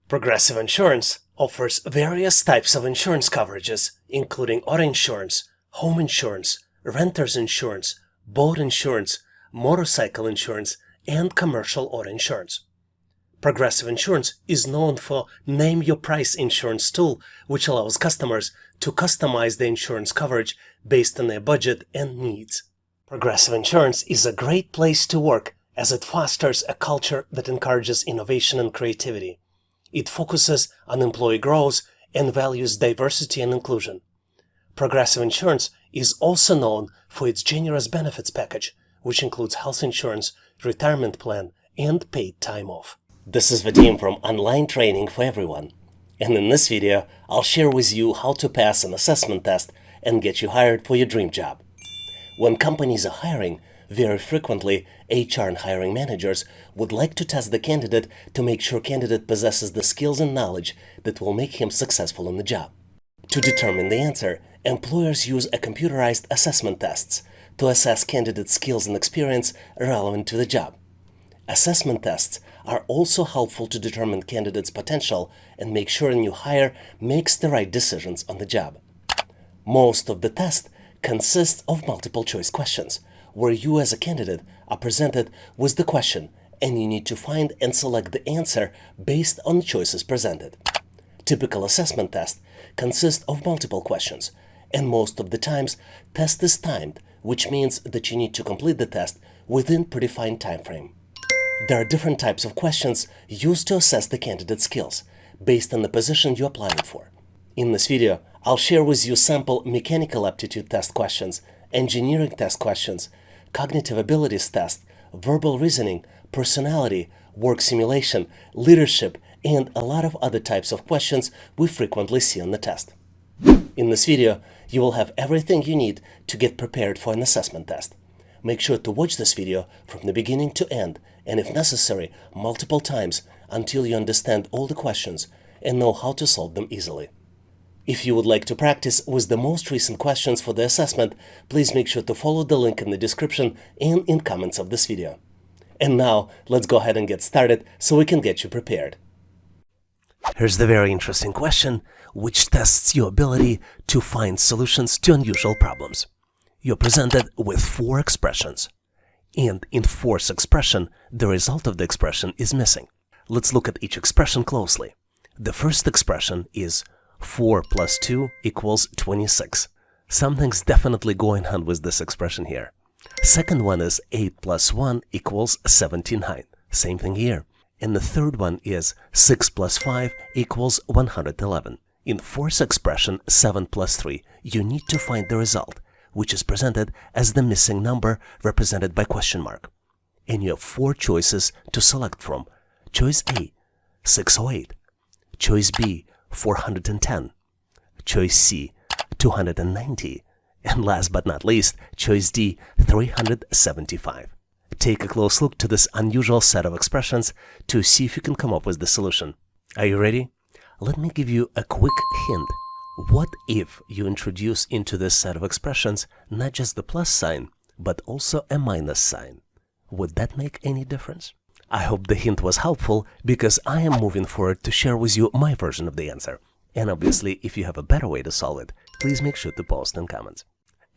Progressive Insurance offers various types of insurance coverages, including auto insurance, home insurance, renter's insurance, boat insurance, motorcycle insurance, and commercial auto insurance. Progressive Insurance is known for Name Your Price insurance tool, which allows customers to customize the insurance coverage based on their budget and needs. Progressive Insurance is a great place to work as it fosters a culture that encourages innovation and creativity. It focuses on employee growth and values diversity and inclusion. Progressive Insurance is also known for its generous benefits package, which includes health insurance, retirement plan, and paid time off. This is Vadim from Online Training for Everyone. And in this video, I'll share with you how to pass an assessment test and get you hired for your dream job. When companies are hiring, very frequently, HR and hiring managers would like to test the candidate to make sure candidate possesses the skills and knowledge that will make him successful in the job. To determine the answer, employers use a computerized assessment tests to assess candidate skills and experience relevant to the job. Assessment tests are also helpful to determine candidates' potential and make sure a new hire makes the right decisions on the job. Most of the test consists of multiple choice questions, where you as a candidate are presented with the question and you need to find and select the answer based on the choices presented. Typical assessment test consists of multiple questions, and most of the times test is timed, which means that you need to complete the test within predefined time frame. There are different types of questions used to assess the candidate's skills based on the position you're applying for. In this video, I'll share with you sample mechanical aptitude test questions, engineering test questions, cognitive abilities test, verbal reasoning, personality, work simulation, leadership, and a lot of other types of questions we frequently see on the test. In this video, you will have everything you need to get prepared for an assessment test. Make sure to watch this video from the beginning to end, and if necessary, multiple times until you understand all the questions and know how to solve them easily. If you would like to practice with the most recent questions for the assessment, please make sure to follow the link in the description and in comments of this video. And now, let's go ahead and get started so we can get you prepared. Here's the very interesting question, which tests your ability to find solutions to unusual problems. You're presented with 4 expressions, and in fourth expression, the result of the expression is missing. Let's look at each expression closely. The first expression is 4 plus 2 equals 26. Something's definitely going on with this expression here. Second one is 8 plus 1 equals 79. Same thing here. And the third one is 6 plus 5 equals 111. In fourth expression, 7 plus 3, you need to find the result, which is presented as the missing number represented by question mark. And you have 4 choices to select from. Choice A, 608. Choice B, 410. Choice C, 290. And last but not least, choice D, 375. Take a close look to this unusual set of expressions to see if you can come up with the solution. Are you ready? Let me give you a quick hint. What if you introduce into this set of expressions not just the plus sign, but also a minus sign? Would that make any difference? I hope the hint was helpful, because I am moving forward to share with you my version of the answer. And obviously, if you have a better way to solve it, please make sure to post in comments.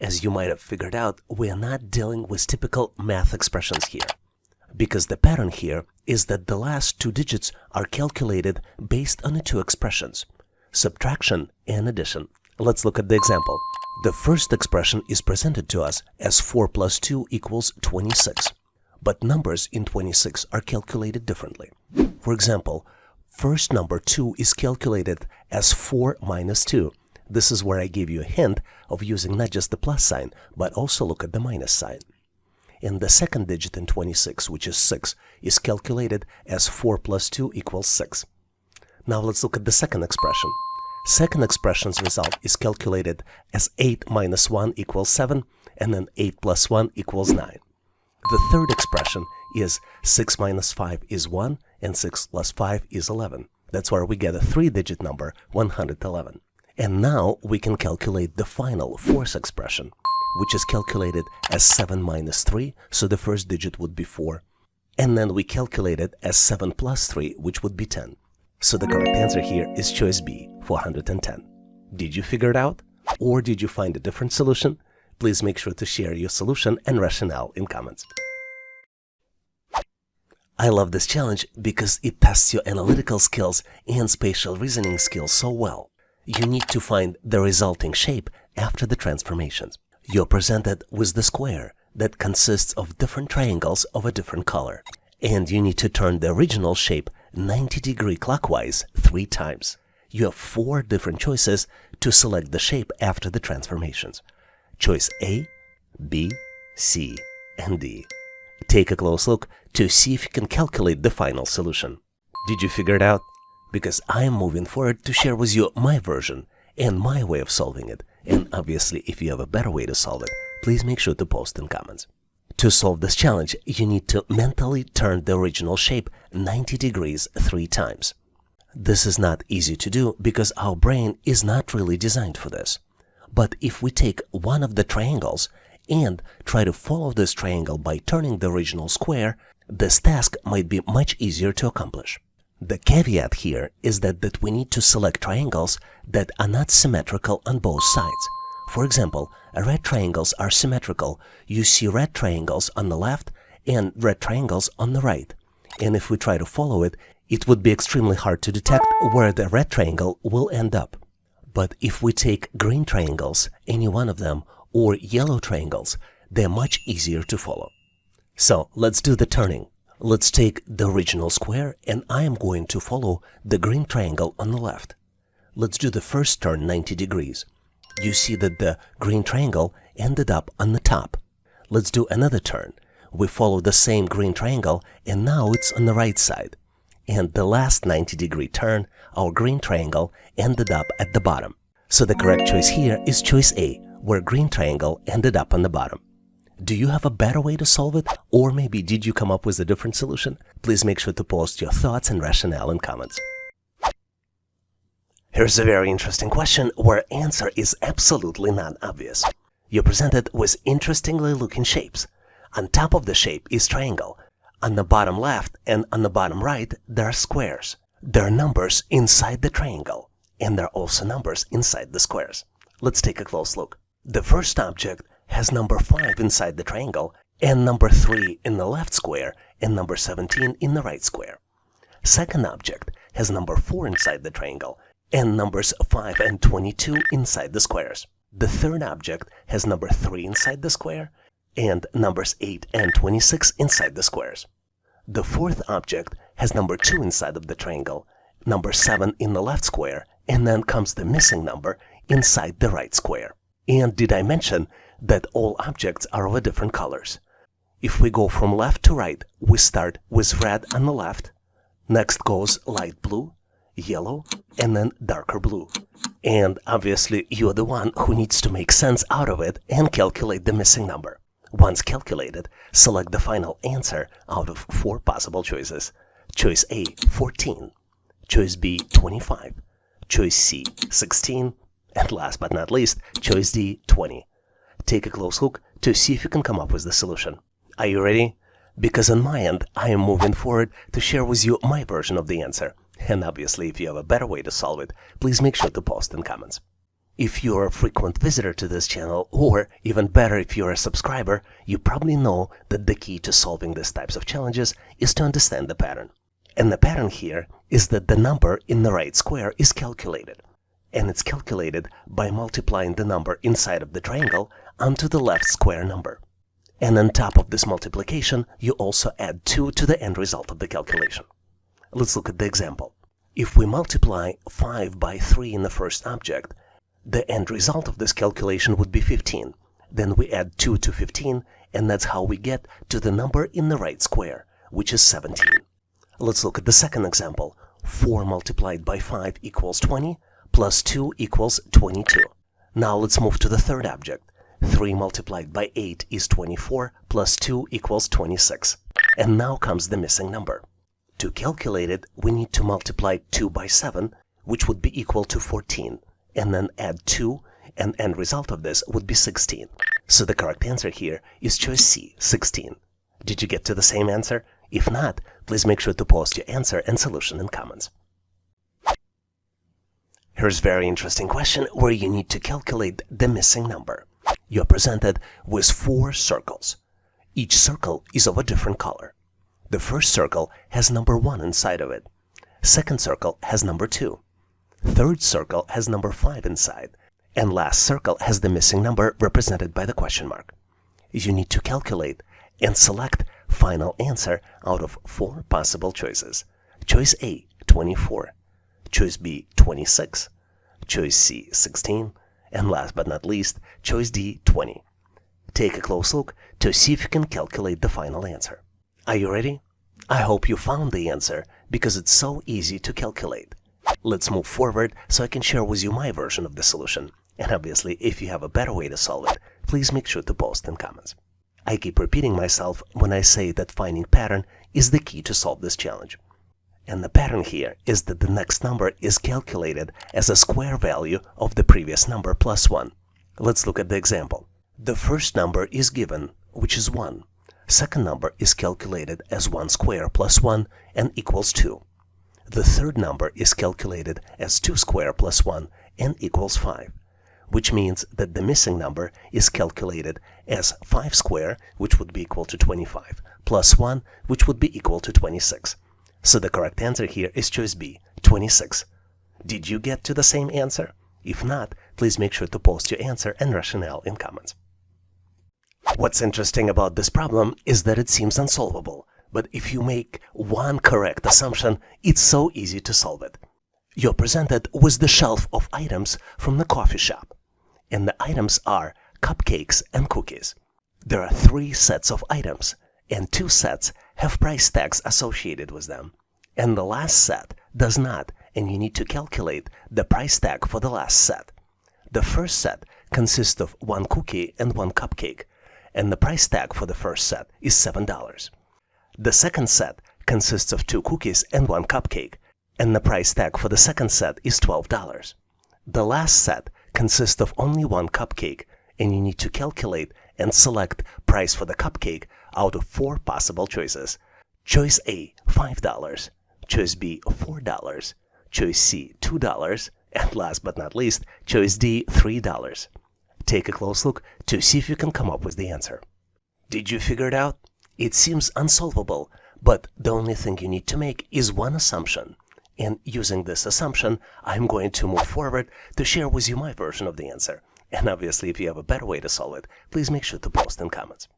As you might have figured out, we are not dealing with typical math expressions here, because the pattern here is that the last 2 digits are calculated based on the 2 expressions, subtraction and addition. Let's look at the example. The first expression is presented to us as 4 plus 2 equals 26. But numbers in 26 are calculated differently. For example, first number 2 is calculated as 4 minus 2. This is where I gave you a hint of using not just the plus sign, but also look at the minus sign. And the second digit in 26, which is 6, is calculated as 4 plus 2 equals 6. Now let's look at the second expression. Second expression's result is calculated as 8 minus 1 equals 7, and then 8 plus 1 equals 9. The third expression is 6 minus 5 is 1, and 6 plus 5 is 11. That's where we get a 3-digit number, 111. And now we can calculate the final fourth expression, which is calculated as 7 minus 3, so the first digit would be 4. And then we calculate it as 7 plus 3, which would be 10. So the correct answer here is choice B, 410. Did you figure it out? Or did you find a different solution? Please make sure to share your solution and rationale in comments. I love this challenge because it tests your analytical skills and spatial reasoning skills so well. You need to find the resulting shape after the transformations. You're presented with the square that consists of different triangles of a different color. And you need to turn the original shape 90-degree clockwise 3 times. You have 4 different choices to select the shape after the transformations. Choice A, B, C, and D. Take a close look to see if you can calculate the final solution. Did you figure it out? Because I am moving forward to share with you my version and my way of solving it. And obviously, if you have a better way to solve it, please make sure to post in comments. To solve this challenge, you need to mentally turn the original shape 90 degrees 3 times. This is not easy to do because our brain is not really designed for this. But if we take one of the triangles and try to follow this triangle by turning the original square, this task might be much easier to accomplish. The caveat here is that we need to select triangles that are not symmetrical on both sides. For example, red triangles are symmetrical. You see red triangles on the left and red triangles on the right. And if we try to follow it, it would be extremely hard to detect where the red triangle will end up. But if we take green triangles, any one of them, or yellow triangles, they're much easier to follow. So let's do the turning. Let's take the original square and I am going to follow the green triangle on the left. Let's do the first turn 90 degrees. You see that the green triangle ended up on the top. Let's do another turn. We follow the same green triangle and now it's on the right side. And the last 90-degree turn, our green triangle ended up at the bottom. So the correct choice here is choice A, where green triangle ended up on the bottom. Do you have a better way to solve it? Or maybe did you come up with a different solution? Please make sure to post your thoughts and rationale in comments. Here's a very interesting question where answer is absolutely not obvious. You're presented with interestingly looking shapes. On top of the shape is triangle. On the bottom left and on the bottom right, there are squares. There are numbers inside the triangle, and there are also numbers inside the squares. Let's take a close look. The first object has number 5 inside the triangle, and number 3 in the left square, and number 17 in the right square. Second object has number 4 inside the triangle, and numbers 5 and 22 inside the squares. The third object has number 3 inside the square, and numbers 8 and 26 inside the squares. The fourth object has number 2 inside of the triangle, number 7 in the left square, and then comes the missing number inside the right square. And did I mention that all objects are of different colors? If we go from left to right, we start with red on the left, next goes light blue, yellow, and then darker blue. And obviously you're the one who needs to make sense out of it and calculate the missing number. Once calculated, select the final answer out of 4 possible choices. Choice A, 14. Choice B, 25. Choice C, 16. And last but not least, choice D, 20. Take a close look to see if you can come up with the solution. Are you ready? Because on my end, I am moving forward to share with you my version of the answer. And obviously, if you have a better way to solve it, please make sure to post in comments. If you're a frequent visitor to this channel, or even better if you're a subscriber, you probably know that the key to solving these types of challenges is to understand the pattern. And the pattern here is that the number in the right square is calculated. And it's calculated by multiplying the number inside of the triangle onto the left square number. And on top of this multiplication, you also add 2 to the end result of the calculation. Let's look at the example. If we multiply 5 by 3 in the first object, the end result of this calculation would be 15. Then we add 2 to 15, and that's how we get to the number in the right square, which is 17. Let's look at the second example. 4 multiplied by 5 equals 20, plus 2 equals 22. Now let's move to the third object. 3 multiplied by 8 is 24, plus 2 equals 26. And now comes the missing number. To calculate it, we need to multiply 2 by 7, which would be equal to 14. And then add 2, and end result of this would be 16. So the correct answer here is choice C, 16. Did you get to the same answer? If not, please make sure to post your answer and solution in comments. Here's a very interesting question where you need to calculate the missing number. You're presented with 4 circles. Each circle is of a different color. The first circle has number 1 inside of it. Second circle has number 2. Third circle has number 5 inside. And last circle has the missing number represented by the question mark. You need to calculate and select final answer out of 4 possible choices. Choice A, 24. Choice B, 26. Choice C, 16. And last but not least, choice D, 20. Take a close look to see if you can calculate the final answer. Are you ready? I hope you found the answer because it's so easy to calculate. Let's move forward so I can share with you my version of the solution. And obviously, if you have a better way to solve it, please make sure to post in comments. I keep repeating myself when I say that finding pattern is the key to solve this challenge. And the pattern here is that the next number is calculated as a square value of the previous number plus 1. Let's look at the example. The first number is given, which is 1. Second number is calculated as 1 square plus 1 and equals 2. The third number is calculated as 2 square plus 1 and equals 5, which means that the missing number is calculated as 5 square, which would be equal to 25, plus 1, which would be equal to 26. So the correct answer here is choice B, 26. Did you get to the same answer? If not, please make sure to post your answer and rationale in comments. What's interesting about this problem is that it seems unsolvable, but if you make one correct assumption, it's so easy to solve it. You're presented with the shelf of items from the coffee shop, and the items are cupcakes and cookies. There are 3 sets of items, and 2 sets have price tags associated with them, and the last set does not, and you need to calculate the price tag for the last set. The first set consists of 1 cookie and 1 cupcake, and the price tag for the first set is $7. The second set consists of 2 cookies and 1 cupcake, and the price tag for the second set is $12. The last set consists of only 1 cupcake, and you need to calculate and select price for the cupcake out of 4 possible choices. Choice A, $5. Choice B, $4. Choice C, $2. And last but not least, choice D, $3. Take a close look to see if you can come up with the answer. Did you figure it out? It seems unsolvable, but the only thing you need to make is one assumption. And using this assumption, I'm going to move forward to share with you my version of the answer. And obviously, if you have a better way to solve it, please make sure to post in comments.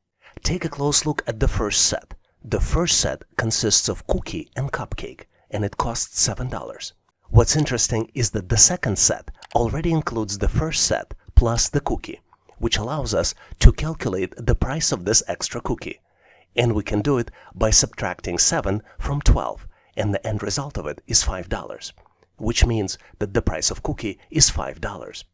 Take a close look at the first set. The first set consists of cookie and cupcake, and it costs $7. What's interesting is that the second set already includes the first set plus the cookie, which allows us to calculate the price of this extra cookie. And we can do it by subtracting 7 from 12, and the end result of it is $5, which means that the price of cookie is $5.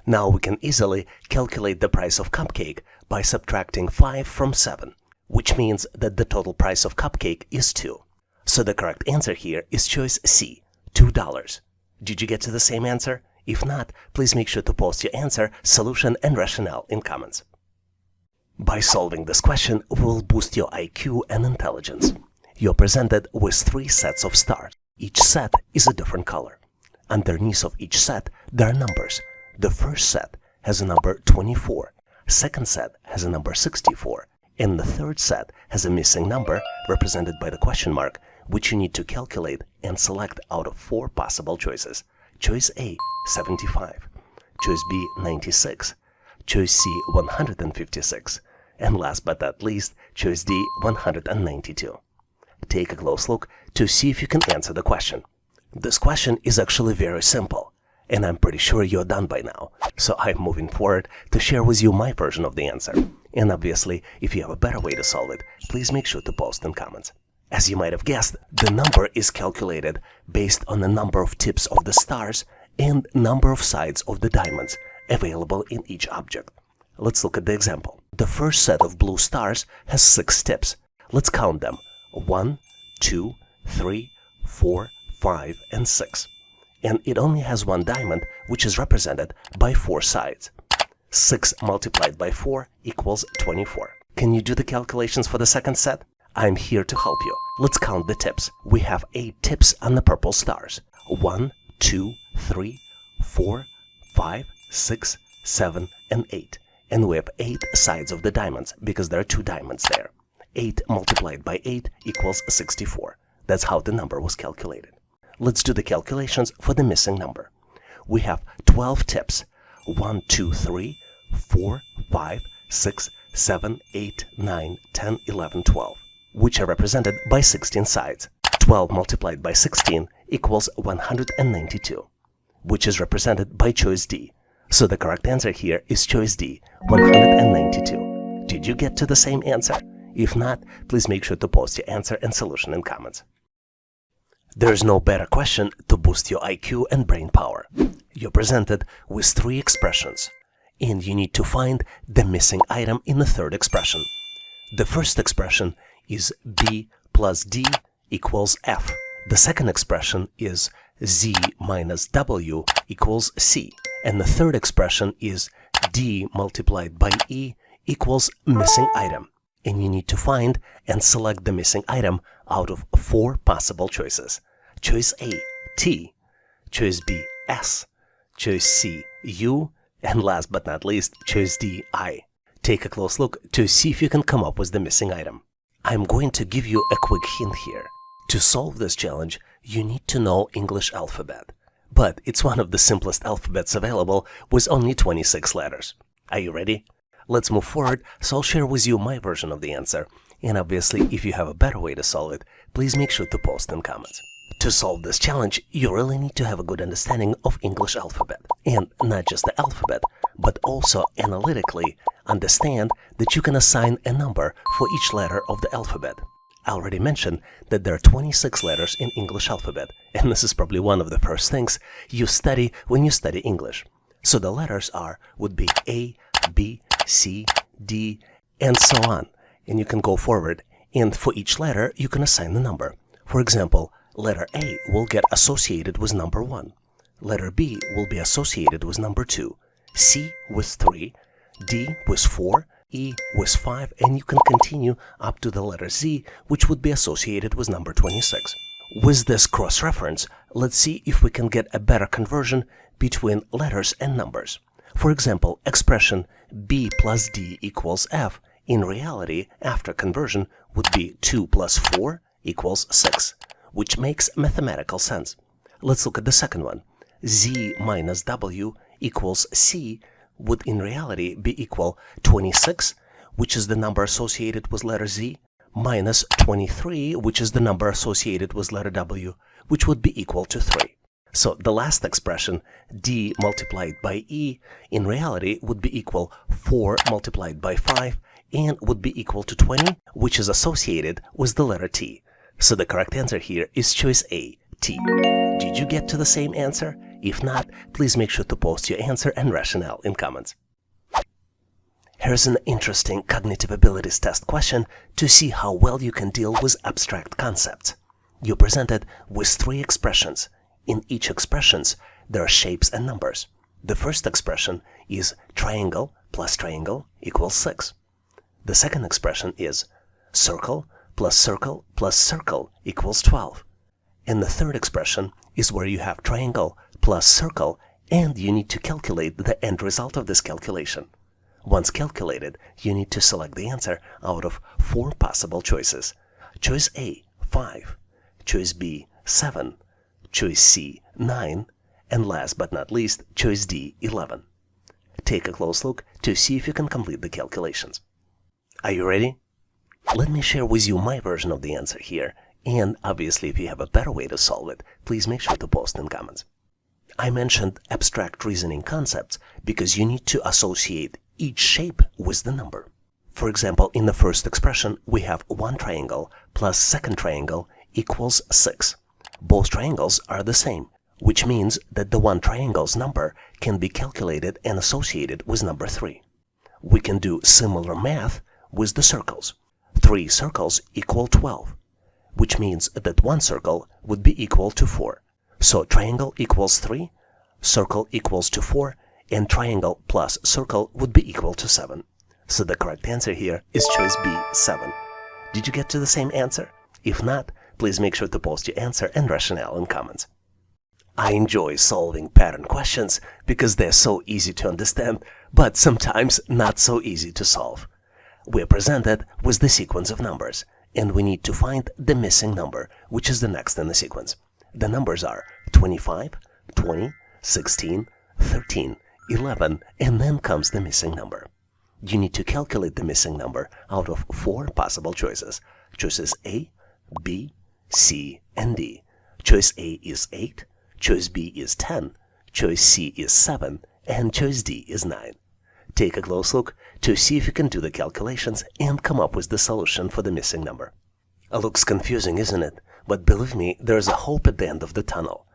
Now we can easily calculate the price of cupcake by subtracting 5 from 7, which means that the total price of cupcake is 2. So the correct answer here is choice C, $2. Did you get to the same answer? If not, please make sure to post your answer, solution, and rationale in comments. By solving this question, we'll boost your IQ and intelligence. You're presented with 3 sets of stars. Each set is a different color. Underneath of each set, there are numbers. The first set has a number 24, second set has a number 64, and the third set has a missing number represented by the question mark, which you need to calculate and select out of 4 possible choices. Choice A, 75. Choice B, 96. Choice C, 156. And last but not least, choice D, 192. Take a close look to see if you can answer the question. This question is actually very simple, and I'm pretty sure you're done by now. So I'm moving forward to share with you my version of the answer. And obviously, if you have a better way to solve it, please make sure to post in comments. As you might have guessed, the number is calculated based on the number of tips of the stars and number of sides of the diamonds available in each object. Let's look at the example. The first set of blue stars has 6 tips. Let's count them. 1, 2, 3, 4, 5, and 6. And it only has 1 diamond, which is represented by 4 sides. 6 multiplied by 4 equals 24. Can you do the calculations for the second set? I'm here to help you. Let's count the tips. We have 8 tips on the purple stars. 1, 2, 3, 4, 5, 6, 7, and 8. And we have 8 sides of the diamonds because there are 2 diamonds there. 8 multiplied by 8 equals 64. That's how the number was calculated. Let's do the calculations for the missing number. We have 12 tips. 1, 2, 3, 4, 5, 6, 7, 8, 9, 10, 11, 12, which are represented by 16 sides. 12 multiplied by 16 equals 192, which is represented by choice D. So the correct answer here is choice D, 192. Did you get to the same answer? If not, please make sure to post your answer and solution in comments. There's no better question to boost your IQ and brain power. You're presented with 3 expressions, and you need to find the missing item in the third expression. The first expression is B plus D equals F. The second expression is Z minus W equals C. And the third expression is D multiplied by E equals missing item. And you need to find and select the missing item out of 4 possible choices. Choice A, T. Choice B, S. Choice C, U. And last but not least, choice D, I. Take a close look to see if you can come up with the missing item. I'm going to give you a quick hint here. To solve this challenge, you need to know English alphabet. But it's one of the simplest alphabets available with only 26 letters. Are you ready? Let's move forward, so I'll share with you my version of the answer. And obviously, if you have a better way to solve it, please make sure to post in comments. To solve this challenge, you really need to have a good understanding of English alphabet. And not just the alphabet, but also analytically understand that you can assign a number for each letter of the alphabet. I already mentioned that there are 26 letters in English alphabet, and this is probably one of the first things you study when you study English. So the letters would be A, B, C, D, and so on. And you can go forward, and for each letter, you can assign the number. For example, letter A will get associated with number 1. Letter B will be associated with number 2. C with 3, D with 4, E with 5, and you can continue up to the letter Z, which would be associated with number 26. With this cross-reference, let's see if we can get a better conversion between letters and numbers. For example, expression B plus D equals F, in reality, after conversion, would be 2 plus 4 equals 6, which makes mathematical sense. Let's look at the second one. Z minus W equals C would in reality be equal 26, which is the number associated with letter Z, minus 23, which is the number associated with letter W, which would be equal to 3. So the last expression, D multiplied by E, in reality would be equal 4 multiplied by 5, and would be equal to 20, which is associated with the letter T. So the correct answer here is choice A, T. Did you get to the same answer? If not, please make sure to post your answer and rationale in comments. Here's an interesting cognitive abilities test question to see how well you can deal with abstract concepts. You're presented with 3 expressions. In each expression, there are shapes and numbers. The first expression is triangle plus triangle equals 6. The second expression is circle plus circle plus circle equals 12. And the third expression is where you have triangle plus circle, and you need to calculate the end result of this calculation. Once calculated, you need to select the answer out of 4 possible choices. Choice A, 5. Choice B, 7. Choice C, 9. And last but not least, choice D, 11. Take a close look to see if you can complete the calculations. Are you ready? Let me share with you my version of the answer here, and obviously if you have a better way to solve it, please make sure to post in comments. I mentioned abstract reasoning concepts because you need to associate each shape with the number. For example, in the first expression, we have 1 triangle plus second triangle equals 6. Both triangles are the same, which means that the 1 triangle's number can be calculated and associated with number 3. We can do similar math with the circles. 3 circles equal 12, which means that 1 circle would be equal to 4. So triangle equals 3, circle equals to 4, and triangle plus circle would be equal to 7. So the correct answer here is choice B, 7. Did you get to the same answer? If not, please make sure to post your answer and rationale in comments. I enjoy solving pattern questions because they're so easy to understand, but sometimes not so easy to solve. We're presented with the sequence of numbers, and we need to find the missing number, which is the next in the sequence. The numbers are 25, 20, 16, 13, 11, and then comes the missing number. You need to calculate the missing number out of 4 possible choices. Choices A, B, C, and D. Choice A is 8, choice B is 10, choice C is 7, and choice D is 9. Take a close look to see if you can do the calculations and come up with the solution for the missing number. Looks confusing, isn't it? But believe me, there's a hope at the end of the tunnel.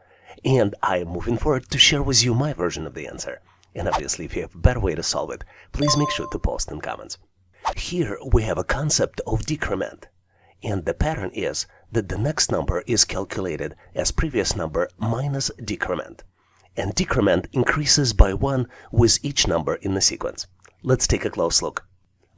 And I am moving forward to share with you my version of the answer. And obviously, if you have a better way to solve it, please make sure to post in comments. Here we have a concept of decrement. And the pattern is that the next number is calculated as previous number minus decrement. And decrement increases by 1 with each number in the sequence. Let's take a close look.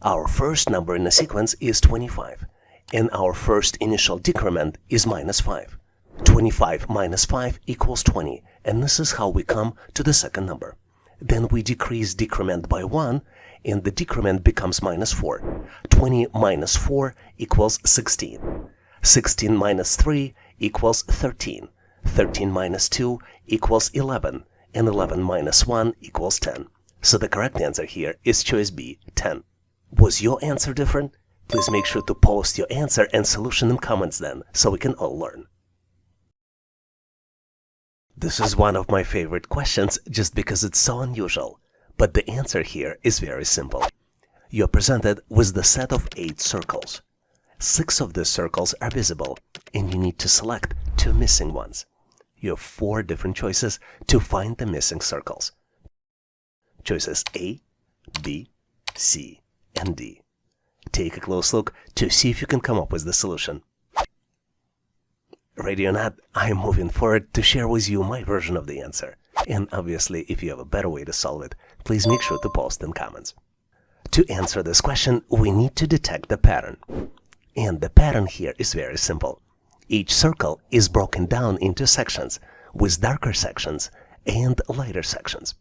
Our first number in the sequence is 25. And our first initial decrement is minus 5. 25 minus 5 equals 20. And this is how we come to the second number. Then we decrease decrement by 1, and the decrement becomes minus 4. 20 minus 4 equals 16. 16 minus 3 equals 13. 13 minus 2 equals 11. And 11 minus 1 equals 10. So the correct answer here is choice B, 10. Was your answer different? Please make sure to post your answer and solution in comments then, so we can all learn. This is one of my favorite questions just because it's so unusual, but the answer here is very simple. You're presented with the set of 8 circles. 6 of these circles are visible, and you need to select 2 missing ones. You have 4 different choices to find the missing circles. Choices A, B, C, and D. Take a close look to see if you can come up with the solution. Ready or not, I am moving forward to share with you my version of the answer. And obviously, if you have a better way to solve it, please make sure to post in comments. To answer this question, we need to detect the pattern. And the pattern here is very simple. Each circle is broken down into sections, with darker sections and lighter sections.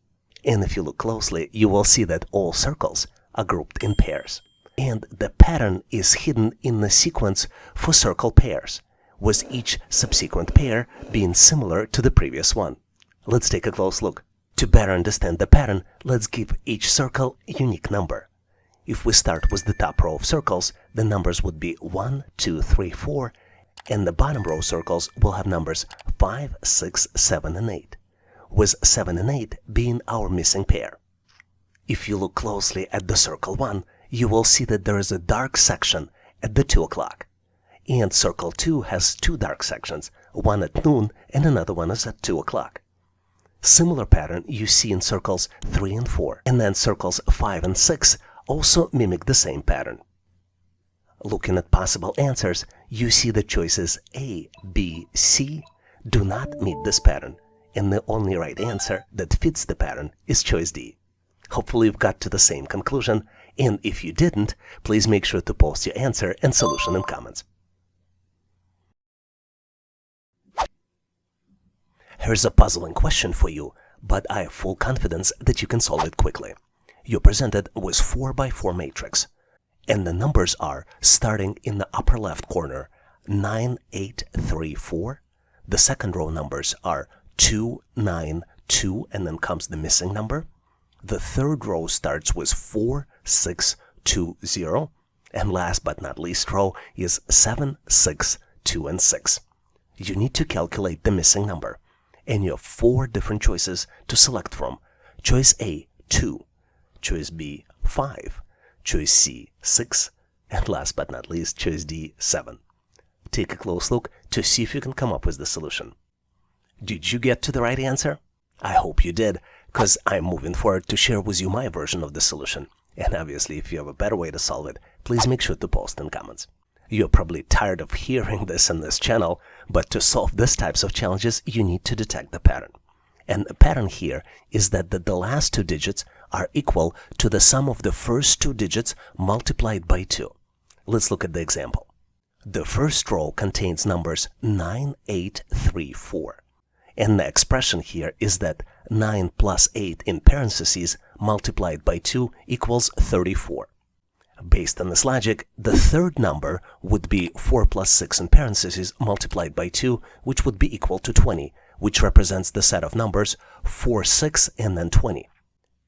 And if you look closely, you will see that all circles are grouped in pairs. And the pattern is hidden in the sequence for circle pairs, with each subsequent pair being similar to the previous one. Let's take a close look. To better understand the pattern, let's give each circle a unique number. If we start with the top row of circles, the numbers would be 1, 2, 3, 4, and the bottom row circles will have numbers 5, 6, 7, and 8, with 7 and 8 being our missing pair. If you look closely at the circle 1, you will see that there is a dark section at the 2 o'clock. And circle 2 has 2 dark sections, one at noon and another one is at 2 o'clock. Similar pattern you see in circles 3 and 4, and then circles 5 and 6 also mimic the same pattern. Looking at possible answers, you see the choices A, B, C do not meet this pattern, and the only right answer that fits the pattern is choice D. Hopefully you've got to the same conclusion, and if you didn't, please make sure to post your answer and solution in comments. Here's a puzzling question for you, but I have full confidence that you can solve it quickly. You're presented with 4x4 matrix, and the numbers are, starting in the upper left corner, 9, 8, 3, 4. The second row numbers are 2, 9, 2, and then comes the missing number. The third row starts with 4, 6, 2, 0. And last but not least row is 7, 6, 2, and 6. You need to calculate the missing number. And you have 4 different choices to select from. Choice A, 2. Choice B, 5. Choice C, 6. And last but not least, choice D, 7. Take a close look to see if you can come up with the solution. Did you get to the right answer? I hope you did, because I'm moving forward to share with you my version of the solution. And obviously, if you have a better way to solve it, please make sure to post in comments. You're probably tired of hearing this on this channel, but to solve these types of challenges, you need to detect the pattern. And the pattern here is that the last 2 digits are equal to the sum of the first 2 digits multiplied by 2. Let's look at the example. The first row contains numbers 9, 8, 3, 4. And the expression here is that 9 plus 8 in parentheses multiplied by 2 equals 34. Based on this logic, the third number would be 4 plus 6 in parentheses multiplied by 2, which would be equal to 20, which represents the set of numbers 4, 6, and then 20.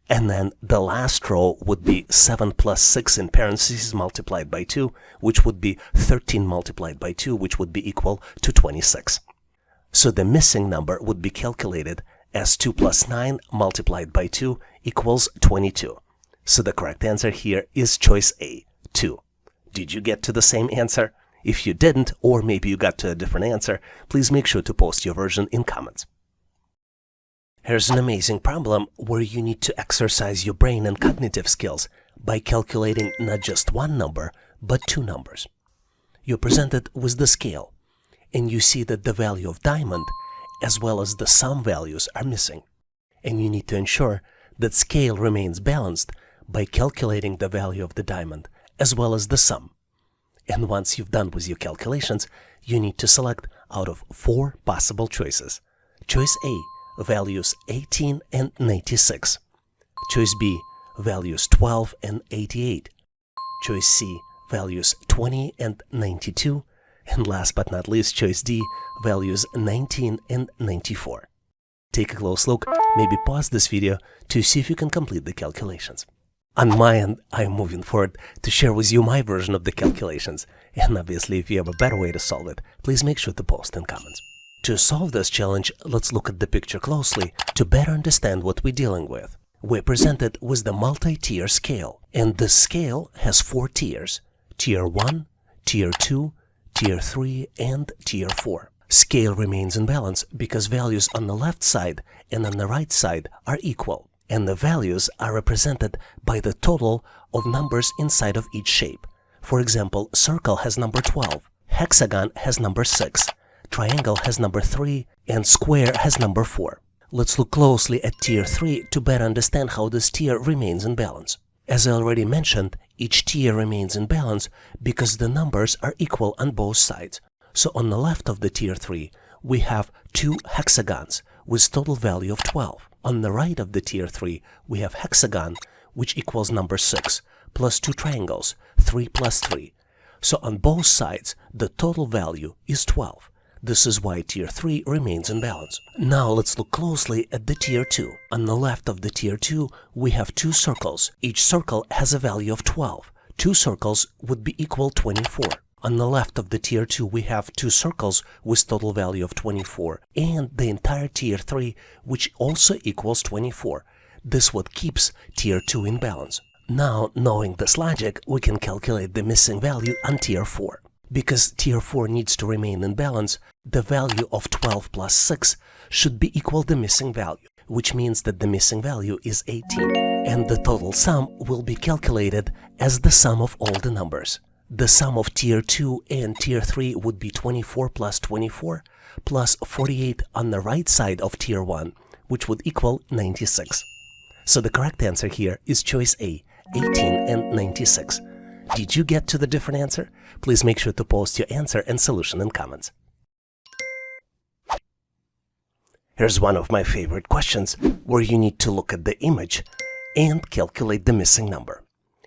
And then the last row would be 7 plus 6 in parentheses multiplied by 2, which would be 13 multiplied by 2, which would be equal to 26. So the missing number would be calculated as 2 plus 9 multiplied by 2 equals 22. So the correct answer here is choice A, 2. Did you get to the same answer? If you didn't, or maybe you got to a different answer, please make sure to post your version in comments. Here's an amazing problem where you need to exercise your brain and cognitive skills by calculating not just one number, but two numbers. You're presented with the scale, and you see that the value of diamond as well as the sum values are missing. And you need to ensure that scale remains balanced by calculating the value of the diamond as well as the sum. And once you've done with your calculations, you need to select out of 4 possible choices. Choice A, values 18 and 96. Choice B, values 12 and 88. Choice C, values 20 and 92. And last but not least, choice D, values 19 and 94. Take a close look, maybe pause this video to see if you can complete the calculations. On my end, I am moving forward to share with you my version of the calculations. And obviously, if you have a better way to solve it, please make sure to post in comments. To solve this challenge, let's look at the picture closely to better understand what we're dealing with. We're presented with the multi-tier scale, and this scale has 4 tiers: Tier 1, Tier 2, Tier 3, and Tier 4. Scale remains in balance because values on the left side and on the right side are equal, and the values are represented by the total of numbers inside of each shape. For example, circle has number 12, hexagon has number 6, triangle has number 3, and square has number 4. Let's look closely at tier 3 to better understand how this tier remains in balance. As I already mentioned, each tier remains in balance because the numbers are equal on both sides. So on the left of the tier 3, we have 2 hexagons with total value of 12. On the right of the tier 3, we have hexagon, which equals number 6, plus 2 triangles, 3 plus 3. So on both sides, the total value is 12. This is why tier 3 remains in balance. Now let's look closely at the tier 2. On the left of the tier 2, we have 2 circles. Each circle has a value of 12. 2 circles would be equal 24. On the left of the tier 2, we have 2 circles with total value of 24, and the entire tier 3, which also equals 24. This what keeps tier 2 in balance. Now, knowing this logic, we can calculate the missing value on tier 4. Because tier 4 needs to remain in balance, the value of 12 plus 6 should be equal to the missing value, which means that the missing value is 18. And the total sum will be calculated as the sum of all the numbers. The sum of tier 2 and tier 3 would be 24 plus 24 plus 48 on the right side of tier 1, which would equal 96. So the correct answer here is choice A, 18 and 96. Did you get to the different answer? Please make sure to post your answer and solution in comments. Here's one of my favorite questions where you need to look at the image and calculate the missing number.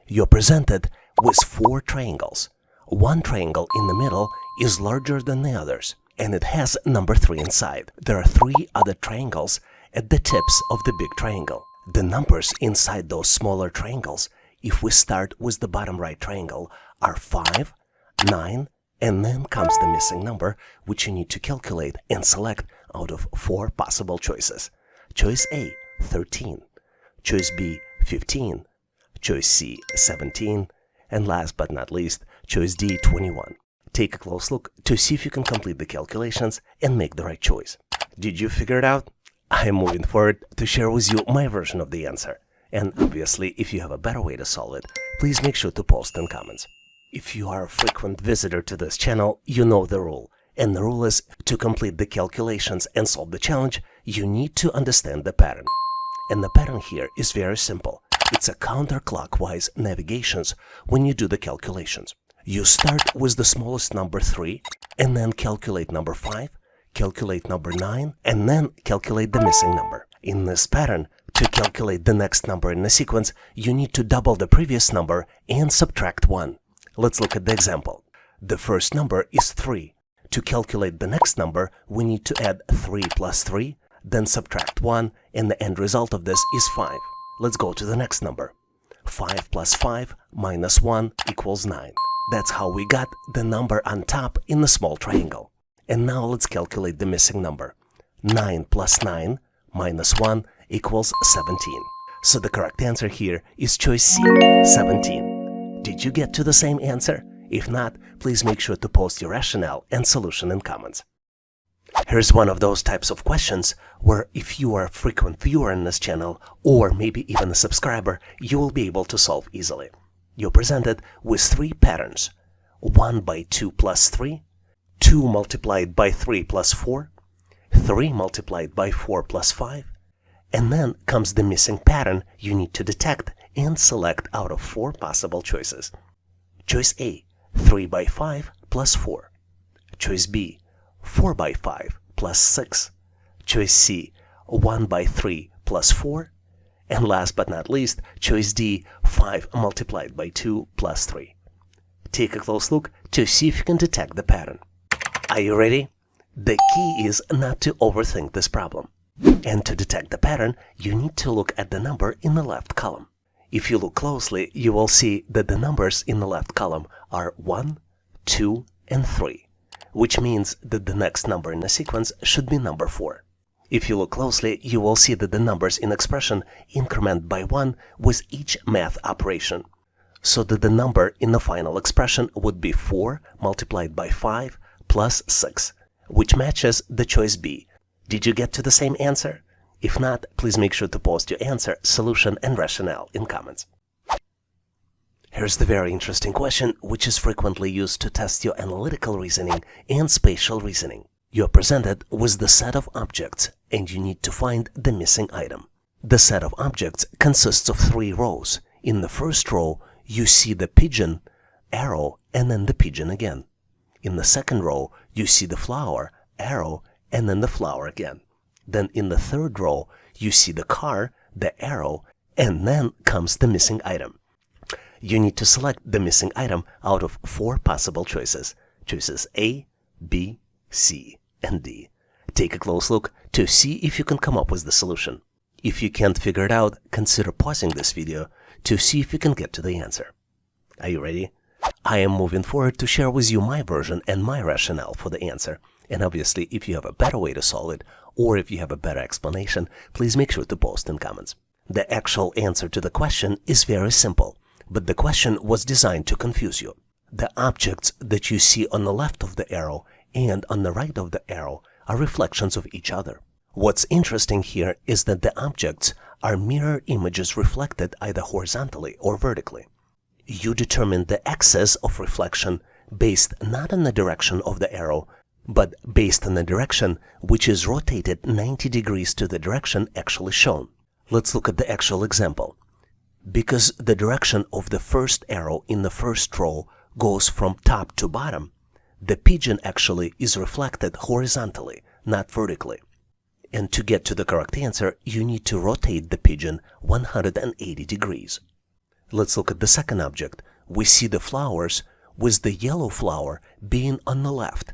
You're presented with 4 triangles. One triangle in the middle is larger than the others, and it has number 3 inside. There are 3 other triangles at the tips of the big triangle. The numbers inside those smaller triangles, if we start with the bottom right triangle, are 5, 9, and then comes the missing number, which you need to calculate and select out of 4 possible choices. Choice A, 13. Choice B, 15. Choice C, 17. And last but not least, choice D, 21. Take a close look to see if you can complete the calculations and make the right choice. Did you figure it out? I am moving forward to share with you my version of the answer. And obviously, if you have a better way to solve it, please make sure to post in comments. If you are a frequent visitor to this channel, you know the rule. And the rule is, to complete the calculations and solve the challenge, you need to understand the pattern. And the pattern here is very simple. It's a counterclockwise navigations when you do the calculations. You start with the smallest number 3, and then calculate number 5, calculate number 9, and then calculate the missing number. In this pattern, to calculate the next number in the sequence, you need to double the previous number and subtract 1. Let's look at the example. The first number is 3. To calculate the next number, we need to add 3 plus 3, then subtract 1, and the end result of this is 5. Let's go to the next number. 5 plus 5 minus 1 equals 9. That's how we got the number on top in the small triangle. And now let's calculate the missing number. 9 plus 9 minus 1 equals 17. So the correct answer here is choice C, 17. Did you get to the same answer? If not, please make sure to post your rationale and solution in comments. Here's one of those types of questions where if you are a frequent viewer in this channel, or maybe even a subscriber, you will be able to solve easily. You're presented with 3 patterns: 1 by 2 plus 3, 2 multiplied by 3 plus 4, 3 multiplied by 4 plus 5, and then comes the missing pattern you need to detect and select out of 4 possible choices. Choice A, 3 by 5 plus 4. Choice B, 4 by 5 plus 6. Choice C, 1 by 3 plus 4. And last but not least, choice D, 5 multiplied by 2 plus 3. Take a close look to see if you can detect the pattern. Are you ready? The key is not to overthink this problem. And to detect the pattern, you need to look at the number in the left column. If you look closely, you will see that the numbers in the left column are 1, 2, and 3, which means that the next number in the sequence should be number 4. If you look closely, you will see that the numbers in expression increment by 1 with each math operation, so that the number in the final expression would be 4 multiplied by 5 plus 6, which matches the choice B. Did you get to the same answer? If not, please make sure to post your answer, solution, and rationale in comments. Here's the very interesting question, which is frequently used to test your analytical reasoning and spatial reasoning. You're presented with the set of objects, and you need to find the missing item. The set of objects consists of 3 rows. In the first row, you see the pigeon, arrow, and then the pigeon again. In the second row, you see the flower, arrow, and then the flower again. Then in the third row, you see the car, the arrow, and then comes the missing item. You need to select the missing item out of 4 possible choices. Choices A, B, C, and D. Take a close look to see if you can come up with the solution. If you can't figure it out, consider pausing this video to see if you can get to the answer. Are you ready? I am moving forward to share with you my version and my rationale for the answer. And obviously, if you have a better way to solve it, or if you have a better explanation, please make sure to post in comments. The actual answer to the question is very simple, but the question was designed to confuse you. The objects that you see on the left of the arrow and on the right of the arrow are reflections of each other. What's interesting here is that the objects are mirror images reflected either horizontally or vertically. You determine the axis of reflection based not on the direction of the arrow, but based on the direction which is rotated 90 degrees to the direction actually shown. Let's look at the actual example. Because the direction of the first arrow in the first row goes from top to bottom, the pigeon actually is reflected horizontally, not vertically. And to get to the correct answer, you need to rotate the pigeon 180 degrees. Let's look at the second object. We see the flowers with the yellow flower being on the left.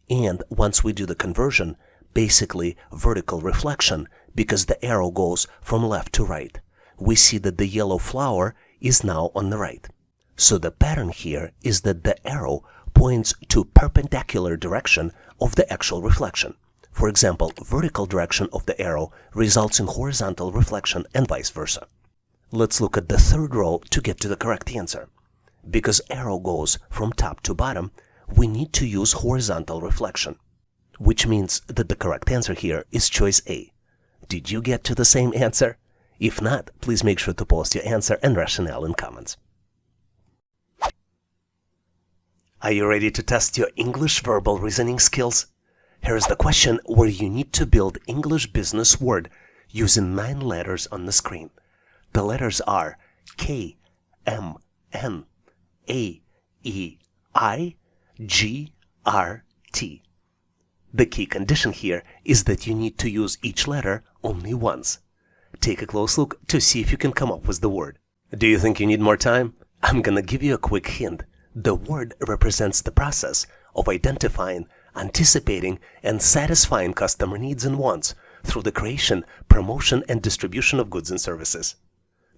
And once we do the conversion, basically vertical reflection, because the arrow goes from left to right, we see that the yellow flower is now on the right. So the pattern here is that the arrow points to perpendicular direction of the actual reflection. For example, vertical direction of the arrow results in horizontal reflection and vice versa. Let's look at the third row to get to the correct answer. Because arrow goes from top to bottom, we need to use horizontal reflection, which means that the correct answer here is choice A. Did you get to the same answer? If not, please make sure to post your answer and rationale in comments. Are you ready to test your English verbal reasoning skills? Here's the question where you need to build English business word using 9 letters on the screen. The letters are K, M, N, A, E, I, G, R, T. The key condition here is that you need to use each letter only once. Take a close look to see if you can come up with the word. Do you think you need more time? I'm gonna give you a quick hint. The word represents the process of identifying, anticipating, and satisfying customer needs and wants through the creation, promotion, and distribution of goods and services.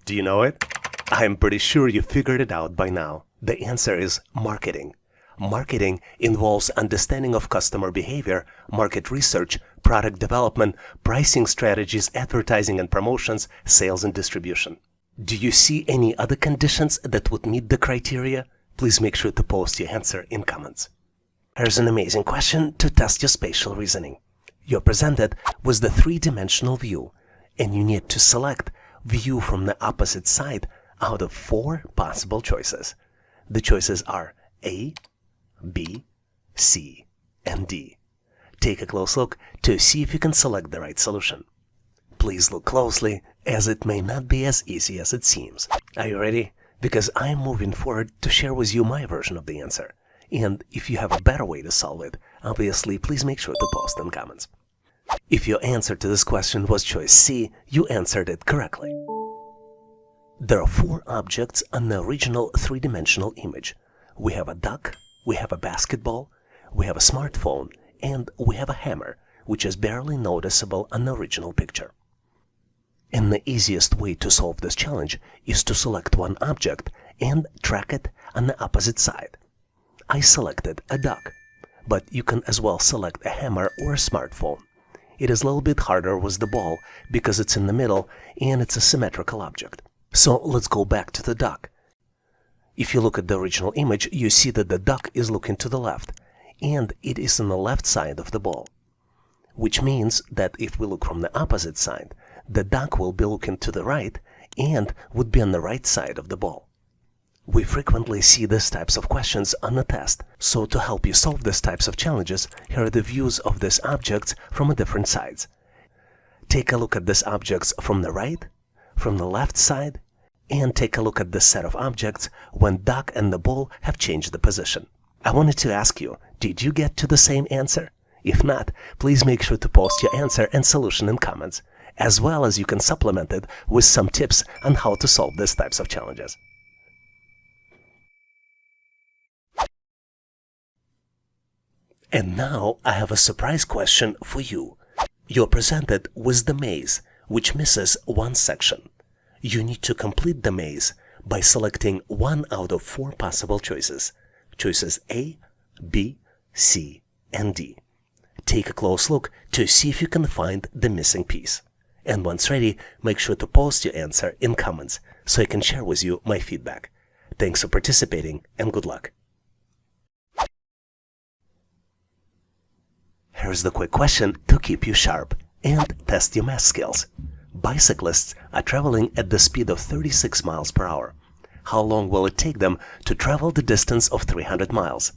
Do you know it? I'm pretty sure you figured it out by now. The answer is marketing. Marketing involves understanding of customer behavior, market research, product development, pricing strategies, advertising and promotions, sales and distribution. Do you see any other conditions that would meet the criteria? Please make sure to post your answer in comments. Here's an amazing question to test your spatial reasoning. You're presented with the three-dimensional view, and you need to select view from the opposite side out of 4 possible choices. The choices are A, B, C, and D. Take a close look to see if you can select the right solution. Please look closely, as it may not be as easy as it seems. Are you ready? Because I am moving forward to share with you my version of the answer. And if you have a better way to solve it, obviously please make sure to post in comments. If your answer to this question was choice C, you answered it correctly. There are 4 objects on the original 3-dimensional image. We have a duck, we have a basketball, we have a smartphone, and we have a hammer, which is barely noticeable on the original picture. And the easiest way to solve this challenge is to select one object and track it on the opposite side. I selected a duck, but you can as well select a hammer or a smartphone. It is a little bit harder with the ball because it's in the middle and it's a symmetrical object. So let's go back to the duck. If you look at the original image, you see that the duck is looking to the left, and it is on the left side of the ball. Which means that if we look from the opposite side, the duck will be looking to the right and would be on the right side of the ball. We frequently see these types of questions on the test, so to help you solve these types of challenges, here are the views of these objects from different sides. Take a look at these objects from the right, from the left side, and take a look at this set of objects when duck and the ball have changed the position. I wanted to ask you, did you get to the same answer? If not, please make sure to post your answer and solution in comments, as well as you can supplement it with some tips on how to solve these types of challenges. And now I have a surprise question for you. You're presented with the maze, which misses one section. You need to complete the maze by selecting one out of 4 possible choices. Choices A, B, C, and D. Take a close look to see if you can find the missing piece. And once ready, make sure to post your answer in comments so I can share with you my feedback. Thanks for participating and good luck. Here's the quick question to keep you sharp and test your math skills. Bicyclists are traveling at the speed of 36 miles per hour. How long will it take them to travel the distance of 300 miles?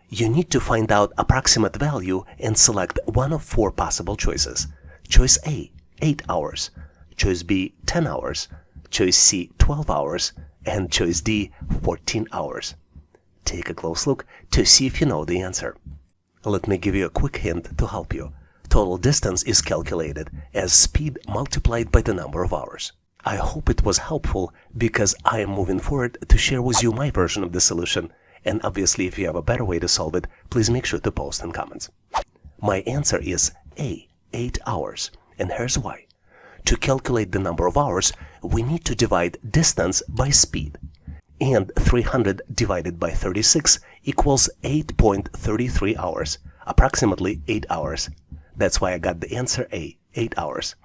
You need to find out approximate value and select one of 4 possible choices. Choice A, 8 hours. Choice B, 10 hours. Choice C, 12 hours. And choice D, 14 hours. Take a close look to see if you know the answer. Let me give you a quick hint to help you. Total distance is calculated as speed multiplied by the number of hours. I hope it was helpful because I am moving forward to share with you my version of the solution, and obviously if you have a better way to solve it, please make sure to post in comments. My answer is A, 8 hours, and here's why. To calculate the number of hours, we need to divide distance by speed. And 300 divided by 36 equals 8.33 hours, approximately 8 hours. That's why I got the answer A, 8 hours.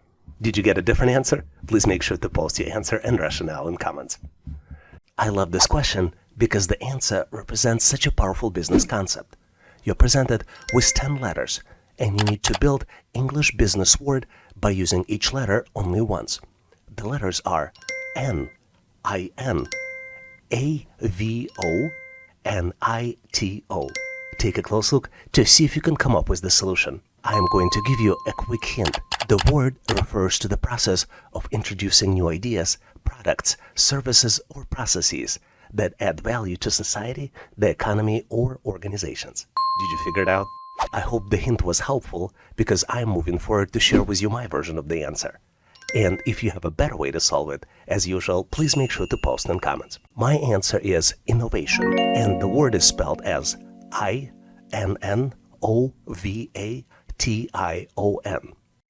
Did you get a different answer? Please make sure to post your answer and rationale in comments. I love this question because the answer represents such a powerful business concept. You're presented with 10 letters, and you need to build English business word by using each letter only once. The letters are N, I-N, A-V-O, and I-T-O. Take a close look to see if you can come up with the solution. I am going to give you a quick hint. The word refers to the process of introducing new ideas, products, services, or processes that add value to society, the economy, or organizations. Did you figure it out? I hope the hint was helpful because I'm moving forward to share with you my version of the answer. And if you have a better way to solve it, as usual, please make sure to post in comments. My answer is innovation, and the word is spelled as INNOVATION.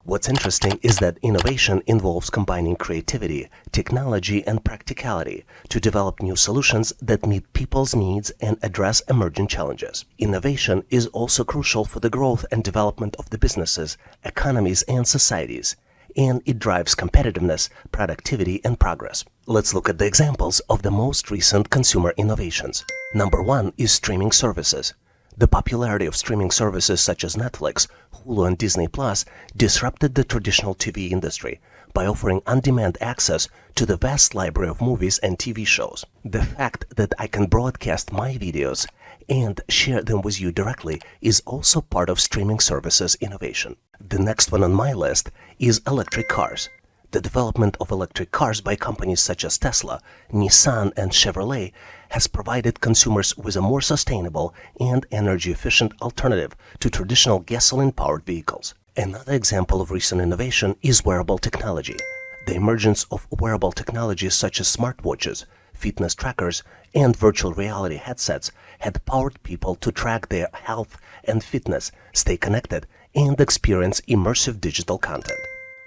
What's interesting is that innovation involves combining creativity, technology, and practicality to develop new solutions that meet people's needs and address emerging challenges. Innovation is also crucial for the growth and development of the businesses, economies, and societies, and it drives competitiveness, productivity, and progress. Let's look at the examples of the most recent consumer innovations. Number 1 is streaming services. The popularity of streaming services such as Netflix, Hulu, and Disney Plus disrupted the traditional TV industry by offering on-demand access to the vast library of movies and TV shows. The fact that I can broadcast my videos and share them with you directly is also part of streaming services innovation. The next one on my list is electric cars. The development of electric cars by companies such as Tesla, Nissan, and Chevrolet has provided consumers with a more sustainable and energy-efficient alternative to traditional gasoline-powered vehicles. Another example of recent innovation is wearable technology. The emergence of wearable technologies such as smartwatches, fitness trackers, and virtual reality headsets had powered people to track their health and fitness, stay connected, and experience immersive digital content.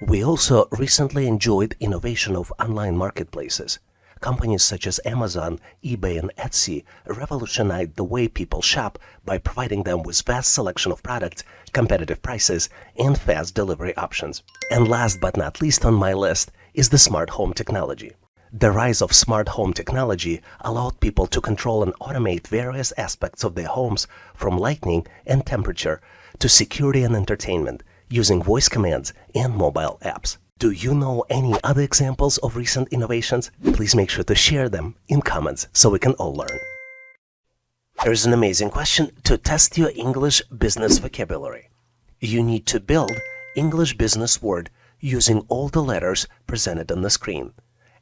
We also recently enjoyed innovation of online marketplaces. Companies such as Amazon, eBay, and Etsy revolutionized the way people shop by providing them with vast selection of products, competitive prices, and fast delivery options. And last but not least on my list is the smart home technology. The rise of smart home technology allowed people to control and automate various aspects of their homes, from lighting and temperature to security and entertainment, using voice commands and mobile apps. Do you know any other examples of recent innovations? Please make sure to share them in comments so we can all learn. Here's an amazing question to test your English business vocabulary. You need to build English business word using all the letters presented on the screen,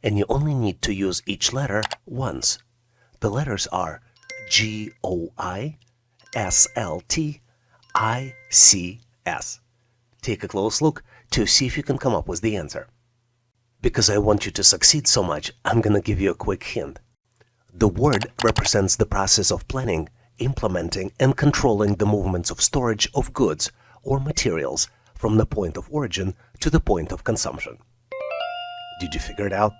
and you only need to use each letter once. The letters are GOISLTICS. Take a close look to see if you can come up with the answer. Because I want you to succeed so much, I'm gonna give you a quick hint. The word represents the process of planning, implementing, and controlling the movements of storage of goods or materials from the point of origin to the point of consumption. Did you figure it out?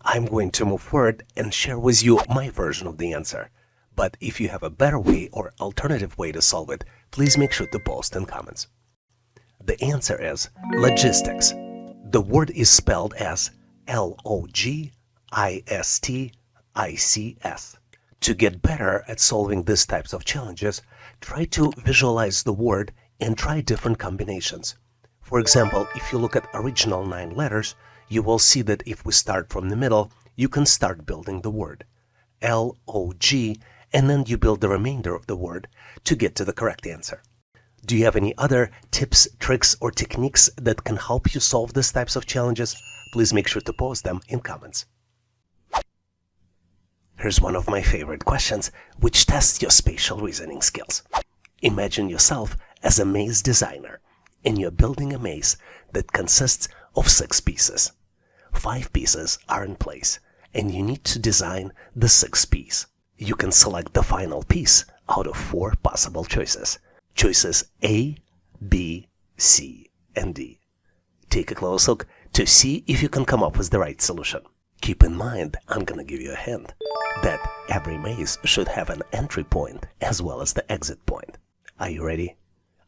I'm going to move forward and share with you my version of the answer. But if you have a better way or alternative way to solve it, please make sure to post in comments. The answer is logistics. The word is spelled as LOGISTICS. To get better at solving these types of challenges, try to visualize the word and try different combinations. For example, if you look at original 9 letters, you will see that if we start from the middle, you can start building the word LOG, and then you build the remainder of the word to get to the correct answer. Do you have any other tips, tricks, or techniques that can help you solve these types of challenges? Please make sure to post them in comments. Here's one of my favorite questions, which tests your spatial reasoning skills. Imagine yourself as a maze designer, and you're building a maze that consists of 6 pieces. 5 pieces are in place, and you need to design the 6th piece. You can select the final piece out of 4 possible choices. Choices A, B, C, and D. Take a close look to see if you can come up with the right solution. Keep in mind, I'm gonna give you a hint, that every maze should have an entry point as well as the exit point. Are you ready?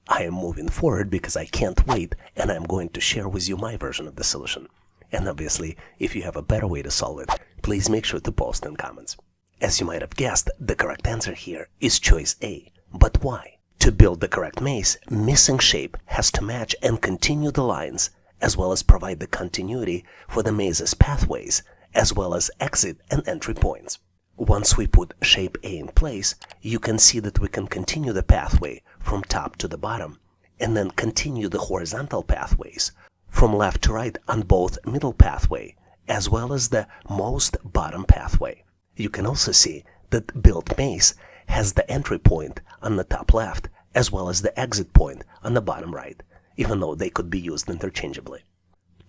I am moving forward because I can't wait, and I'm going to share with you my version of the solution. And obviously, if you have a better way to solve it, please make sure to post in comments. As you might have guessed, the correct answer here is choice A. But why? To build the correct maze, missing shape has to match and continue the lines, as well as provide the continuity for the maze's pathways, as well as exit and entry points. Once we put shape A in place, you can see that we can continue the pathway from top to the bottom, and then continue the horizontal pathways from left to right on both middle pathway, as well as the most bottom pathway. You can also see that built maze has the entry point on the top left as well as the exit point on the bottom right, even though they could be used interchangeably.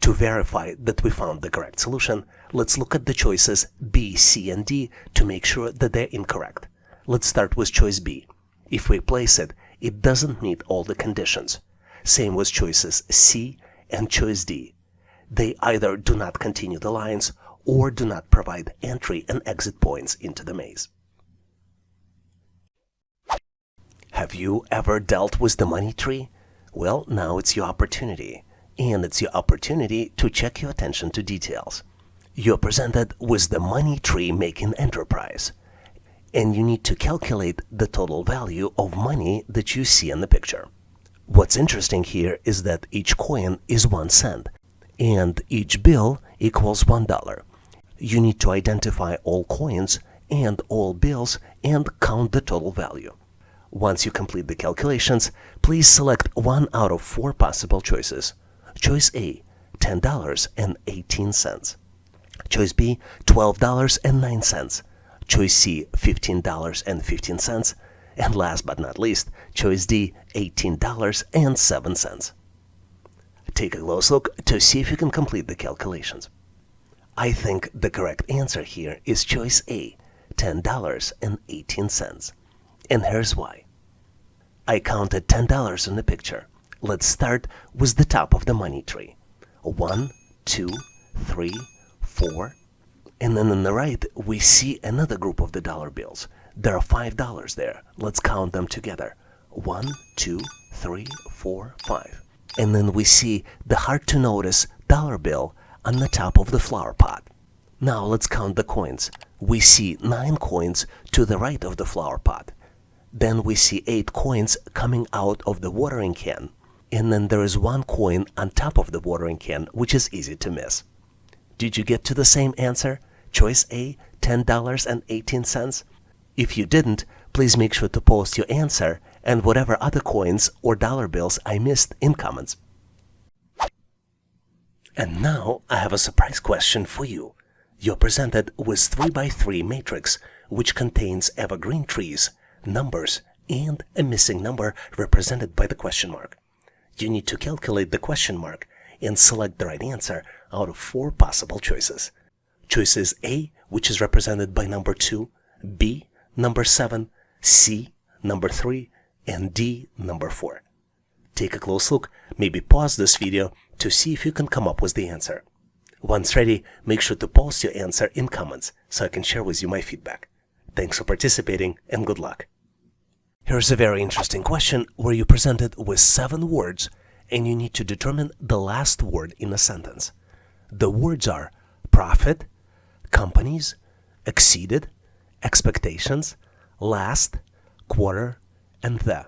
To verify that we found the correct solution, let's look at the choices B, C, and D to make sure that they're incorrect. Let's start with choice B. If we place it, it doesn't meet all the conditions. Same with choices C and choice D. They either do not continue the lines or do not provide entry and exit points into the maze. Have you ever dealt with the money tree? Well, now it's your opportunity. And it's your opportunity to check your attention to details. You're presented with the money tree making enterprise. And you need to calculate the total value of money that you see in the picture. What's interesting here is that each coin is 1 cent, and each bill equals $1. You need to identify all coins and all bills and count the total value. Once you complete the calculations, please select one out of 4 possible choices. Choice A, $10.18. Choice B, $12.09. Choice C, $15.15. And last but not least, choice D, $18.07. Take a close look to see if you can complete the calculations. I think the correct answer here is choice A, $10.18. And here's why. I counted $10 in the picture. Let's start with the top of the money tree. 1, 2, 3, 4. And then on the right, we see another group of the dollar bills. There are $5 there. Let's count them together. 1, 2, 3, 4, 5. And then we see the hard-to-notice dollar bill on the top of the flower pot. Now let's count the coins. We see 9 coins to the right of the flower pot. Then we see 8 coins coming out of the watering can. And then there is 1 coin on top of the watering can, which is easy to miss. Did you get to the same answer? Choice A, $10.18? If you didn't, please make sure to post your answer and whatever other coins or dollar bills I missed in comments. And now I have a surprise question for you. You're presented with 3x3 matrix, which contains evergreen trees, numbers, and a missing number represented by the question mark. You need to calculate the question mark and select the right answer out of 4 possible choices. Choices A, which is represented by number 2, B, number 7, C, number 3, and D, number 4. Take a close look, maybe pause this video to see if you can come up with the answer. Once ready, make sure to post your answer in comments so I can share with you my feedback. Thanks for participating and good luck. Here's a very interesting question where you're presented with 7 words and you need to determine the last word in a sentence. The words are profit, companies, exceeded, expectations, last, quarter, and the.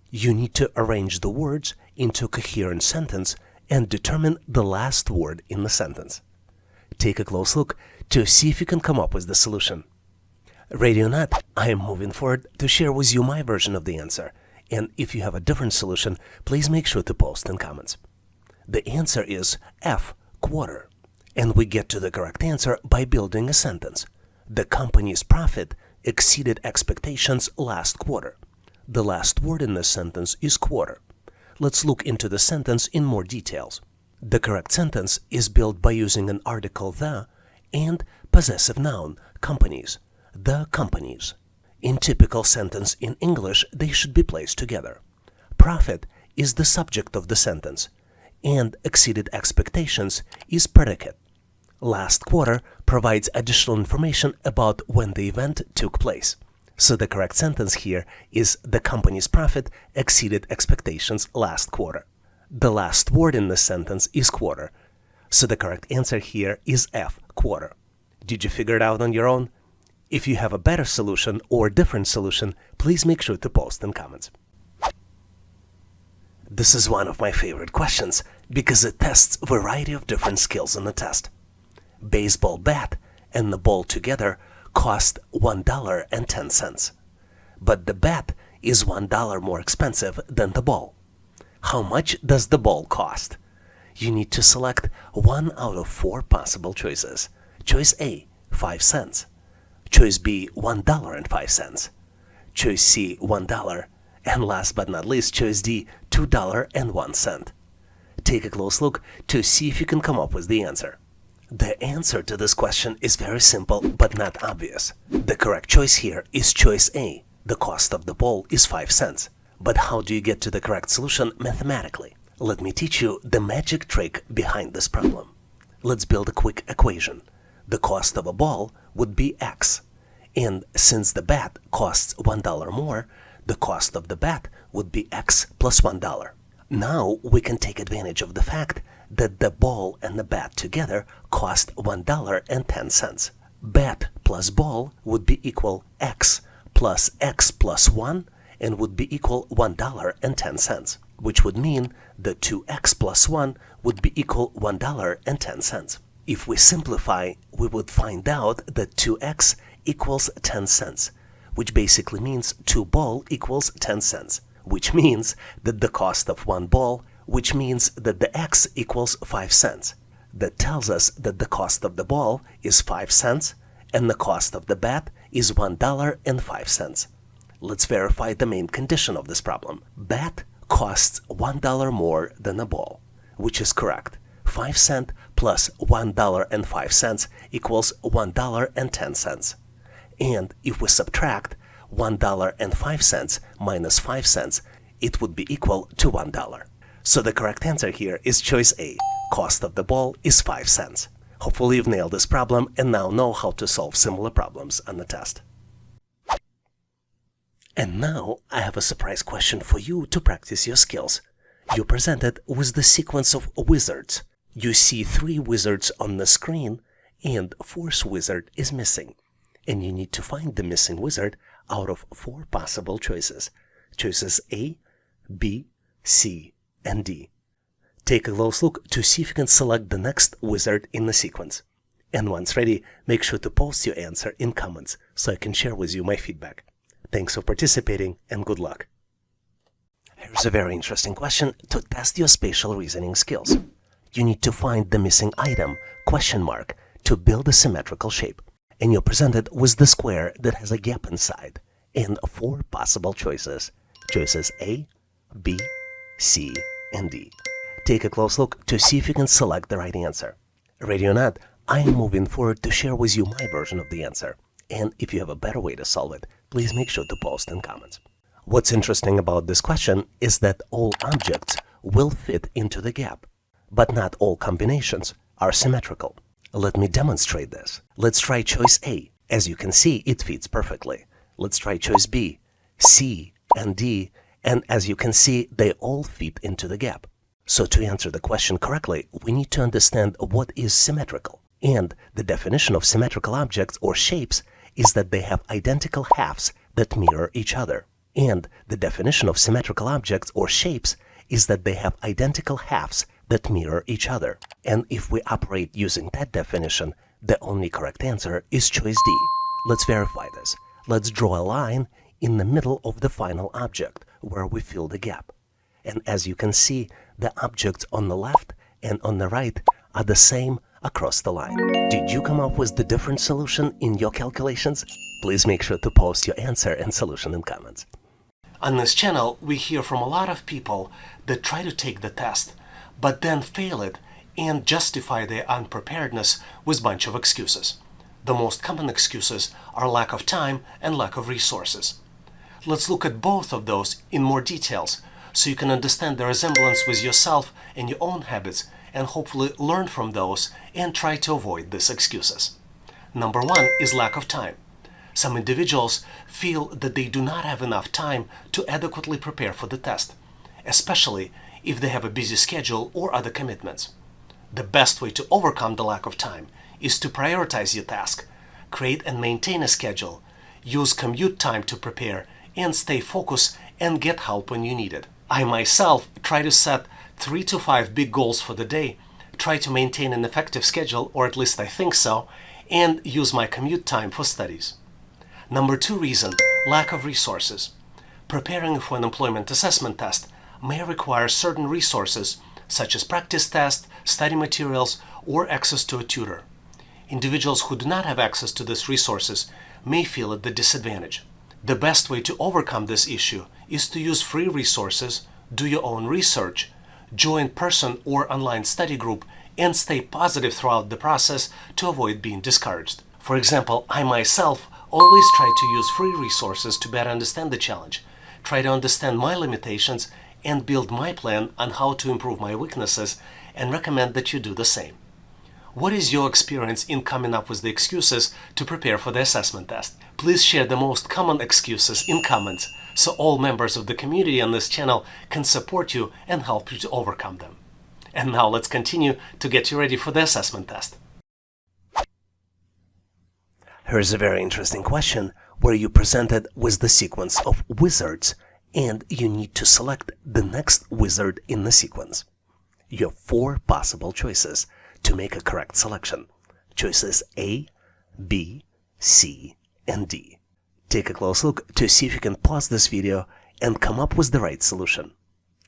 You need to arrange the words into a coherent sentence and determine the last word in the sentence. Take a close look to see if you can come up with the solution. Ready or not, I am moving forward to share with you my version of the answer, and if you have a different solution, please make sure to post in comments. The answer is F, quarter, and we get to the correct answer by building a sentence. The company's profit exceeded expectations last quarter. The last word in this sentence is quarter. Let's look into the sentence in more details. The correct sentence is built by using an article the and possessive noun, companies. The companies. In typical sentence in English, they should be placed together. Profit is the subject of the sentence, and exceeded expectations is predicate. Last quarter provides additional information about when the event took place. So the correct sentence here is the company's profit exceeded expectations last quarter. The last word in this sentence is quarter. So the correct answer here is F, quarter. Did you figure it out on your own? If you have a better solution or different solution, please make sure to post in comments. This is one of my favorite questions because it tests a variety of different skills in the test. Baseball bat and the ball together cost $1.10. But the bat is $1 more expensive than the ball. How much does the ball cost? You need to select one out of 4 possible choices. Choice A, 5 cents. Choice B, $1.05. Choice C, $1. And last but not least, choice D, $2.01. Take a close look to see if you can come up with the answer. The answer to this question is very simple but not obvious. The correct choice here is choice A. The cost of the ball is 5 cents. But how do you get to the correct solution mathematically? Let me teach you the magic trick behind this problem. Let's build a quick equation. The cost of a ball would be X. And since the bat costs $1 more, the cost of the bat would be X plus $1. Now we can take advantage of the fact that the ball and the bat together cost $1.10. Bat plus ball would be equal X plus 1 and would be equal $1.10, which would mean that 2X plus 1 would be equal $1.10. If we simplify, we would find out that 2X equals 10 cents, which basically means 2 ball equals 10 cents, which means that the cost of 1 ball, which means that the X equals 5 cents. That tells us that the cost of the ball is 5 cents and the cost of the bat is $1.05. Let's verify the main condition of this problem. Bat costs $1 more than a ball, which is correct. 5 cents plus $1.05 equals $1.10. And if we subtract $1.05 minus 5 cents, it would be equal to $1. So the correct answer here is choice A. Cost of the ball is 5 cents. Hopefully you've nailed this problem and now know how to solve similar problems on the test. And now I have a surprise question for you to practice your skills. You're presented with the sequence of wizards. You see 3 wizards on the screen and 4th wizard is missing. And you need to find the missing wizard out of 4 possible choices. Choices A, B, C, and D. Take a close look to see if you can select the next wizard in the sequence. And once ready, make sure to post your answer in comments so I can share with you my feedback. Thanks for participating and good luck. Here's a very interesting question to test your spatial reasoning skills. You need to find the missing item, question mark, to build a symmetrical shape. And you're presented with the square that has a gap inside and 4 possible choices. Choices A, B, C, and D. Take a close look to see if you can select the right answer. Ready or not, I am moving forward to share with you my version of the answer. And if you have a better way to solve it, please make sure to post in comments. What's interesting about this question is that all objects will fit into the gap, but not all combinations are symmetrical. Let me demonstrate this. Let's try choice A. As you can see, it fits perfectly. Let's try choice B, C, and D, and as you can see, they all fit into the gap. So to answer the question correctly, we need to understand what is symmetrical. And the definition of symmetrical objects or shapes is that they have identical halves that mirror each other. And the definition of symmetrical objects or shapes is that they have identical halves that mirror each other. And if we operate using that definition, the only correct answer is choice D. Let's verify this. Let's draw a line in the middle of the final object where we fill the gap. And as you can see, the objects on the left and on the right are the same across the line. Did you come up with the different solution in your calculations? Please make sure to post your answer and solution in comments. On this channel, we hear from a lot of people that try to take the test, but then fail it and justify their unpreparedness with a bunch of excuses. The most common excuses are lack of time and lack of resources. Let's look at both of those in more details so you can understand the resemblance with yourself and your own habits and hopefully learn from those and try to avoid these excuses. Number 1 is lack of time. Some individuals feel that they do not have enough time to adequately prepare for the test, especially if they have a busy schedule or other commitments. The best way to overcome the lack of time is to prioritize your task, create and maintain a schedule, use commute time to prepare, and stay focused and get help when you need it. I myself try to set 3 to 5 big goals for the day, try to maintain an effective schedule, or at least I think so, and use my commute time for studies. Number 2 reason, lack of resources. Preparing for an employment assessment test may require certain resources such as practice tests, study materials, or access to a tutor. Individuals who do not have access to these resources may feel at the disadvantage. The best way to overcome this issue is to use free resources, do your own research, join person or online study group, and stay positive throughout the process to avoid being discouraged. For example, I myself always try to use free resources to better understand the challenge, try to understand my limitations, and build my plan on how to improve my weaknesses, and recommend that you do the same. What is your experience in coming up with the excuses to prepare for the assessment test? Please share the most common excuses in comments so all members of the community on this channel can support you and help you to overcome them. And now let's continue to get you ready for the assessment test. Here's a very interesting question where you're presented with the sequence of wizards and you need to select the next wizard in the sequence. You have 4 possible choices to make a correct selection. Choices A, B, C, and D. Take a close look to see if you can pause this video and come up with the right solution.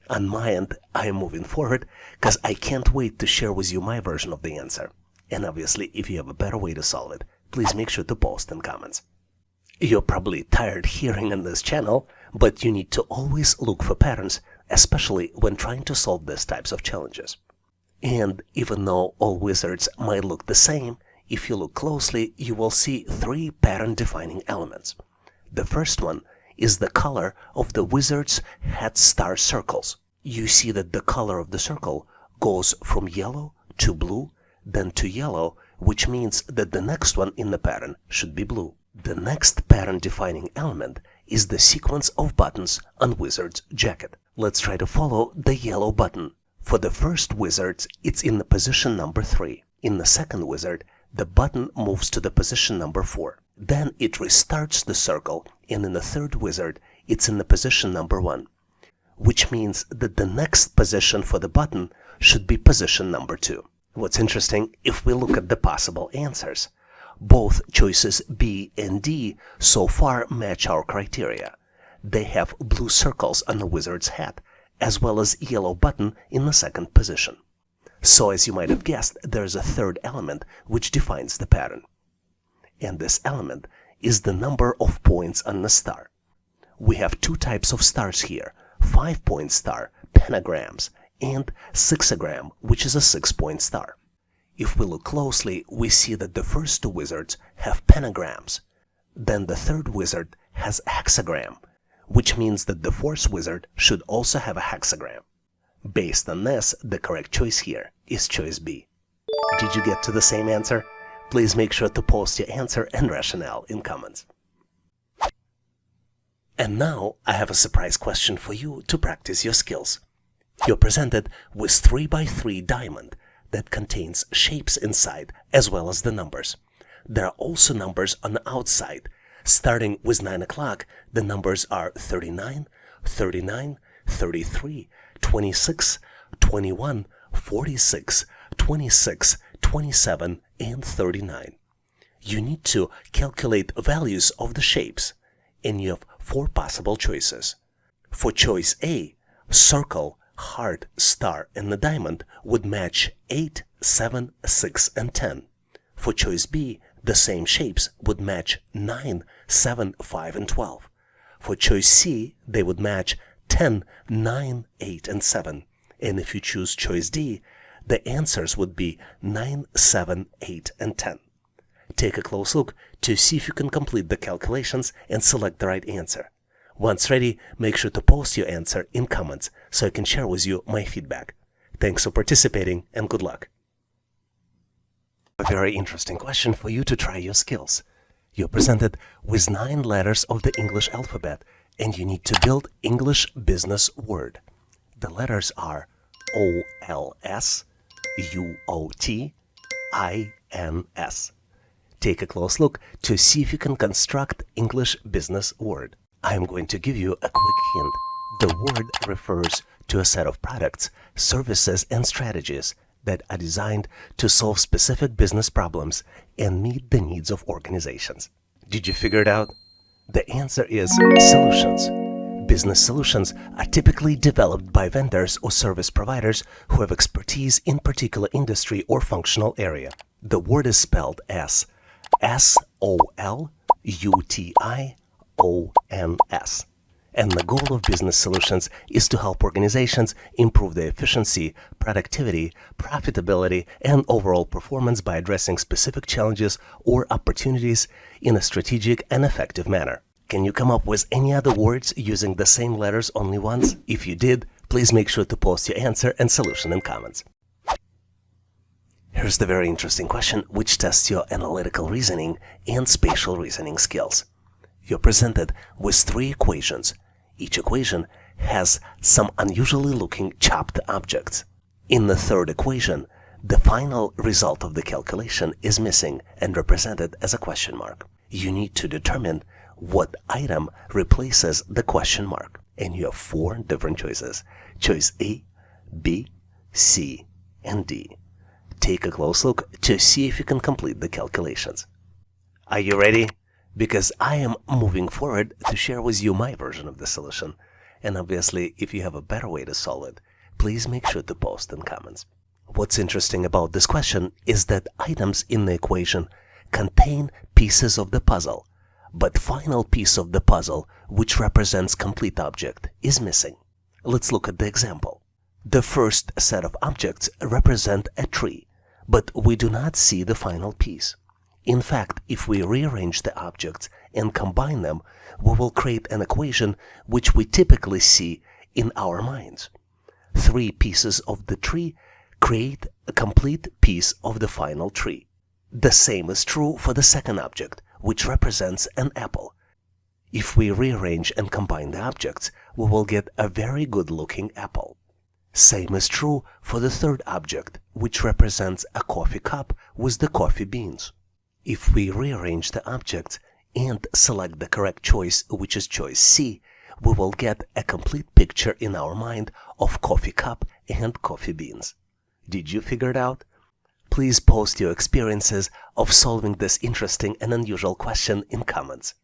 On my end, I am moving forward because I can't wait to share with you my version of the answer. And obviously, if you have a better way to solve it, please make sure to post in comments. You're probably tired hearing on this channel, but you need to always look for patterns, especially when trying to solve these types of challenges. And even though all wizards might look the same, if you look closely, you will see 3 pattern-defining elements. The first one is the color of the wizard's head star circles. You see that the color of the circle goes from yellow to blue, then to yellow, which means that the next one in the pattern should be blue. The next pattern-defining element is the sequence of buttons on wizard's jacket. Let's try to follow the yellow button. For the first wizard, it's in the position number 3. In the second wizard, the button moves to the position number 4. Then it restarts the circle, and in the third wizard, it's in the position number 1. Which means that the next position for the button should be position number 2. What's interesting, if we look at the possible answers, both choices B and D so far match our criteria. They have blue circles on the wizard's head, as well as yellow button in the second position. So as you might have guessed, there's a third element which defines the pattern. And this element is the number of points on the star. We have 2 types of stars here, 5-point star, pentagrams, and sixagram, which is a 6-point star. If we look closely, we see that the first 2 wizards have pentagrams. Then the third wizard has hexagram, which means that the fourth wizard should also have a hexagram. Based on this, the correct choice here is choice B. Did you get to the same answer? Please make sure to post your answer and rationale in comments. And now I have a surprise question for you to practice your skills. You're presented with 3x3 diamond that contains shapes inside as well as the numbers. There are also numbers on the outside. Starting with 9 o'clock, the numbers are 39, 39, 33, 26, 21, 46, 26, 27, and 39. You need to calculate values of the shapes, and you have 4 possible choices. For choice A, circle, heart, star, and the diamond would match 8, 7, 6, and 10. For choice B, the same shapes would match 9, 7, 5, and 12. For choice C, they would match 10, 9, 8, and 7. And if you choose choice D, the answers would be 9, 7, 8, and 10. Take a close look to see if you can complete the calculations and select the right answer. Once ready, make sure to post your answer in comments so I can share with you my feedback. Thanks for participating and good luck. A very interesting question for you to try your skills. You're presented with 9 letters of the English alphabet and you need to build English business word. The letters are O-L-S, U-O-T, I-N-S. Take a close look to see if you can construct English business word. I am going to give you a quick hint. The word refers to a set of products, services, and strategies that are designed to solve specific business problems and meet the needs of organizations. Did you figure it out? The answer is solutions. Business solutions are typically developed by vendors or service providers who have expertise in particular industry or functional area. The word is spelled as S-O-L-U-T-I-O-N-S. And the goal of business solutions is to help organizations improve their efficiency, productivity, profitability, and overall performance by addressing specific challenges or opportunities in a strategic and effective manner. Can you come up with any other words using the same letters only once? If you did, please make sure to post your answer and solution in comments. Here's the very interesting question, which tests your analytical reasoning and spatial reasoning skills. You're presented with 3 equations. Each equation has some unusually looking chopped objects. In the third equation, the final result of the calculation is missing and represented as a question mark. You need to determine what item replaces the question mark. And you have 4 different choices. Choice A, B, C, and D. Take a close look to see if you can complete the calculations. Are you ready? Because I am moving forward to share with you my version of the solution. And obviously, if you have a better way to solve it, please make sure to post in comments. What's interesting about this question is that items in the equation contain pieces of the puzzle, but final piece of the puzzle, which represents complete object, is missing. Let's look at the example. The first set of objects represent a tree, but we do not see the final piece. In fact, if we rearrange the objects and combine them, we will create an equation which we typically see in our minds. 3 pieces of the tree create a complete piece of the final tree. The same is true for the second object, which represents an apple. If we rearrange and combine the objects, we will get a very good-looking apple. Same is true for the third object, which represents a coffee cup with the coffee beans. If we rearrange the objects and select the correct choice, which is choice C, we will get a complete picture in our mind of coffee cup and coffee beans. Did you figure it out? Please post your experiences of solving this interesting and unusual question in comments.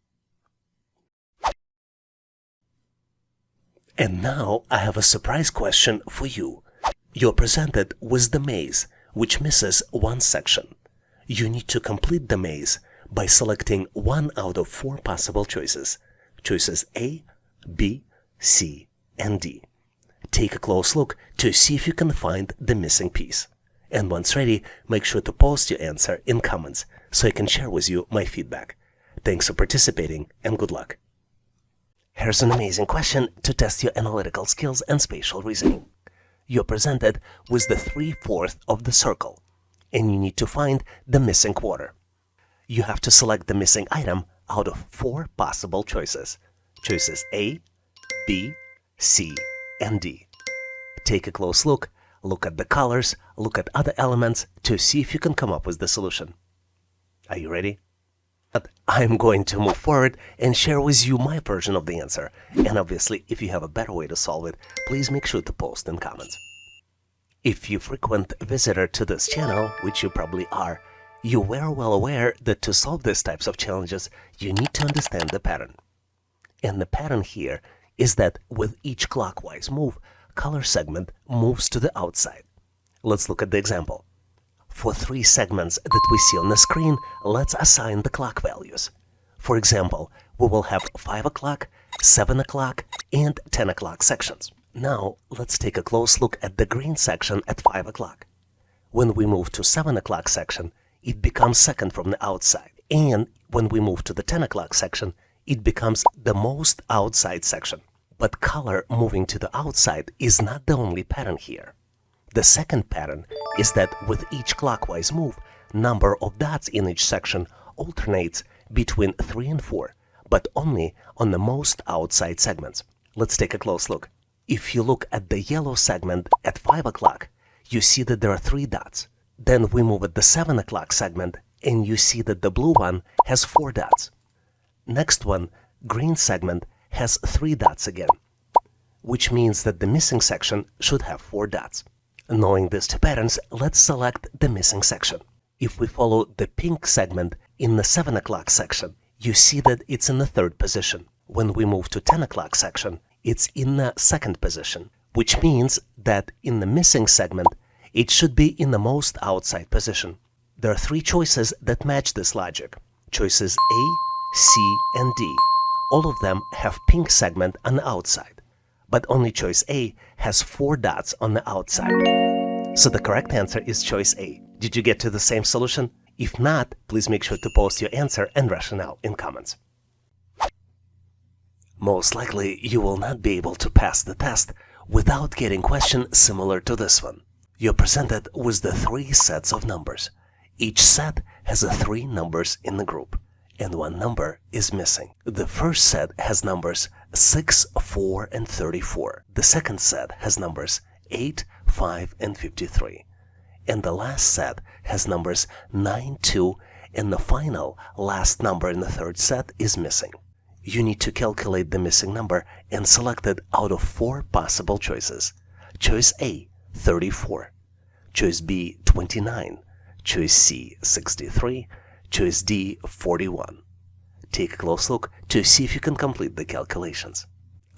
And now I have a surprise question for you. You're presented with the maze, which misses one section. You need to complete the maze by selecting 1 out of 4 possible choices. Choices A, B, C, and D. Take a close look to see if you can find the missing piece. And once ready, make sure to post your answer in comments so I can share with you my feedback. Thanks for participating and good luck. Here's an amazing question to test your analytical skills and spatial reasoning. You're presented with the 3/4 of the circle, and you need to find the missing quarter. You have to select the missing item out of 4 possible choices. Choices A, B, C, and D. Take a close look at the colors, look at other elements to see if you can come up with the solution. Are you ready? I'm going to move forward and share with you my version of the answer. And obviously, if you have a better way to solve it, please make sure to post in comments. If you're a frequent visitor to this channel, which you probably are, you were well aware that to solve these types of challenges, you need to understand the pattern. And the pattern here is that with each clockwise move, color segment moves to the outside. Let's look at the example. For 3 segments that we see on the screen, let's assign the clock values. For example, we will have 5 o'clock, 7 o'clock, and 10 o'clock sections. Now, let's take a close look at the green section at 5 o'clock. When we move to 7 o'clock section, it becomes second from the outside. And when we move to the 10 o'clock section, it becomes the most outside section. But color moving to the outside is not the only pattern here. The second pattern is that with each clockwise move, number of dots in each section alternates between 3 and 4, but only on the most outside segments. Let's take a close look. If you look at the yellow segment at 5 o'clock, you see that there are 3 dots. Then we move at the 7 o'clock segment, and you see that the blue one has 4 dots. Next one, green segment, has 3 dots again, which means that the missing section should have 4 dots. Knowing these 2 patterns, let's select the missing section. If we follow the pink segment in the 7 o'clock section, you see that it's in the 3rd position. When we move to 10 o'clock section, it's in the 2nd position, which means that in the missing segment, it should be in the most outside position. There are 3 choices that match this logic. Choices A, C, and D. All of them have pink segment on the outside, but only choice A has 4 dots on the outside. So the correct answer is choice A. Did you get to the same solution? If not, please make sure to post your answer and rationale in comments. Most likely, you will not be able to pass the test without getting a question similar to this one. You're presented with the 3 sets of numbers. Each set has 3 numbers in the group, and 1 number is missing. The first set has numbers 6, 4, and 34. The second set has numbers 8, 5, and 53. And the last set has numbers 9, 2, and the final last number in the third set is missing. You need to calculate the missing number and select it out of 4 possible choices. Choice A, 34. Choice B, 29. Choice C, 63. Choice D, 41. Take a close look to see if you can complete the calculations.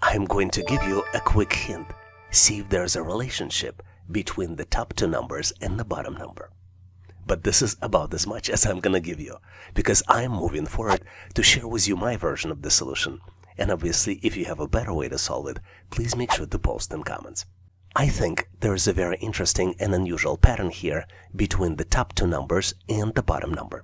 I'm going to give you a quick hint. See if there's a relationship between the top 2 numbers and the bottom number. But this is about as much as I'm gonna give you, because I'm moving forward to share with you my version of the solution. And obviously, if you have a better way to solve it, please make sure to post in comments. I think there is a very interesting and unusual pattern here between the top 2 numbers and the bottom number.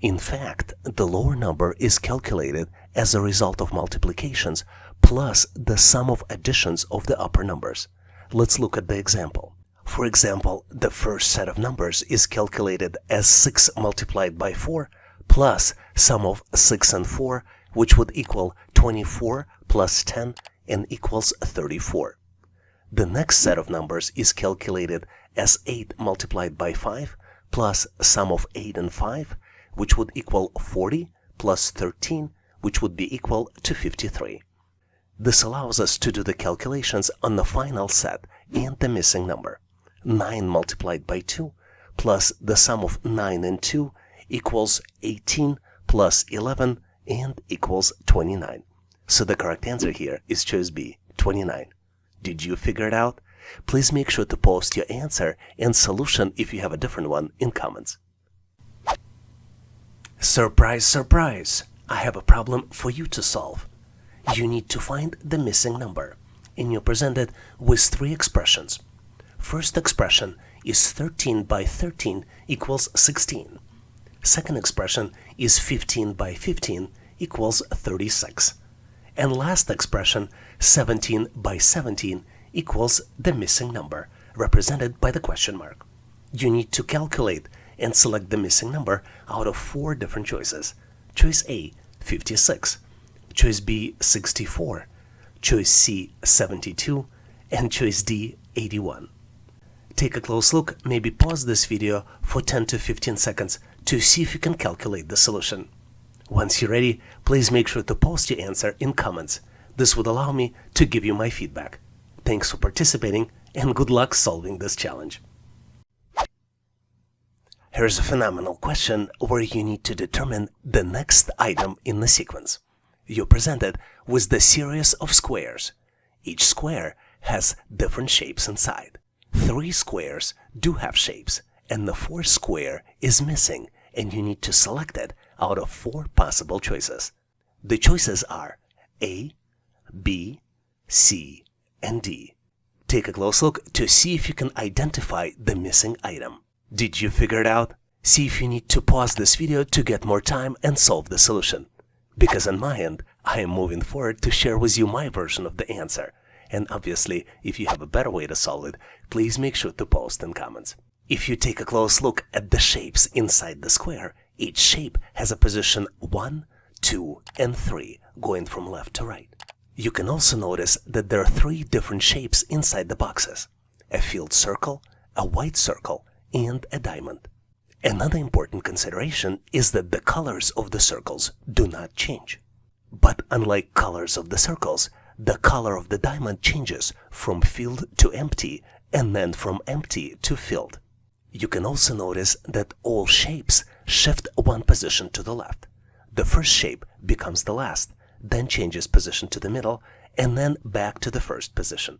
In fact, the lower number is calculated as a result of multiplications plus the sum of additions of the upper numbers. Let's look at the example. For example, the first set of numbers is calculated as 6 multiplied by 4 plus sum of 6 and 4, which would equal 24 plus 10 and equals 34. The next set of numbers is calculated as 8 multiplied by 5 plus sum of 8 and 5, which would equal 40 plus 13, which would be equal to 53. This allows us to do the calculations on the final set and the missing number. 9 multiplied by 2 plus the sum of 9 and 2 equals 18 plus 11 and equals 29. So the correct answer here is choice B, 29. Did you figure it out? Please make sure to post your answer and solution if you have a different one in comments. Surprise, surprise! I have a problem for you to solve. You need to find the missing number, and you're presented with 3 expressions. First expression is 13 by 13 equals 16. Second expression is 15 by 15 equals 36. And last expression, 17 by 17 equals the missing number, represented by the question mark. You need to calculate and select the missing number out of 4 different choices. Choice A, 56. Choice B, 64. Choice C, 72. And choice D, 81. Take a close look, maybe pause this video for 10 to 15 seconds to see if you can calculate the solution. Once you're ready, please make sure to post your answer in comments. This would allow me to give you my feedback. Thanks for participating and good luck solving this challenge. Here's a phenomenal question where you need to determine the next item in the sequence. You're presented with the series of squares. Each square has different shapes inside. 3 squares do have shapes, and the 4th square is missing, and you need to select it out of 4 possible choices. The choices are A, B, C, and D. Take a close look to see if you can identify the missing item. Did you figure it out? See if you need to pause this video to get more time and solve the solution. Because on my end, I am moving forward to share with you my version of the answer. And obviously, if you have a better way to solve it, please make sure to post in comments. If you take a close look at the shapes inside the square, each shape has a position 1, 2, and 3, going from left to right. You can also notice that there are 3 different shapes inside the boxes: a filled circle, a white circle, and a diamond. Another important consideration is that the colors of the circles do not change. But unlike colors of the circles, the color of the diamond changes from filled to empty and then from empty to filled. You can also notice that all shapes shift 1 position to the left. The first shape becomes the last, then changes position to the middle, and then back to the first position.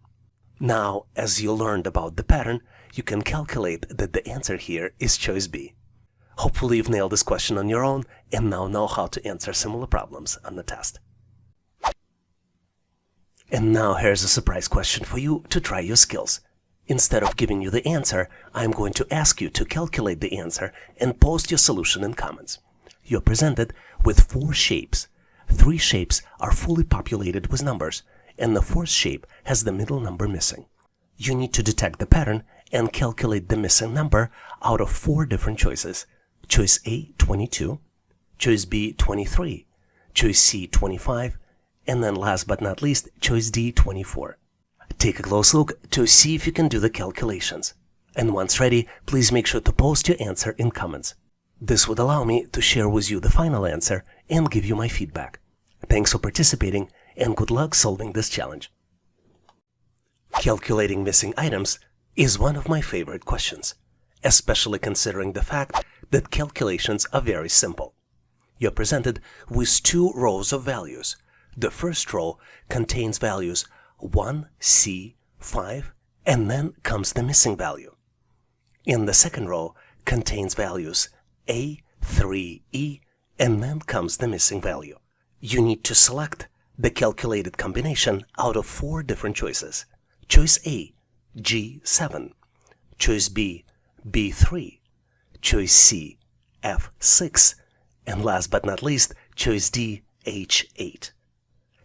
Now, as you learned about the pattern, you can calculate that the answer here is choice B. Hopefully you've nailed this question on your own and now know how to answer similar problems on the test. And now here's a surprise question for you to try your skills. Instead of giving you the answer, I'm going to ask you to calculate the answer and post your solution in comments. You're presented with 4 shapes. 3 shapes are fully populated with numbers, and the 4th shape has the middle number missing. You need to detect the pattern and calculate the missing number out of 4 different choices. Choice A, 22, choice B, 23, choice C, 25, and then last but not least, choice D, 24. Take a close look to see if you can do the calculations. And once ready, please make sure to post your answer in comments. This would allow me to share with you the final answer and give you my feedback. Thanks for participating and good luck solving this challenge. Calculating missing items is one of my favorite questions, especially considering the fact that calculations are very simple. You're presented with 2 rows of values. The first row contains values 1, C, 5, and then comes the missing value. In the second row contains values A, 3, E, and then comes the missing value. You need to select the calculated combination out of 4 different choices. Choice A, G7, choice B, B3, choice C, F6, and last but not least, choice D, H8.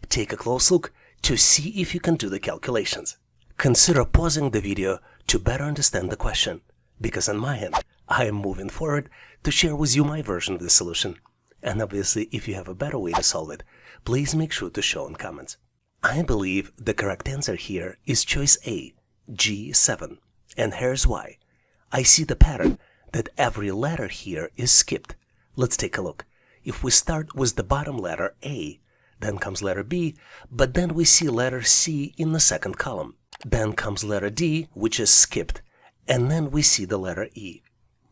Take a close look to see if you can do the calculations. Consider pausing the video to better understand the question, because on my end, I am moving forward to share with you my version of the solution. And obviously, if you have a better way to solve it, please make sure to show in comments. I believe the correct answer here is choice A, G7, and here's why. I see the pattern that every letter here is skipped. Let's take a look. If we start with the bottom letter A, then comes letter B, but then we see letter C in the second column. Then comes letter D, which is skipped, and then we see the letter E,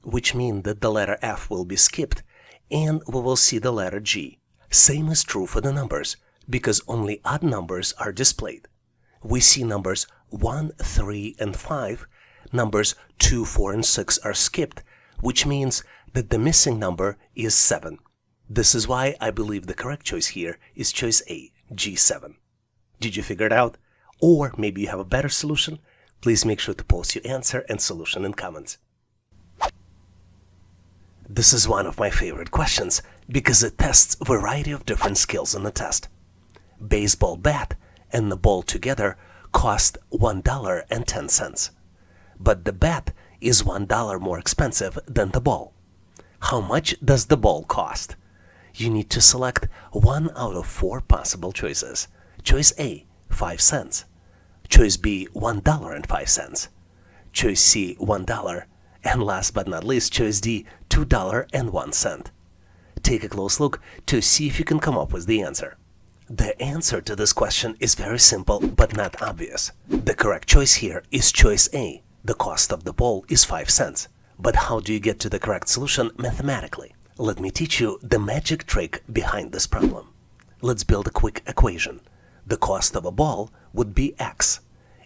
which means that the letter F will be skipped, and we will see the letter G. Same is true for the numbers, because only odd numbers are displayed. We see numbers 1, 3, and 5. Numbers 2, 4, and 6 are skipped, which means that the missing number is 7. This is why I believe the correct choice here is choice A, G7. Did you figure it out? Or maybe you have a better solution? Please make sure to post your answer and solution in comments. This is one of my favorite questions because it tests a variety of different skills on the test. Baseball bat and the ball together cost $1.10. But the bat is $1 more expensive than the ball. How much does the ball cost? You need to select 1 out of 4 possible choices. Choice A, 5 cents. Choice B, $1.05. Choice C, $1. And last but not least, choice D, $2.01. Take a close look to see if you can come up with the answer. The answer to this question is very simple but not obvious. The correct choice here is choice A. The cost of the ball is 5 cents. But how do you get to the correct solution mathematically? Let me teach you the magic trick behind this problem. Let's build a quick equation. The cost of a ball would be X.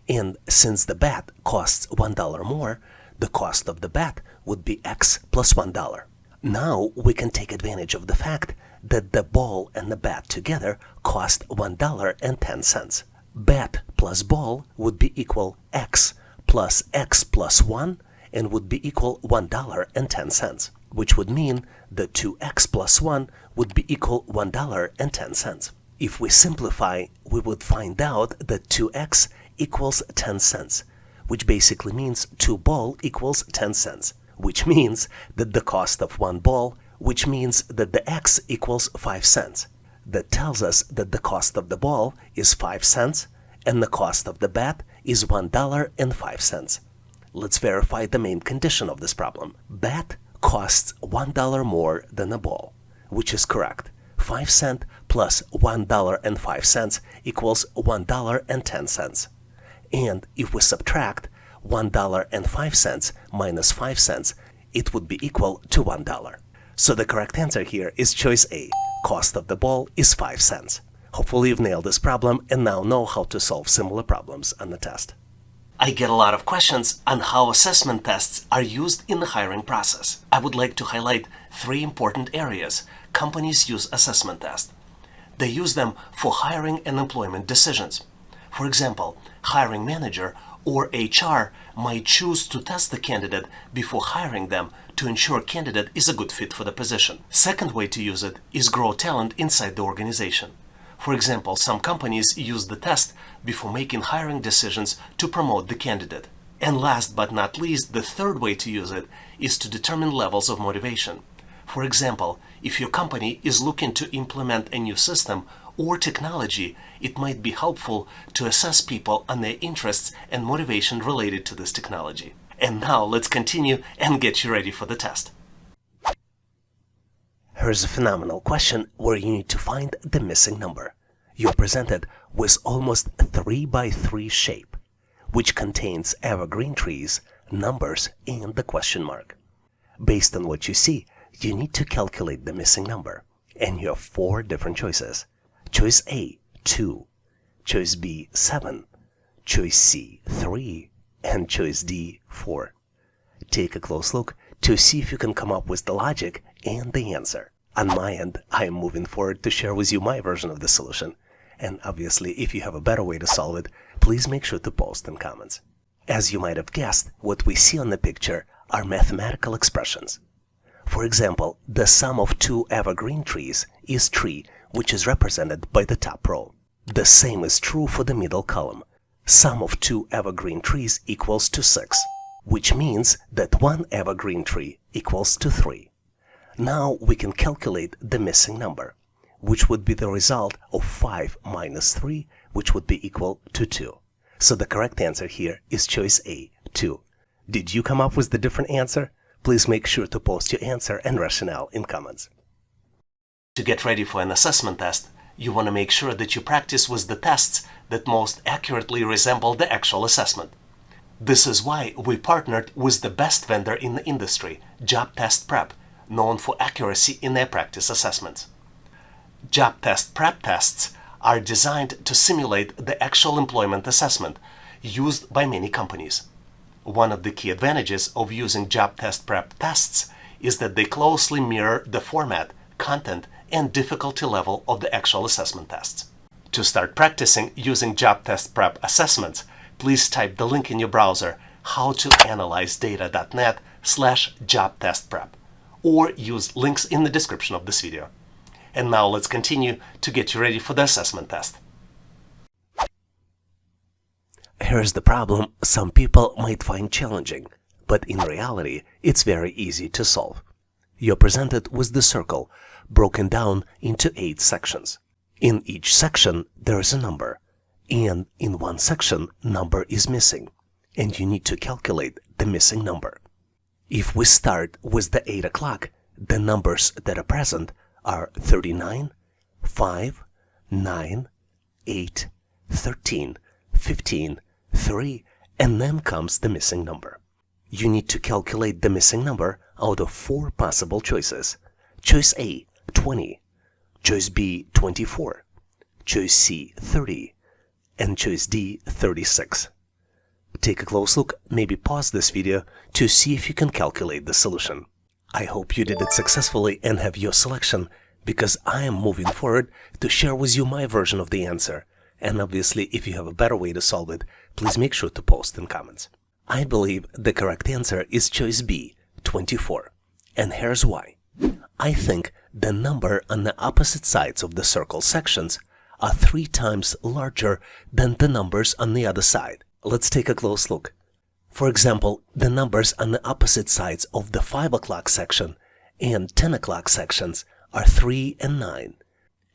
And since the bat costs $1 more, the cost of the bat would be X plus $1. Now we can take advantage of the fact that the ball and the bat together cost $1.10. Bat plus ball would be equal X plus 1 and would be equal $1.10, which would mean that 2x plus 1 would be equal $1.10. If we simplify, we would find out that 2x equals 10 cents, which basically means 2 ball equals 10 cents, which means that the cost of 1 ball, which means that the x equals 5 cents. That tells us that the cost of the ball is 5 cents and the cost of the bat is $1.05. Let's verify the main condition of this problem. Bat costs $1 more than a ball, which is correct. 5 cents plus $1.05 equals $1.10. And if we subtract $1.05 minus 5 cents, it would be equal to $1. So the correct answer here is choice A. Cost of the ball is 5 cents. Hopefully you've nailed this problem and now know how to solve similar problems on the test. I get a lot of questions on how assessment tests are used in the hiring process. I would like to highlight 3 important areas companies use assessment tests. They use them for hiring and employment decisions. For example, hiring manager or HR might choose to test the candidate before hiring them to ensure candidate is a good fit for the position. Second way to use it is grow talent inside the organization. For example, some companies use the test before making hiring decisions to promote the candidate. And last but not least, the third way to use it is to determine levels of motivation. For example, if your company is looking to implement a new system or technology, it might be helpful to assess people on their interests and motivation related to this technology. And now let's continue and get you ready for the test. Here's a phenomenal question where you need to find the missing number. You're presented with almost 3x3 shape, which contains evergreen trees, numbers, and the question mark. Based on what you see, you need to calculate the missing number, and you have 4 different choices. Choice A, 2, choice B, 7, choice C, 3, and choice D, 4. Take a close look to see if you can come up with the logic and the answer. On my end, I am moving forward to share with you my version of the solution. And obviously, if you have a better way to solve it, please make sure to post in comments. As you might have guessed, what we see on the picture are mathematical expressions. For example, the sum of 2 evergreen trees is tree, which is represented by the top row. The same is true for the middle column. Sum of 2 evergreen trees equals to 6, which means that 1 evergreen tree equals to 3. Now we can calculate the missing number, which would be the result of 5 minus 3, which would be equal to 2. So the correct answer here is choice A, 2. Did you come up with the different answer? Please make sure to post your answer and rationale in comments. To get ready for an assessment test, you want to make sure that you practice with the tests that most accurately resemble the actual assessment. This is why we partnered with the best vendor in the industry, Job Test Prep, known for accuracy in their practice assessments. Job Test Prep tests are designed to simulate the actual employment assessment used by many companies. One of the key advantages of using Job Test Prep tests is that they closely mirror the format, content, and difficulty level of the actual assessment tests. To start practicing using Job Test Prep assessments, please type the link in your browser howtoanalyzedata.net/jobtestprep or use links in the description of this video. And now let's continue to get you ready for the assessment test. Here's the problem some people might find challenging, but in reality, it's very easy to solve. You're presented with the circle broken down into 8 sections. In each section, there is a number, and in one section, number is missing, and you need to calculate the missing number. If we start with the 8 o'clock, the numbers that are present are 39, 5, 9, 8, 13, 15, 3, and then comes the missing number. You need to calculate the missing number out of 4 possible choices. Choice A, 20, choice B, 24, choice C, 30, and choice D, 36. Take a close look, maybe pause this video to see if you can calculate the solution. I hope you did it successfully and have your selection, because I am moving forward to share with you my version of the answer. And obviously, if you have a better way to solve it, please make sure to post in comments. I believe the correct answer is choice B, 24. And here's why. I think the number on the opposite sides of the circle sections are 3 times larger than the numbers on the other side. Let's take a close look. For example, the numbers on the opposite sides of the 5 o'clock section and 10 o'clock sections are 3 and 9.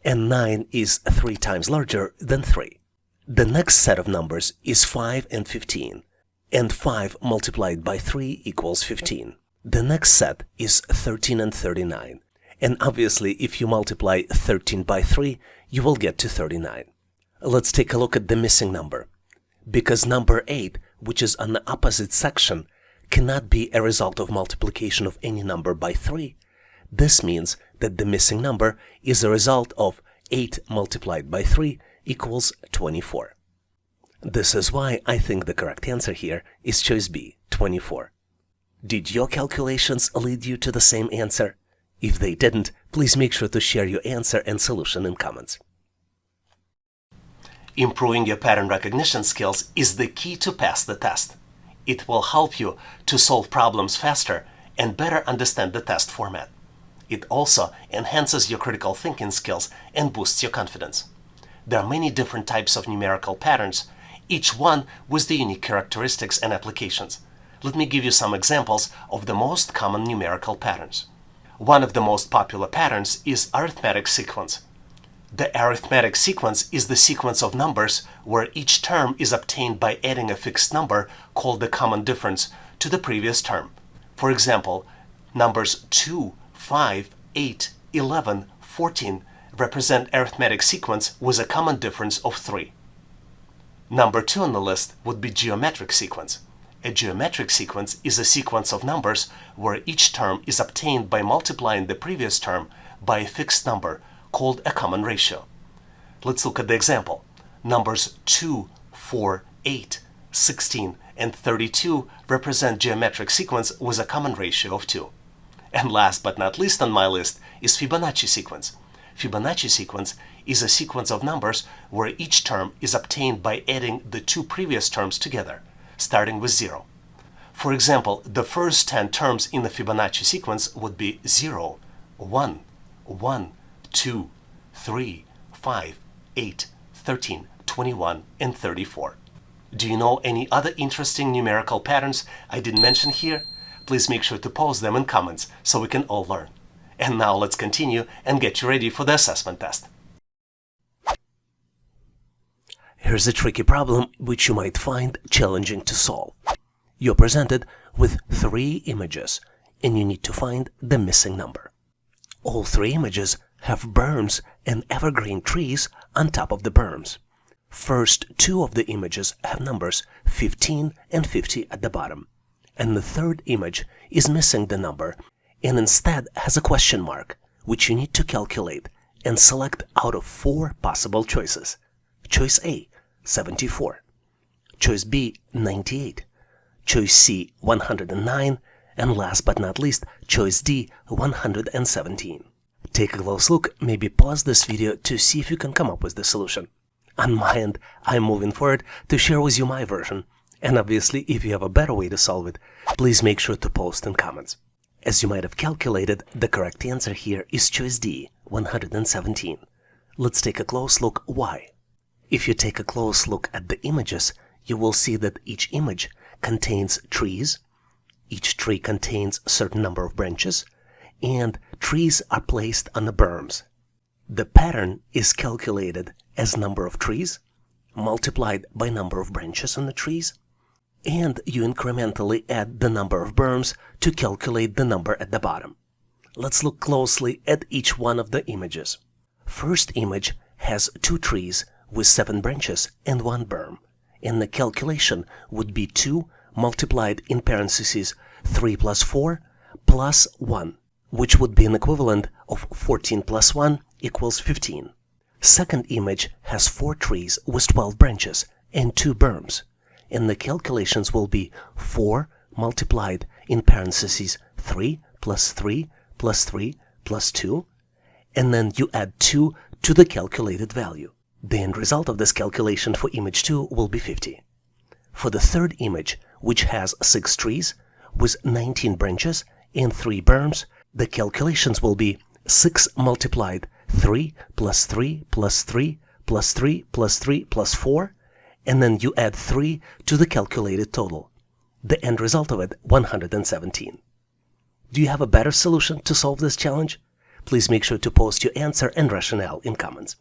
And 9 is 3 times larger than 3. The next set of numbers is 5 and 15. And 5 multiplied by 3 equals 15. The next set is 13 and 39. And obviously, if you multiply 13 by 3, you will get to 39. Let's take a look at the missing number. Because number 8, which is on the opposite section, cannot be a result of multiplication of any number by 3, this means that the missing number is a result of 8 multiplied by 3 equals 24. This is why I think the correct answer here is choice B, 24. Did your calculations lead you to the same answer? If they didn't, please make sure to share your answer and solution in comments. Improving your pattern recognition skills is the key to pass the test. It will help you to solve problems faster and better understand the test format. It also enhances your critical thinking skills and boosts your confidence. There are many different types of numerical patterns, each one with the unique characteristics and applications. Let me give you some examples of the most common numerical patterns. One of the most popular patterns is arithmetic sequence. The arithmetic sequence is the sequence of numbers where each term is obtained by adding a fixed number called the common difference to the previous term. For example, numbers 2, 5, 8, 11, 14 represent arithmetic sequence with a common difference of 3. Number 2 on the list would be geometric sequence. A geometric sequence is a sequence of numbers where each term is obtained by multiplying the previous term by a fixed number called a common ratio. Let's look at the example. Numbers 2, 4, 8, 16, and 32 represent geometric sequence with a common ratio of 2. And last but not least on my list is Fibonacci sequence. Fibonacci sequence is a sequence of numbers where each term is obtained by adding the two previous terms together, starting with 0. For example, the first 10 terms in the Fibonacci sequence would be 0, 1, 1, 2, 3, 5, 8, 13, 21, and 34. Do you know any other interesting numerical patterns I didn't mention here? Please make sure to post them in comments so we can all learn. And now let's continue and get you ready for the assessment test. Here's a tricky problem which you might find challenging to solve. You're presented with 3 images and you need to find the missing number. All 3 images have berms and evergreen trees on top of the berms. First 2 of the images have numbers 15 and 50 at the bottom, and the third image is missing the number and instead has a question mark, which you need to calculate and select out of 4 possible choices. Choice A, 74. Choice B, 98. Choice C, 109. And last but not least, choice D, 117. Take a close look, maybe pause this video to see if you can come up with the solution. On my end, I'm moving forward to share with you my version. And obviously, if you have a better way to solve it, please make sure to post in comments. As you might have calculated, the correct answer here is choice D, 117. Let's take a close look why. If you take a close look at the images, you will see that each image contains trees, each tree contains a certain number of branches, and trees are placed on the berms. The pattern is calculated as number of trees multiplied by number of branches on the trees, and you incrementally add the number of berms to calculate the number at the bottom. Let's look closely at each one of the images. First image has 2 trees with 7 branches and 1 berm, and the calculation would be 2 multiplied in parentheses 3 plus 4 plus 1, which would be an equivalent of 14 plus 1 equals 15. Second image has 4 trees with 12 branches and 2 berms, and the calculations will be 4 multiplied in parentheses 3 plus 3 plus 3 plus 2, and then you add 2 to the calculated value. The end result of this calculation for image 2 will be 50. For the third image, which has 6 trees with 19 branches and 3 berms, the calculations will be 6 multiplied 3 plus 3 plus 3 plus 3 plus 3 plus 4, and then you add 3 to the calculated total. The end result of it, 117. Do you have a better solution to solve this challenge? Please make sure to post your answer and rationale in comments.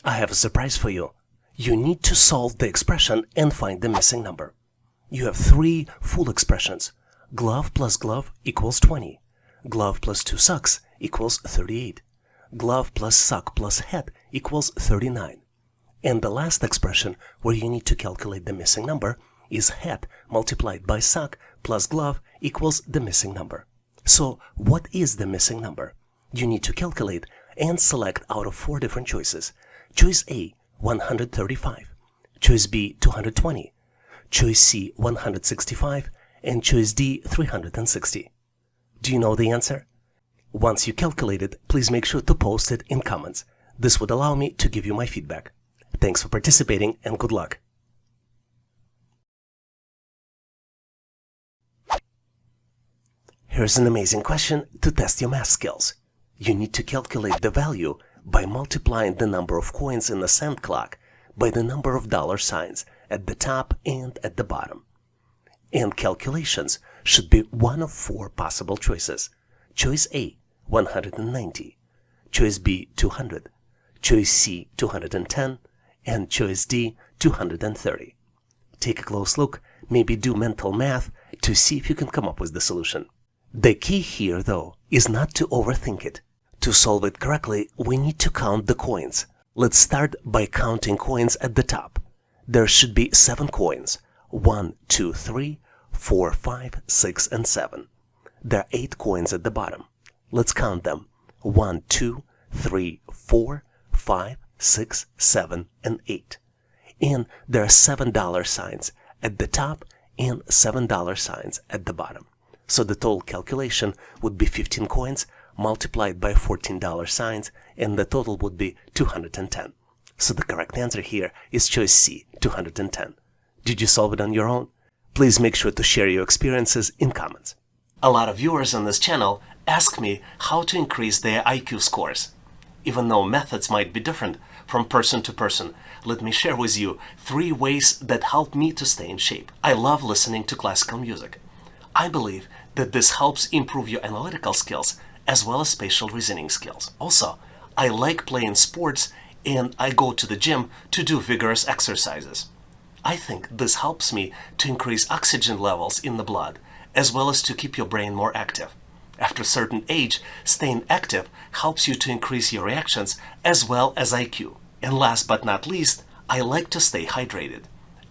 I have a surprise for you. You need to solve the expression and find the missing number. You have 3 full expressions. Glove plus glove equals 20. Glove plus 2 socks equals 38. Glove plus sock plus hat equals 39. And the last expression where you need to calculate the missing number is hat multiplied by sock plus glove equals the missing number. So what is the missing number? You need to calculate and select out of 4 different choices. Choice A, 135. Choice B, 220. Choice C, 165. And choice D, 360. Do you know the answer? Once you calculate it, please make sure to post it in comments. This would allow me to give you my feedback. Thanks for participating and good luck. Here's an amazing question to test your math skills. You need to calculate the value by multiplying the number of coins in the cent clock by the number of dollar signs at the top and at the bottom. And calculations should be one of four possible choices. Choice A, 190. Choice B, 200. Choice C, 210. And choice D, 230. Take a close look, maybe do mental math to see if you can come up with the solution. The key here, though, is not to overthink it. To solve it correctly, we need to count the coins. Let's start by counting coins at the top. There should be 7 coins. 1, 2, 3, 4, 5, 6, and 7. There are 8 coins at the bottom. Let's count them. 1, 2, 3, 4, 5, 6, 7, and 8. And there are $7 signs at the top and $7 signs at the bottom. So the total calculation would be 15 coins multiplied by $14 signs, and the total would be 210. So the correct answer here is choice C, 210. Did you solve it on your own? Please make sure to share your experiences in comments. A lot of viewers on this channel ask me how to increase their IQ scores. Even though methods might be different from person to person, let me share with you 3 ways that help me to stay in shape. I love listening to classical music. I believe that this helps improve your analytical skills as well as spatial reasoning skills. Also, I like playing sports and I go to the gym to do vigorous exercises. I think this helps me to increase oxygen levels in the blood as well as to keep your brain more active. After a certain age, staying active helps you to increase your reactions as well as IQ. And last but not least, I like to stay hydrated.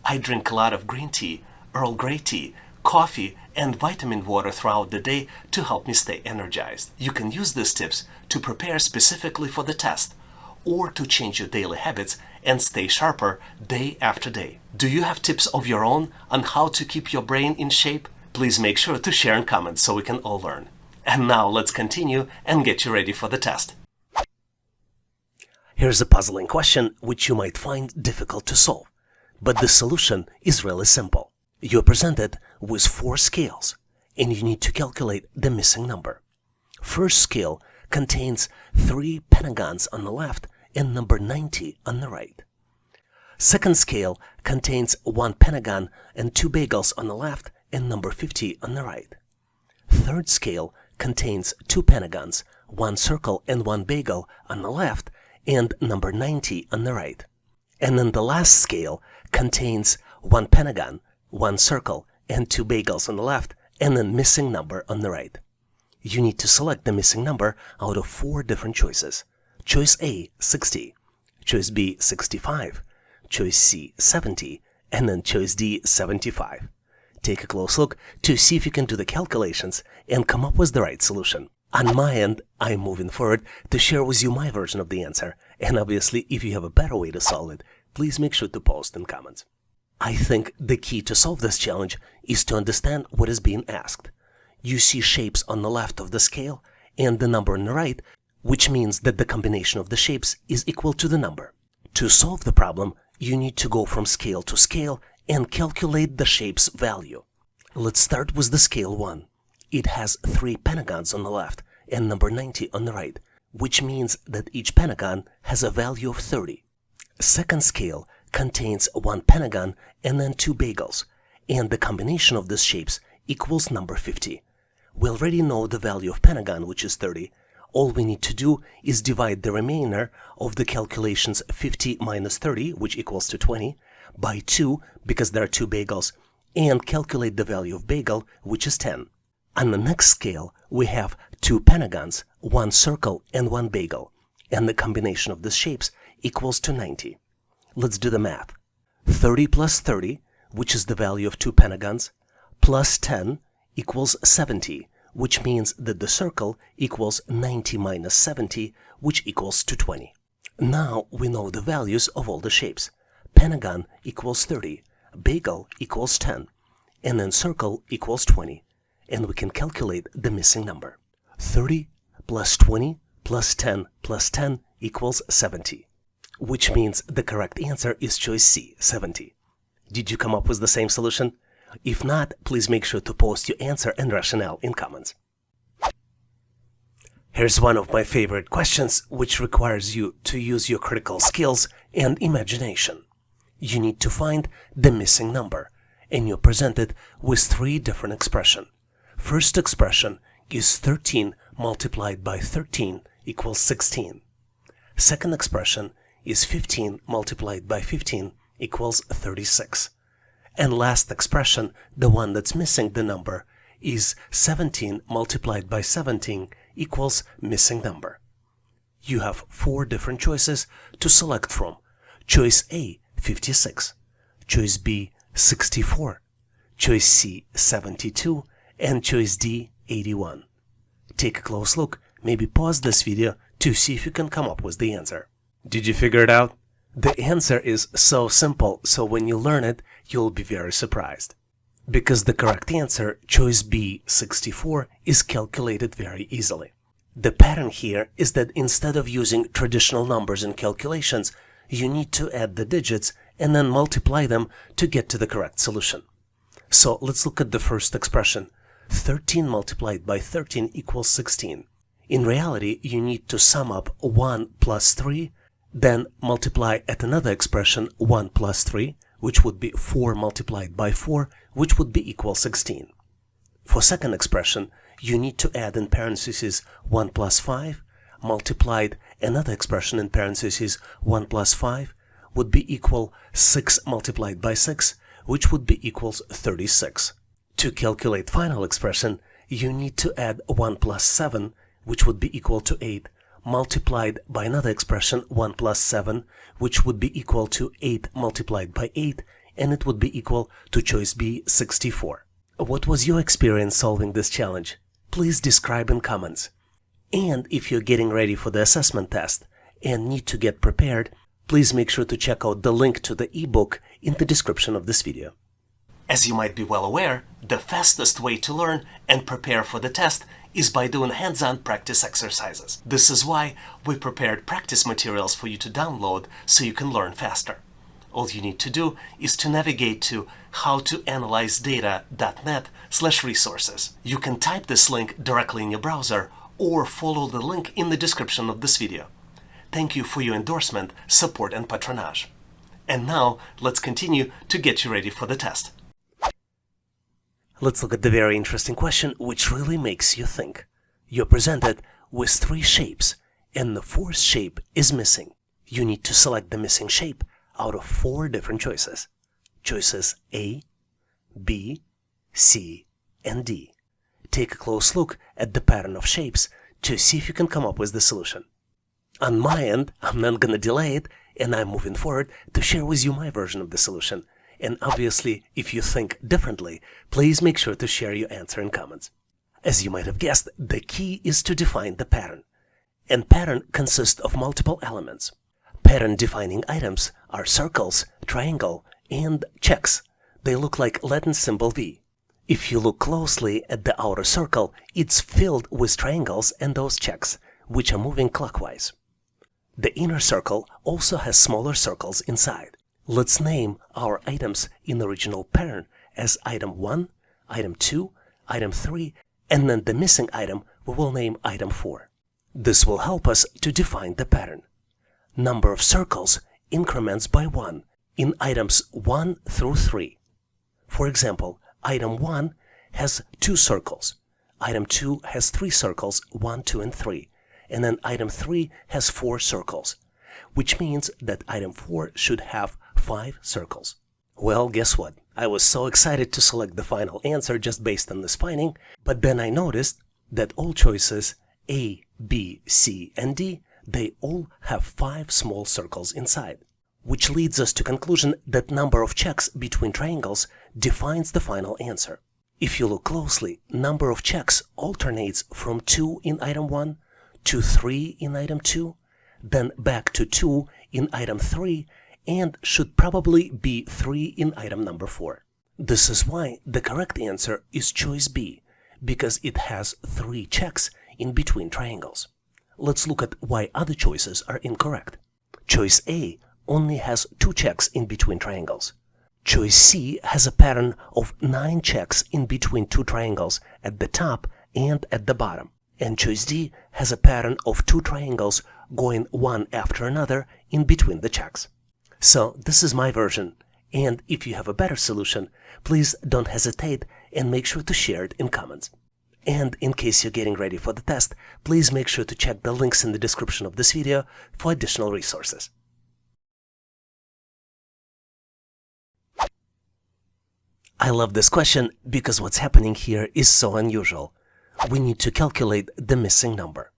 I drink a lot of green tea, Earl Grey tea, coffee, and vitamin water throughout the day to help me stay energized. You can use these tips to prepare specifically for the test or to change your daily habits and stay sharper day after day. Do you have tips of your own on how to keep your brain in shape? Please make sure to share in comments so we can all learn. And now let's continue and get you ready for the test. Here's a puzzling question which you might find difficult to solve, but the solution is really simple. You're presented with 4 scales, and you need to calculate the missing number. First scale contains 3 pentagons on the left and number 90 on the right. Second scale contains 1 pentagon and 2 bagels on the left and number 50 on the right. Third scale contains 2 pentagons, 1 circle and 1 bagel on the left and number 90 on the right. And then the last scale contains 1 pentagon, 1 circle, and 2 bagels on the left, and then missing number on the right. You need to select the missing number out of 4 different choices. Choice A, 60. Choice B, 65. Choice C, 70. And then choice D, 75. Take a close look to see if you can do the calculations and come up with the right solution. On my end, I'm moving forward to share with you my version of the answer, and obviously if you have a better way to solve it, please make sure to post in comments. I think the key to solve this challenge is to understand what is being asked. You see shapes on the left of the scale and the number on the right, which means that the combination of the shapes is equal to the number. To solve the problem, you need to go from scale to scale and calculate the shape's value. Let's start with the scale 1. It has 3 pentagons on the left and number 90 on the right, which means that each pentagon has a value of 30. Second scale contains 1 pentagon and then 2 bagels, and the combination of these shapes equals number 50. We already know the value of pentagon, which is 30. All we need to do is divide the remainder of the calculations 50 minus 30, which equals to 20, by 2, because there are 2 bagels, and calculate the value of bagel, which is 10. On the next scale, we have 2 pentagons, 1 circle, and 1 bagel, and the combination of these shapes equals to 90. Let's do the math. 30 plus 30, which is the value of 2 pentagons, plus 10 equals 70, which means that the circle equals 90 minus 70, which equals to 20. Now we know the values of all the shapes. Pentagon equals 30, bagel equals 10, and then circle equals 20, and we can calculate the missing number. 30 plus 20 plus 10 plus 10 equals 70, which means the correct answer is choice C, 70. Did you come up with the same solution? If not, please make sure to post your answer and rationale in comments. Here's one of my favorite questions, which requires you to use your critical skills and imagination. You need to find the missing number, and you're presented with three different expressions. First expression is 13 multiplied by 13 equals 16. Second expression is 15 multiplied by 15 equals 36. And last expression, the one that's missing the number, is 17 multiplied by 17 equals missing number. You have four different choices to select from. Choice A, 56. Choice B, 64. Choice C, 72. And choice D, 81. Take a close look, maybe pause this video to see if you can come up with the answer. Did you figure it out? The answer is so simple, so when you learn it, you'll be very surprised. Because the correct answer, choice B, 64, is calculated very easily. The pattern here is that instead of using traditional numbers in calculations, you need to add the digits and then multiply them to get to the correct solution. So let's look at the first expression. 13 multiplied by 13 equals 16. In reality, you need to sum up 1 plus 3, then multiply at another expression 1 plus 3, which would be 4 multiplied by 4, which would be equal 16. For second expression, you need to add in parentheses 1 plus 5, multiplied another expression in parentheses 1 plus 5, would be equal 6 multiplied by 6, which would be equals 36. To calculate final expression, you need to add 1 plus 7, which would be equal to 8, multiplied by another expression 1 plus 7, which would be equal to 8 multiplied by 8, and it would be equal to choice B, 64. What was your experience solving this challenge? Please describe in comments. And if you're getting ready for the assessment test and need to get prepared, please make sure to check out the link to the ebook in the description of this video. As you might be well aware, the fastest way to learn and prepare for the test is by doing hands-on practice exercises. This is why we prepared practice materials for you to download so you can learn faster. All you need to do is to navigate to howtoanalyzedata.net/resources. You can type this link directly in your browser or follow the link in the description of this video. Thank you for your endorsement, support, and patronage. And now, let's continue to get you ready for the test. Let's look at the very interesting question, which really makes you think. You're presented with three shapes, and the fourth shape is missing. You need to select the missing shape out of four different choices. Choices A, B, C, and D. Take a close look at the pattern of shapes to see if you can come up with the solution. On my end, I'm not gonna delay it, and I'm moving forward to share with you my version of the solution. And obviously, if you think differently, please make sure to share your answer in comments. As you might have guessed, the key is to define the pattern. And pattern consists of multiple elements. Pattern defining items are circles, triangle, and checks. They look like Latin symbol V. If you look closely at the outer circle, it's filled with triangles and those checks, which are moving clockwise. The inner circle also has smaller circles inside. Let's name our items in the original pattern as item 1, item 2, item 3, and then the missing item we will name item 4. This will help us to define the pattern. Number of circles increments by 1 in items 1 through 3. For example, item 1 has 2 circles, item 2 has 3 circles, 1, 2, and 3, and then item 3 has 4 circles, which means that item 4 should have 5 circles. Well, guess what? I was so excited to select the final answer just based on this finding, but then I noticed that all choices A, B, C, and D, they all have 5 small circles inside, which leads us to conclusion that number of checks between triangles defines the final answer. If you look closely, number of checks alternates from 2 in item 1 to 3 in item 2, then back to 2 in item 3, and should probably be 3 in item number 4. This is why the correct answer is choice B, because it has 3 checks in between triangles. let's look at why other choices are incorrect. Choice A only has 2 checks in between triangles. Choice C has a pattern of 9 checks in between 2 triangles at the top and at the bottom. And choice D has a pattern of 2 triangles going one after another in between the checks. So this is my version, and if you have a better solution, please don't hesitate and make sure to share it in comments. And in case you're getting ready for the test, please make sure to check the links in the description of this video for additional resources. I love this question because what's happening here is so unusual. We need to calculate the missing number.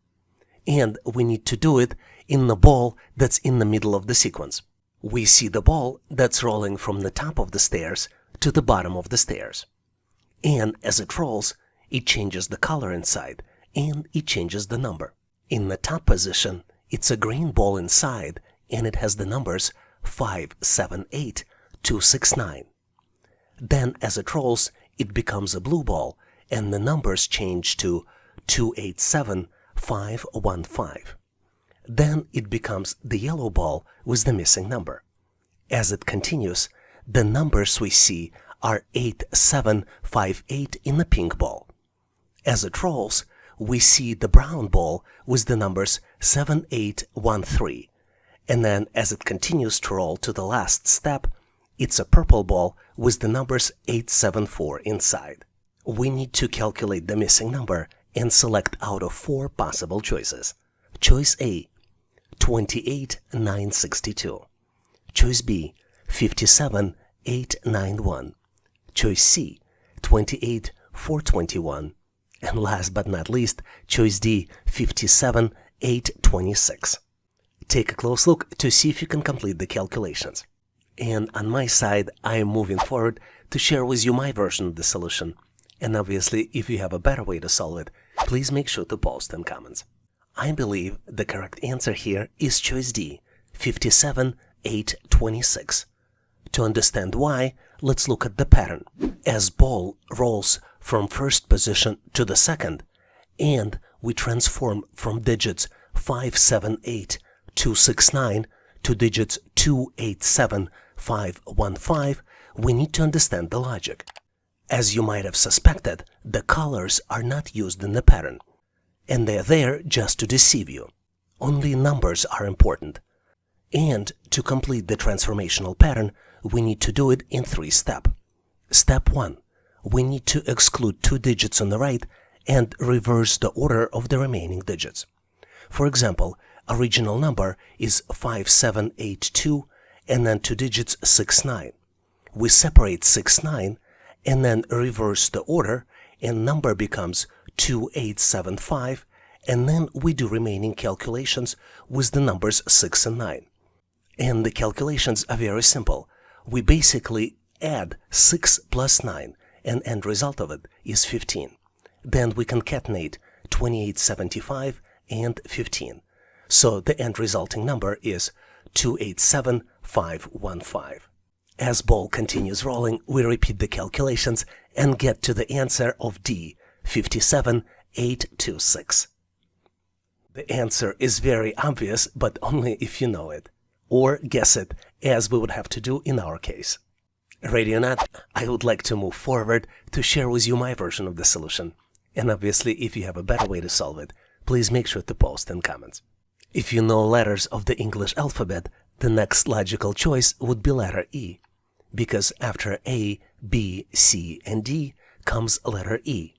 And we need to do it in the ball that's in the middle of the sequence. We see the ball that's rolling from the top of the stairs to the bottom of the stairs. And as it rolls, it changes the color inside, and it changes the number. In the top position, it's a green ball inside, and it has the numbers 5, 7, 8, 2, 6, 9. Then as it rolls, it becomes a blue ball, and the numbers change to 2, 8, 7, 5, 1, 5. Then it becomes the yellow ball with the missing number. As it continues, the numbers we see are 8, 7, 5, 8 in the pink ball. As it rolls, we see the brown ball with the numbers 7, 8, 1, 3. And then as it continues to roll to the last step, it's a purple ball with the numbers 8, 7, 4 inside. We need to calculate the missing number and select out of 4 possible choices. Choice A, 28, 962. Choice B, 57, 891. Choice C, 28, 421. And last but not least, choice D, 57, 826. Take a close look to see if you can complete the calculations. And on my side, I am moving forward to share with you my version of the solution. And obviously, if you have a better way to solve it, please make sure to post in comments. I believe the correct answer here is choice D, 57, 826. To understand why, let's look at the pattern. As ball rolls from first position to the second, and we transform from digits 5, 7, 8, 2, 6, 9 to digits 2, 8, 7, 5, 1, 5, we need to understand the logic. As you might have suspected, the colors are not used in the pattern, and they're there just to deceive you. Only numbers are important. And to complete the transformational pattern, we need to do it in 3 steps. Step 1. We need to exclude 2 digits on the right and reverse the order of the remaining digits. For example, original number is 5782 and then 2 digits 69. We separate 69 and then reverse the order, and number becomes 2875, and then we do remaining calculations with the numbers 6 and 9. And the calculations are very simple. We basically add 6 plus 9, and end result of it is 15. Then we concatenate 2875 and 15. So the end resulting number is 287515. As ball continues rolling, we repeat the calculations and get to the answer of D, 57826. The answer is very obvious, but only if you know it, or guess it, as we would have to do in our case. Ready or not, I would like to move forward to share with you my version of the solution. And obviously, if you have a better way to solve it, please make sure to post in comments. If you know letters of the English alphabet, the next logical choice would be letter E, because after A, B, C, and D comes letter E.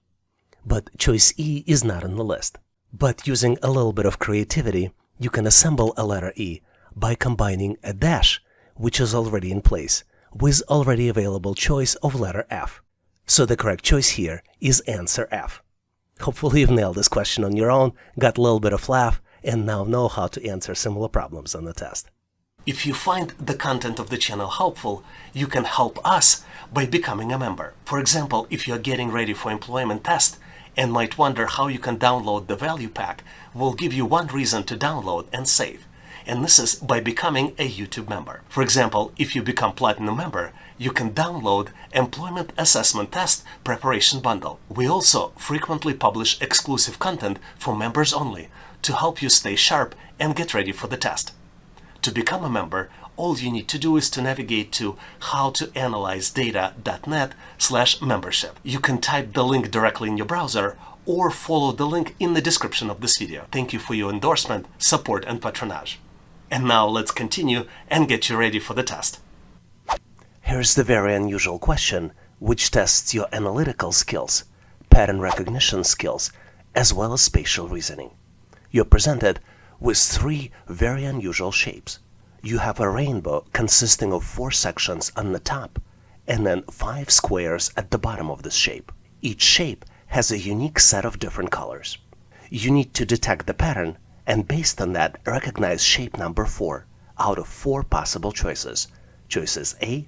But choice E is not on the list. But using a little bit of creativity, you can assemble a letter E by combining a dash, which is already in place, with already available choice of letter F. So the correct choice here is answer F. Hopefully you've nailed this question on your own, got a little bit of laugh, and now know how to answer similar problems on the test. If you find the content of the channel helpful, you can help us by becoming a member. For example, if you're getting ready for employment test and might wonder how you can download the value pack, we'll give you one reason to download and save. and this is by becoming a YouTube member. For example, if you become Platinum member, you can download Employment Assessment Test Preparation Bundle. We also frequently publish exclusive content for members only to help you stay sharp and get ready for the test. To become a member, all you need to do is to navigate to howtoanalyzedata.net/membership. You can type the link directly in your browser or follow the link in the description of this video. Thank you for your endorsement, support, and patronage. And now let's continue and get you ready for the test. Here's the very unusual question, which tests your analytical skills, pattern recognition skills, as well as spatial reasoning. You're presented with 3 very unusual shapes. You have a rainbow consisting of 4 sections on the top and then 5 squares at the bottom of this shape. Each shape has a unique set of different colors. You need to detect the pattern and based on that recognize shape number 4 out of 4 possible choices. Choices A,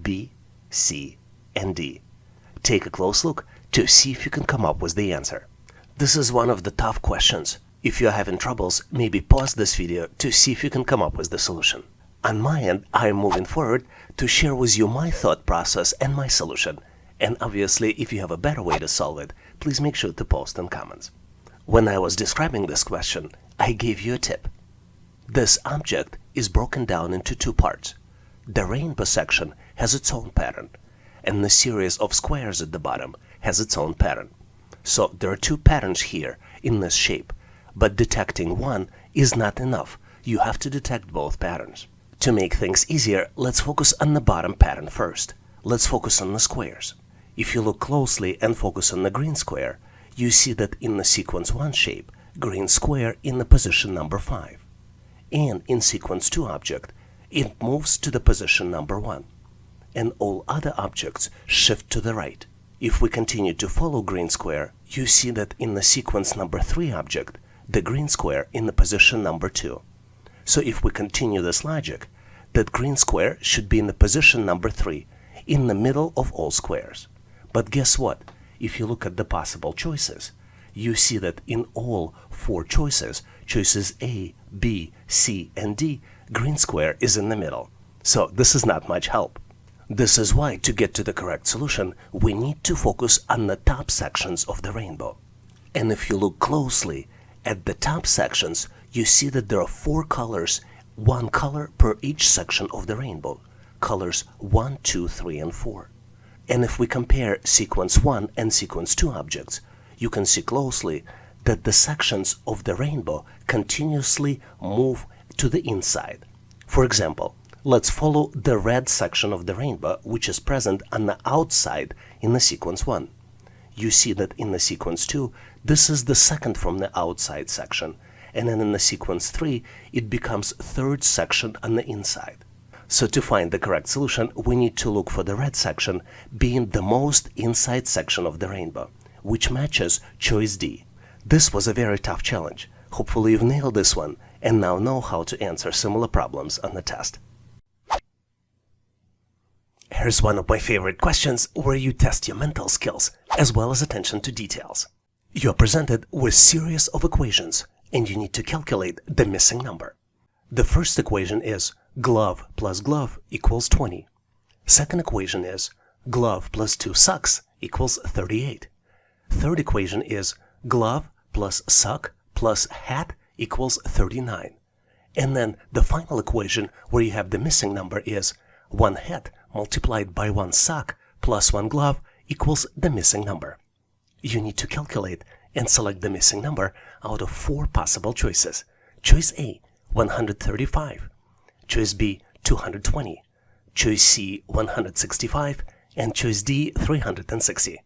B, C, and D. Take a close look to see if you can come up with the answer. This is one of the tough questions. If you're having troubles, maybe pause this video to see if you can come up with the solution. On my end, I am moving forward to share with you my thought process and my solution. And obviously, if you have a better way to solve it, please make sure to post in comments. When I was describing this question, I gave you a tip. This object is broken down into 2 parts. The rainbow section has its own pattern, and the series of squares at the bottom has its own pattern. So there are 2 patterns here in this shape. But detecting one is not enough. You have to detect both patterns. To make things easier, let's focus on the bottom pattern first. Let's focus on the squares. If you look closely and focus on the green square, you see that in the sequence 1 shape, green square in the position number 5. And in sequence 2 object, it moves to the position number 1. And all other objects shift to the right. If we continue to follow green square, you see that in the sequence number 3 object, the green square in the position number 2. So if we continue this logic, that green square should be in the position number 3, in the middle of all squares. But guess what? If you look at the possible choices, you see that in all 4 choices, choices A, B, C, and D, green square is in the middle. So this is not much help. This is why to get to the correct solution, we need to focus on the top sections of the rainbow. And if you look closely, at the top sections, you see that there are 4 colors, 1 color per each section of the rainbow, colors 1, 2, 3, and 4. And if we compare sequence 1 and sequence 2 objects, you can see closely that the sections of the rainbow continuously move to the inside. For example, let's follow the red section of the rainbow, which is present on the outside in the sequence 1. You see that in the sequence 2, this is the second from the outside section, and then in the sequence 3, it becomes 3rd section on the inside. So to find the correct solution, we need to look for the red section being the most inside section of the rainbow, which matches choice D. This was a very tough challenge. Hopefully you've nailed this one and now know how to answer similar problems on the test. Here's one of my favorite questions where you test your mental skills as well as attention to details. You are presented with a series of equations and you need to calculate the missing number. The first equation is glove plus glove equals 20. Second equation is glove plus 2 socks equals 38. Third equation is glove plus sock plus hat equals 39. And then the final equation where you have the missing number is 1 hat multiplied by 1 sock plus 1 glove equals the missing number. You need to calculate and select the missing number out of 4 possible choices. Choice A, 135. Choice B, 220. Choice C, 165. And choice D, 360.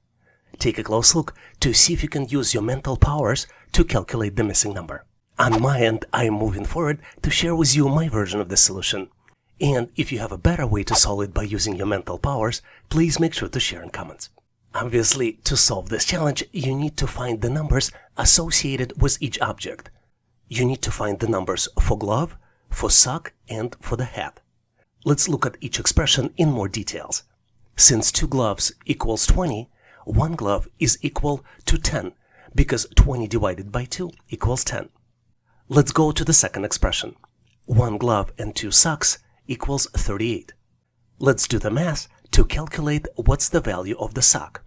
Take a close look to see if you can use your mental powers to calculate the missing number. On my end, I am moving forward to share with you my version of the solution. And if you have a better way to solve it by using your mental powers, please make sure to share in comments. Obviously, to solve this challenge, you need to find the numbers associated with each object. You need to find the numbers for glove, for sock, and for the hat. Let's look at each expression in more details. Since 2 gloves equals 20, 1 glove is equal to 10, because 20 divided by 2 equals 10. Let's go to the second expression. 1 glove and 2 socks equals 38. Let's do the math to calculate what's the value of the sock.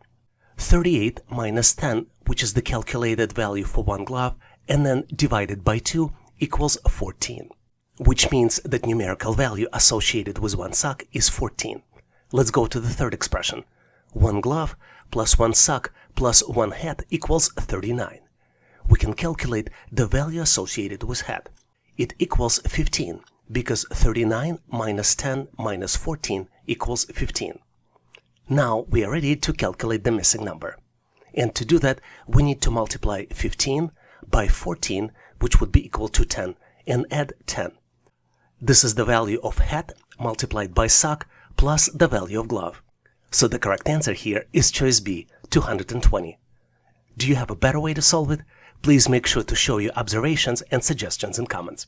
38 minus 10, which is the calculated value for 1 glove, and then divided by 2 equals 14, which means that numerical value associated with 1 sock is 14. Let's go to the third expression. 1 glove plus 1 sock plus 1 hat equals 39. We can calculate the value associated with hat. It equals 15 because 39 minus 10 minus 14 equals 15. Now we are ready to calculate the missing number. And to do that, we need to multiply 15 by 14, which would be equal to 10, and add 10. This is the value of hat multiplied by sock plus the value of glove. So the correct answer here is choice B, 220. Do you have a better way to solve it? Please make sure to show your observations and suggestions in comments.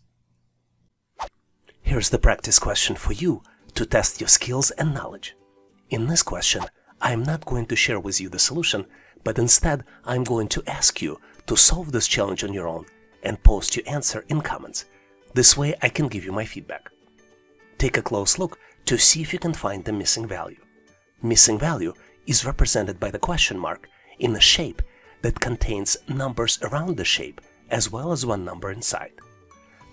Here's the practice question for you to test your skills and knowledge. In this question, I'm not going to share with you the solution, but instead I'm going to ask you to solve this challenge on your own and post your answer in comments. This way I can give you my feedback. Take a close look to see if you can find the missing value. Missing value is represented by the question mark in a shape that contains numbers around the shape as well as one number inside.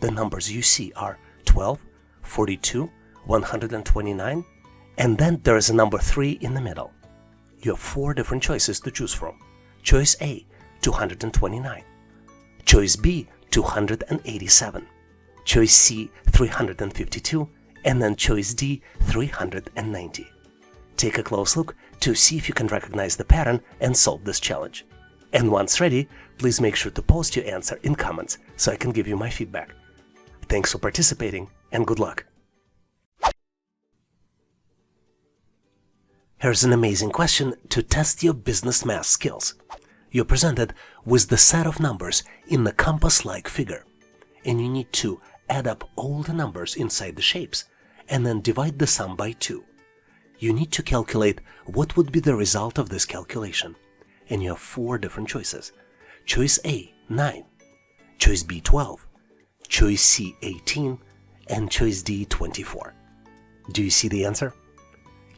The numbers you see are 12, 42, 129, and then there is a number 3 in the middle. You have 4 different choices to choose from. Choice A, 229. Choice B, 287. Choice C, 352. And then choice D, 390. Take a close look to see if you can recognize the pattern and solve this challenge. And once ready, please make sure to post your answer in comments so I can give you my feedback. Thanks for participating and good luck. Here's an amazing question to test your business math skills. You're presented with the set of numbers in the compass-like figure, and you need to add up all the numbers inside the shapes and then divide the sum by 2. You need to calculate what would be the result of this calculation, and you have 4 different choices. Choice A, 9. Choice B, 12. Choice C, 18. And choice D, 24. Do you see the answer?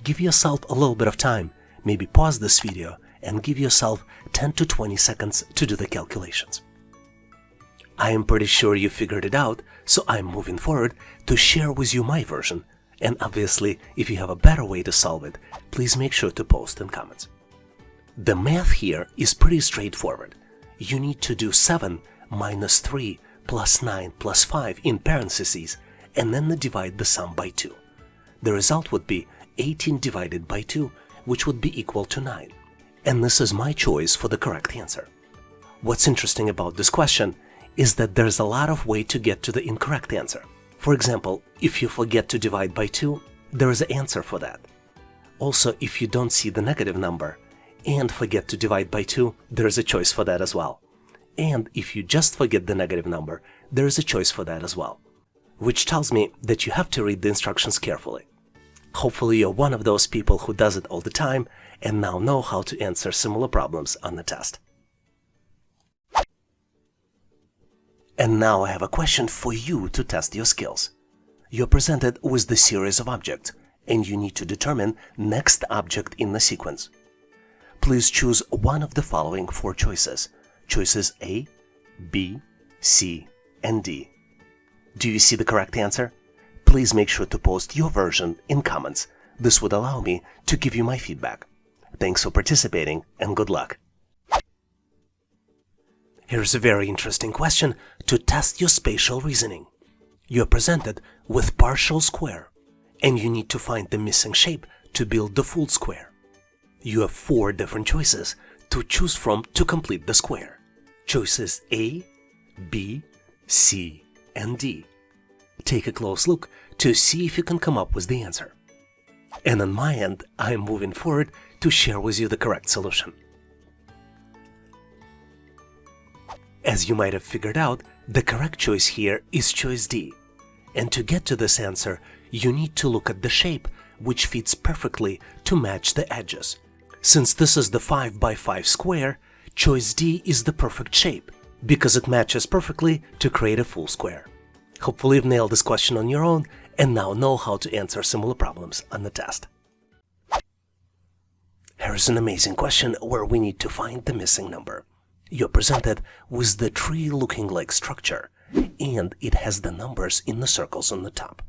Give yourself a little bit of time, maybe pause this video and give yourself 10 to 20 seconds to do the calculations. I am pretty sure you figured it out, so I'm moving forward to share with you my version, and obviously if you have a better way to solve it, please make sure to post in comments. The math here is pretty straightforward. You need to do 7 minus 3 plus 9 plus 5 in parentheses and then divide the sum by 2. The result would be 18 divided by 2, which would be equal to 9. And this is my choice for the correct answer. What's interesting about this question is that there's a lot of way to get to the incorrect answer. For example, if you forget to divide by 2, there is an answer for that. Also, if you don't see the negative number and forget to divide by 2, there is a choice for that as well. And if you just forget the negative number, there is a choice for that as well. Which tells me that you have to read the instructions carefully. Hopefully you're one of those people who does it all the time and now know how to answer similar problems on the test. And now I have a question for you to test your skills. You're presented with the series of objects, and you need to determine next object in the sequence. Please choose one of the following 4 choices. Choices A, B, C, and D. Do you see the correct answer? Please make sure to post your version in comments. This would allow me to give you my feedback. Thanks for participating and good luck. Here's a very interesting question to test your spatial reasoning. You're presented with partial square, and you need to find the missing shape to build the full square. You have 4 different choices to choose from to complete the square. Choices A, B, C, and D. Take a close look to see if you can come up with the answer. And on my end, I'm moving forward to share with you the correct solution. As you might have figured out, the correct choice here is choice D. And to get to this answer, you need to look at the shape, which fits perfectly to match the edges. Since this is the 5 by 5 square, choice D is the perfect shape, because it matches perfectly to create a full square. Hopefully you've nailed this question on your own and now know how to answer similar problems on the test. Here's an amazing question where we need to find the missing number. You're presented with the tree-looking like structure, and it has the numbers in the circles on the top.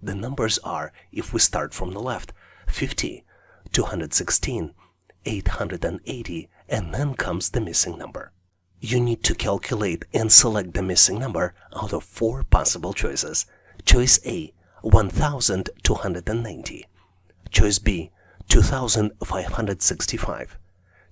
The numbers are, if we start from the left, 50, 216, 880, and then comes the missing number. You need to calculate and select the missing number out of 4 possible choices. Choice A, 1,290. Choice B, 2,565.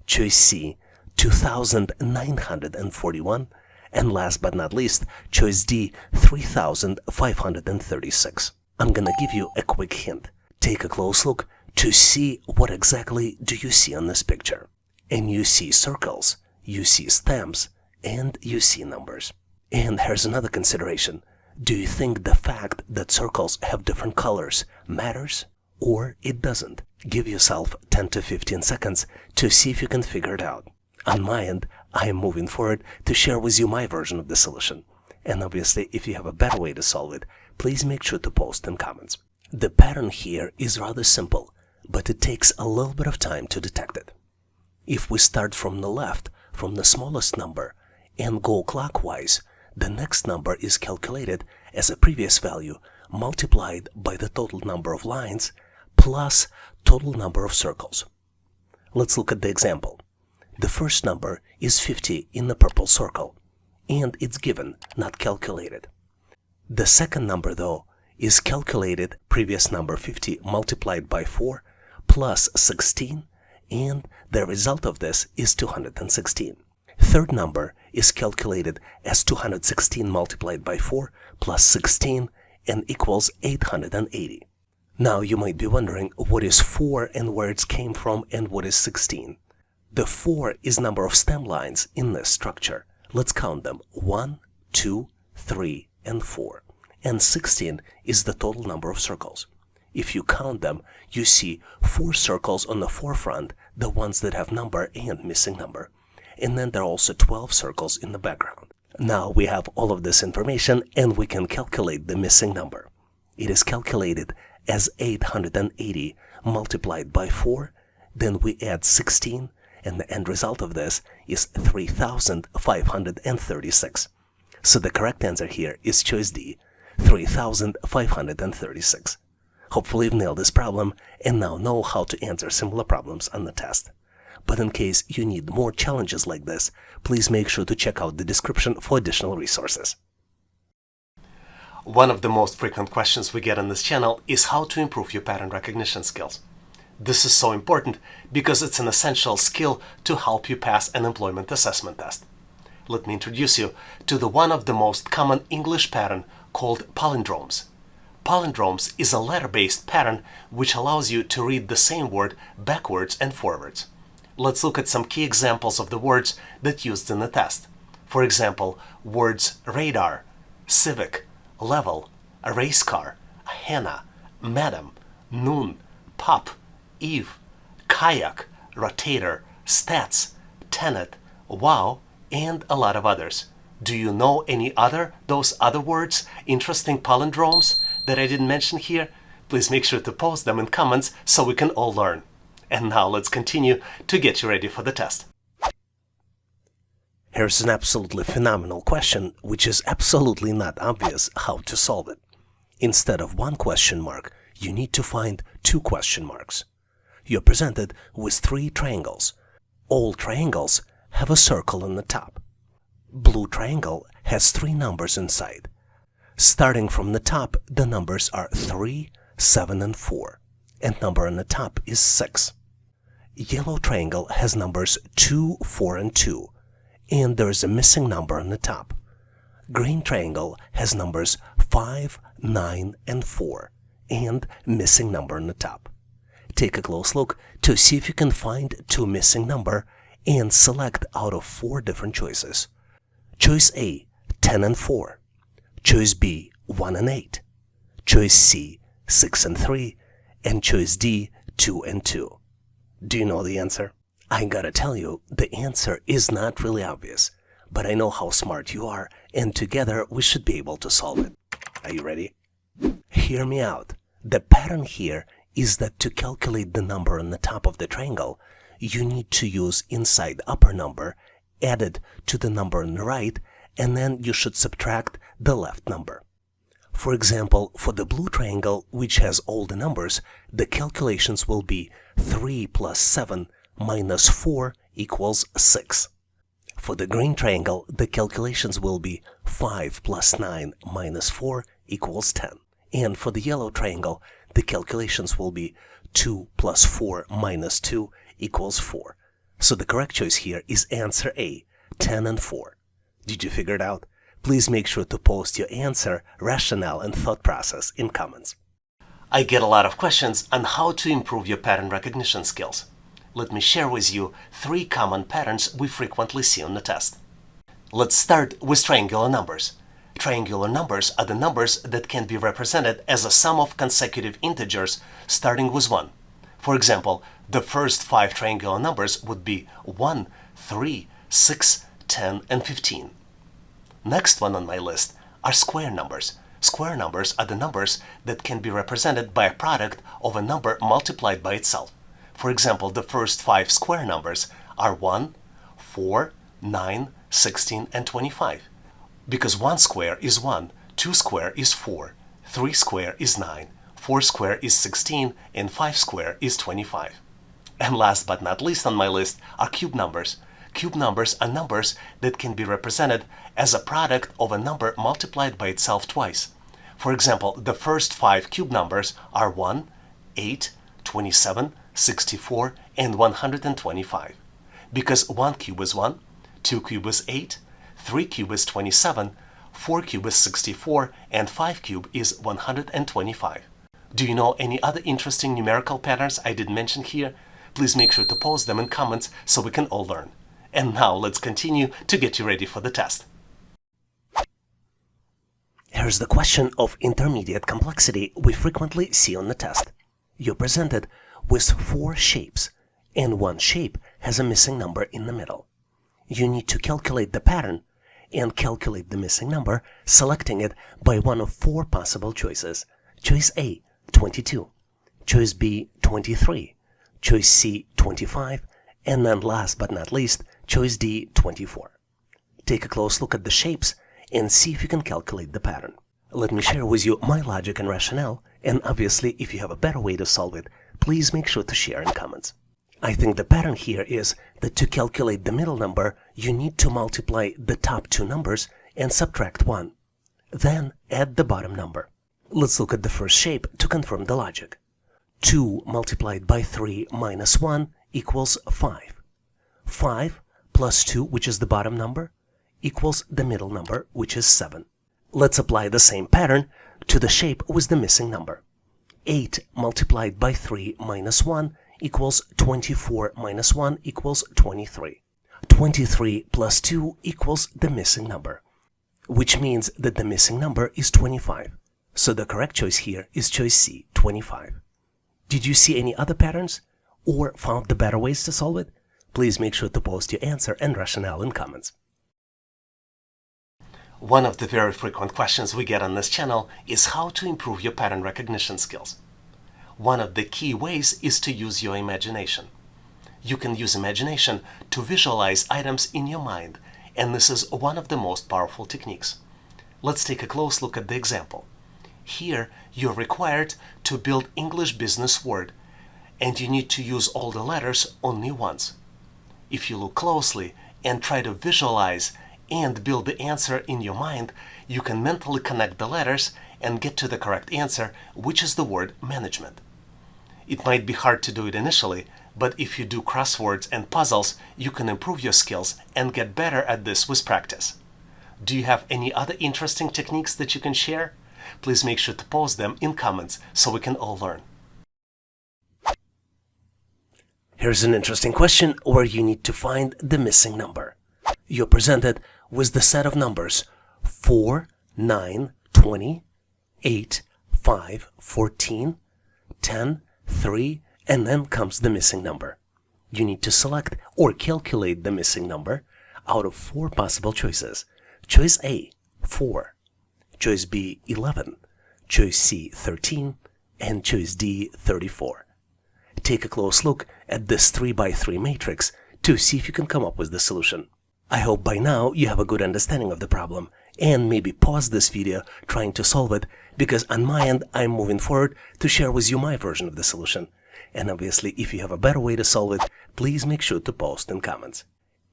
Choice C, 2,941. And last but not least, choice D, 3,536. I'm gonna give you a quick hint. Take a close look to see what exactly do you see on this picture. And you see circles, you see stamps, and you see numbers. And here's another consideration. Do you think the fact that circles have different colors matters? Or it doesn't? Give yourself 10 to 15 seconds to see if you can figure it out. On my end, I am moving forward to share with you my version of the solution. And obviously, if you have a better way to solve it, please make sure to post in comments. The pattern here is rather simple, but it takes a little bit of time to detect it. If we start from the left, from the smallest number, and go clockwise, the next number is calculated as a previous value multiplied by the total number of lines plus total number of circles. Let's look at the example. The first number is 50 in the purple circle, and it's given, not calculated. The second number, though, is calculated, previous number 50 multiplied by 4 plus 16, and the result of this is 216. Third number is calculated as 216 multiplied by 4 plus 16 and equals 880. Now you might be wondering what is 4 and where it came from and what is 16. The 4 is number of stem lines in this structure. Let's count them. 1, 2, 3, and 4. And 16 is the total number of circles. If you count them, you see 4 circles on the forefront, the ones that have number and missing number. And then there are also 12 circles in the background. Now we have all of this information and we can calculate the missing number. It is calculated as 880 multiplied by 4, then we add 16, and the end result of this is 3,536. So the correct answer here is choice D, 3,536. Hopefully you've nailed this problem and now know how to answer similar problems on the test. But in case you need more challenges like this, please make sure to check out the description for additional resources. One of the most frequent questions we get on this channel is how to improve your pattern recognition skills. This is so important because it's an essential skill to help you pass an employment assessment test. Let me introduce you to one of the most common English pattern called palindromes. Palindromes is a letter-based pattern which allows you to read the same word backwards and forwards. Let's look at some key examples of the words that used in the test. For example, words radar, civic, level, a race car, henna, madam, noon, pop, eve, kayak, rotator, stats, tenet, wow, and a lot of others. Do you know those other words, interesting palindromes that I didn't mention here? Please make sure to post them in comments so we can all learn. And now let's continue to get you ready for the test. Here's an absolutely phenomenal question, which is absolutely not obvious how to solve it. Instead of 1 question mark, you need to find 2 question marks. You're presented with 3 triangles. All triangles have a circle on the top. Blue triangle has 3 numbers inside. Starting from the top, the numbers are 3, 7, and 4, and number on the top is 6. Yellow triangle has numbers 2, 4, and 2, and there is a missing number on the top. Green triangle has numbers 5, 9, and 4, and missing number on the top. Take a close look to see if you can find 2 missing number and select out of 4 different choices. Choice A, 10 and 4. Choice B, 1 and 8. Choice C, 6 and 3. And choice D, 2 and 2. Do you know the answer? I gotta tell you, the answer is not really obvious, but I know how smart you are, and together we should be able to solve it. Are you ready? Hear me out. The pattern here is that to calculate the number on the top of the triangle, you need to use inside upper number added to the number on the right, and then you should subtract the left number. For example, for the blue triangle, which has all the numbers, the calculations will be 3 plus 7 minus 4 equals 6. For the green triangle, the calculations will be 5 plus 9 minus 4 equals 10. And for the yellow triangle, the calculations will be 2 plus 4 minus 2 equals 4. So the correct choice here is answer A, 10 and 4. Did you figure it out? Please make sure to post your answer, rationale, and thought process in comments. I get a lot of questions on how to improve your pattern recognition skills. Let me share with you 3 common patterns we frequently see on the test. Let's start with triangular numbers. Triangular numbers are the numbers that can be represented as a sum of consecutive integers starting with 1. For example, the first 5 triangular numbers would be 1, 3, 6, 10, and 15. Next one on my list are square numbers. Square numbers are the numbers that can be represented by a product of a number multiplied by itself. For example, the first 5 square numbers are 1, 4, 9, 16, and 25. Because 1 square is 1, 2 square is 4, 3 square is 9, 4 square is 16, and 5 square is 25. And last but not least on my list are cube numbers. Cube numbers are numbers that can be represented as a product of a number multiplied by itself twice. For example, the first 5 cube numbers are 1, 8, 27, 64, and 125. Because 1 cube is 1, 2 cube is 8, 3 cube is 27, 4 cube is 64, and 5 cube is 125. Do you know any other interesting numerical patterns I didn't mention here? Please make sure to post them in comments so we can all learn. And now let's continue to get you ready for the test. Here's the question of intermediate complexity we frequently see on the test. You're presented with 4 shapes, and 1 shape has a missing number in the middle. You need to calculate the pattern and calculate the missing number, selecting it by one of 4 possible choices. Choice A, 22. Choice B, 23. Choice C, 25. And then last but not least, choice D, 24. Take a close look at the shapes and see if you can calculate the pattern. Let me share with you my logic and rationale, and obviously if you have a better way to solve it, please make sure to share in comments. I think the pattern here is that to calculate the middle number, you need to multiply the top 2 numbers and subtract 1. Then add the bottom number. Let's look at the first shape to confirm the logic. 2 multiplied by 3 minus 1 equals 5. 5 plus 2, which is the bottom number, equals the middle number, which is 7. Let's apply the same pattern to the shape with the missing number. 8 multiplied by 3 minus 1 equals 24 minus 1 equals 23. 23 plus 2 equals the missing number, which means that the missing number is 25. So the correct choice here is choice C, 25. Did you see any other patterns or found the better ways to solve it? Please make sure to post your answer and rationale in comments. One of the very frequent questions we get on this channel is how to improve your pattern recognition skills. One of the key ways is to use your imagination. You can use imagination to visualize items in your mind, and this is one of the most powerful techniques. Let's take a close look at the example. Here, you're required to build English business word, and you need to use all the letters only once. If you look closely and try to visualize and build the answer in your mind, you can mentally connect the letters and get to the correct answer, which is the word management. It might be hard to do it initially, but if you do crosswords and puzzles, you can improve your skills and get better at this with practice. Do you have any other interesting techniques that you can share? Please make sure to post them in comments so we can all learn. Here's an interesting question where you need to find the missing number. You're presented with the set of numbers 4, 9, 20, 8, 5, 14, 10, 3, and then comes the missing number. You need to select or calculate the missing number out of 4 possible choices. Choice A, 4. choice B 11, choice C 13, and choice D 34. Take a close look at this 3x3 matrix to see if you can come up with the solution. I hope by now you have a good understanding of the problem and maybe pause this video trying to solve it, because on my end I'm moving forward to share with you my version of the solution. And obviously if you have a better way to solve it, please make sure to post in comments.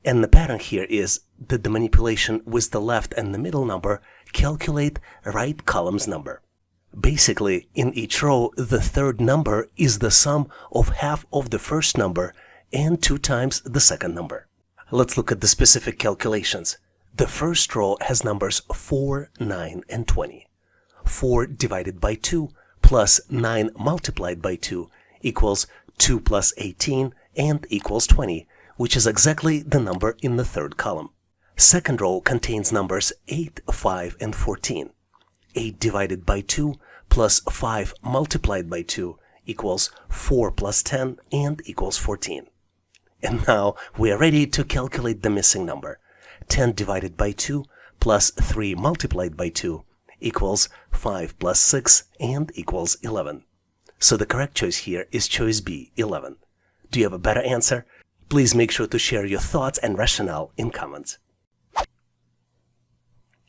And the pattern here is that the manipulation with the left and the middle number calculate right column's number. Basically, in each row, the third number is the sum of half of the first number and 2 times the second number. Let's look at the specific calculations. The first row has numbers 4, 9, and 20. 4 divided by 2 plus 9 multiplied by 2 equals 2 plus 18 and equals 20, which is exactly the number in the third column. Second row contains numbers 8, 5, and 14. 8 divided by 2 plus 5 multiplied by 2 equals 4 plus 10 and equals 14. And now we are ready to calculate the missing number. 10 divided by 2 plus 3 multiplied by 2 equals 5 plus 6 and equals 11. So the correct choice here is choice B, 11. Do you have a better answer? Please make sure to share your thoughts and rationale in comments.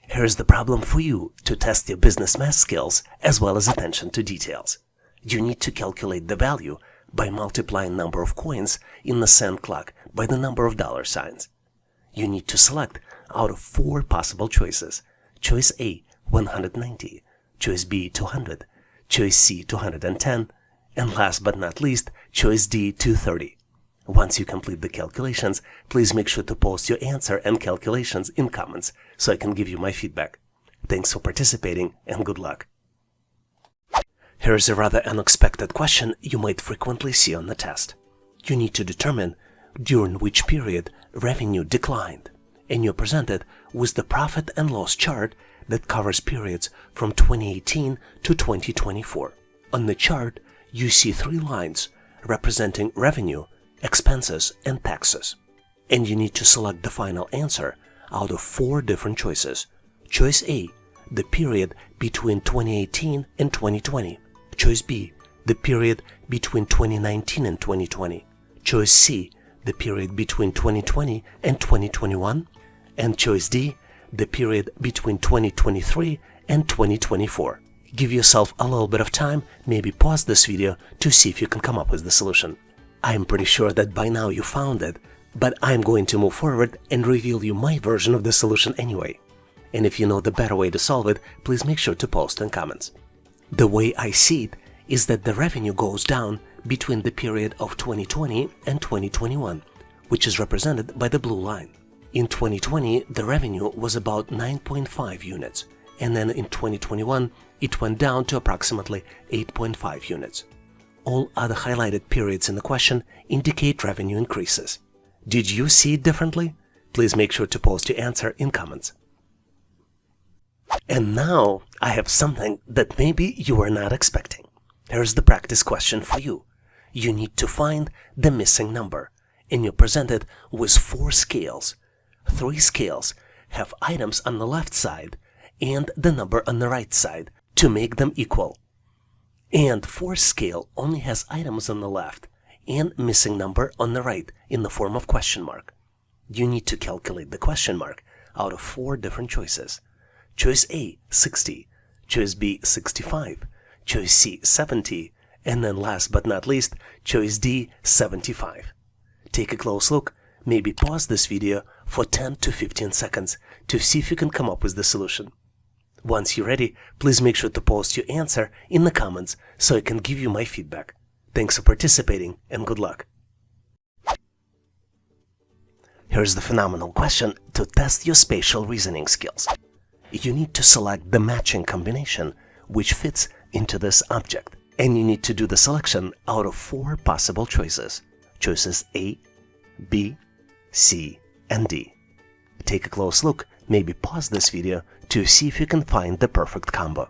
Here's the problem for you to test your business math skills as well as attention to details. You need to calculate the value by multiplying number of coins in the cent clock by the number of dollar signs. You need to select out of 4 possible choices. Choice A, 190, choice B, 200, choice C, 210, and last but not least, choice D, 230. Once you complete the calculations, please make sure to post your answer and calculations in comments so I can give you my feedback. Thanks for participating and good luck. Here's a rather unexpected question you might frequently see on the test. You need to determine during which period revenue declined, and you're presented with the profit and loss chart that covers periods from 2018 to 2024. On the chart, you see 3 lines representing revenue, expenses, and taxes. And you need to select the final answer out of 4 different choices. Choice A, the period between 2018 and 2020. Choice B, the period between 2019 and 2020. Choice C, the period between 2020 and 2021. And choice D, the period between 2023 and 2024. Give yourself a little bit of time, maybe pause this video to see if you can come up with the solution. I'm pretty sure that by now you found it, but I'm going to move forward and reveal you my version of the solution anyway. And if you know the better way to solve it, please make sure to post in comments. The way I see it is that the revenue goes down between the period of 2020 and 2021, which is represented by the blue line. In 2020, the revenue was about 9.5 units, and then in 2021, it went down to approximately 8.5 units. All other highlighted periods in the question indicate revenue increases. Did you see it differently? Please make sure to post your answer in comments. And now I have something that maybe you were not expecting. Here's the practice question for you. You need to find the missing number, and you're presented with 4 scales. 3 scales have items on the left side and the number on the right side to make them equal. And 4th scale only has items on the left and missing number on the right in the form of question mark. You need to calculate the question mark out of 4 different choices. Choice A, 60, choice B, 65, choice C, 70, and then last but not least, choice D, 75. Take a close look, maybe pause this video for 10 to 15 seconds to see if you can come up with the solution. Once you're ready, please make sure to post your answer in the comments so I can give you my feedback. Thanks for participating and good luck. Here's the phenomenal question to test your spatial reasoning skills. You need to select the matching combination which fits into this object, and you need to do the selection out of 4 possible choices. Choices A, B, C, and D. Take a close look, maybe pause this video to see if you can find the perfect combo.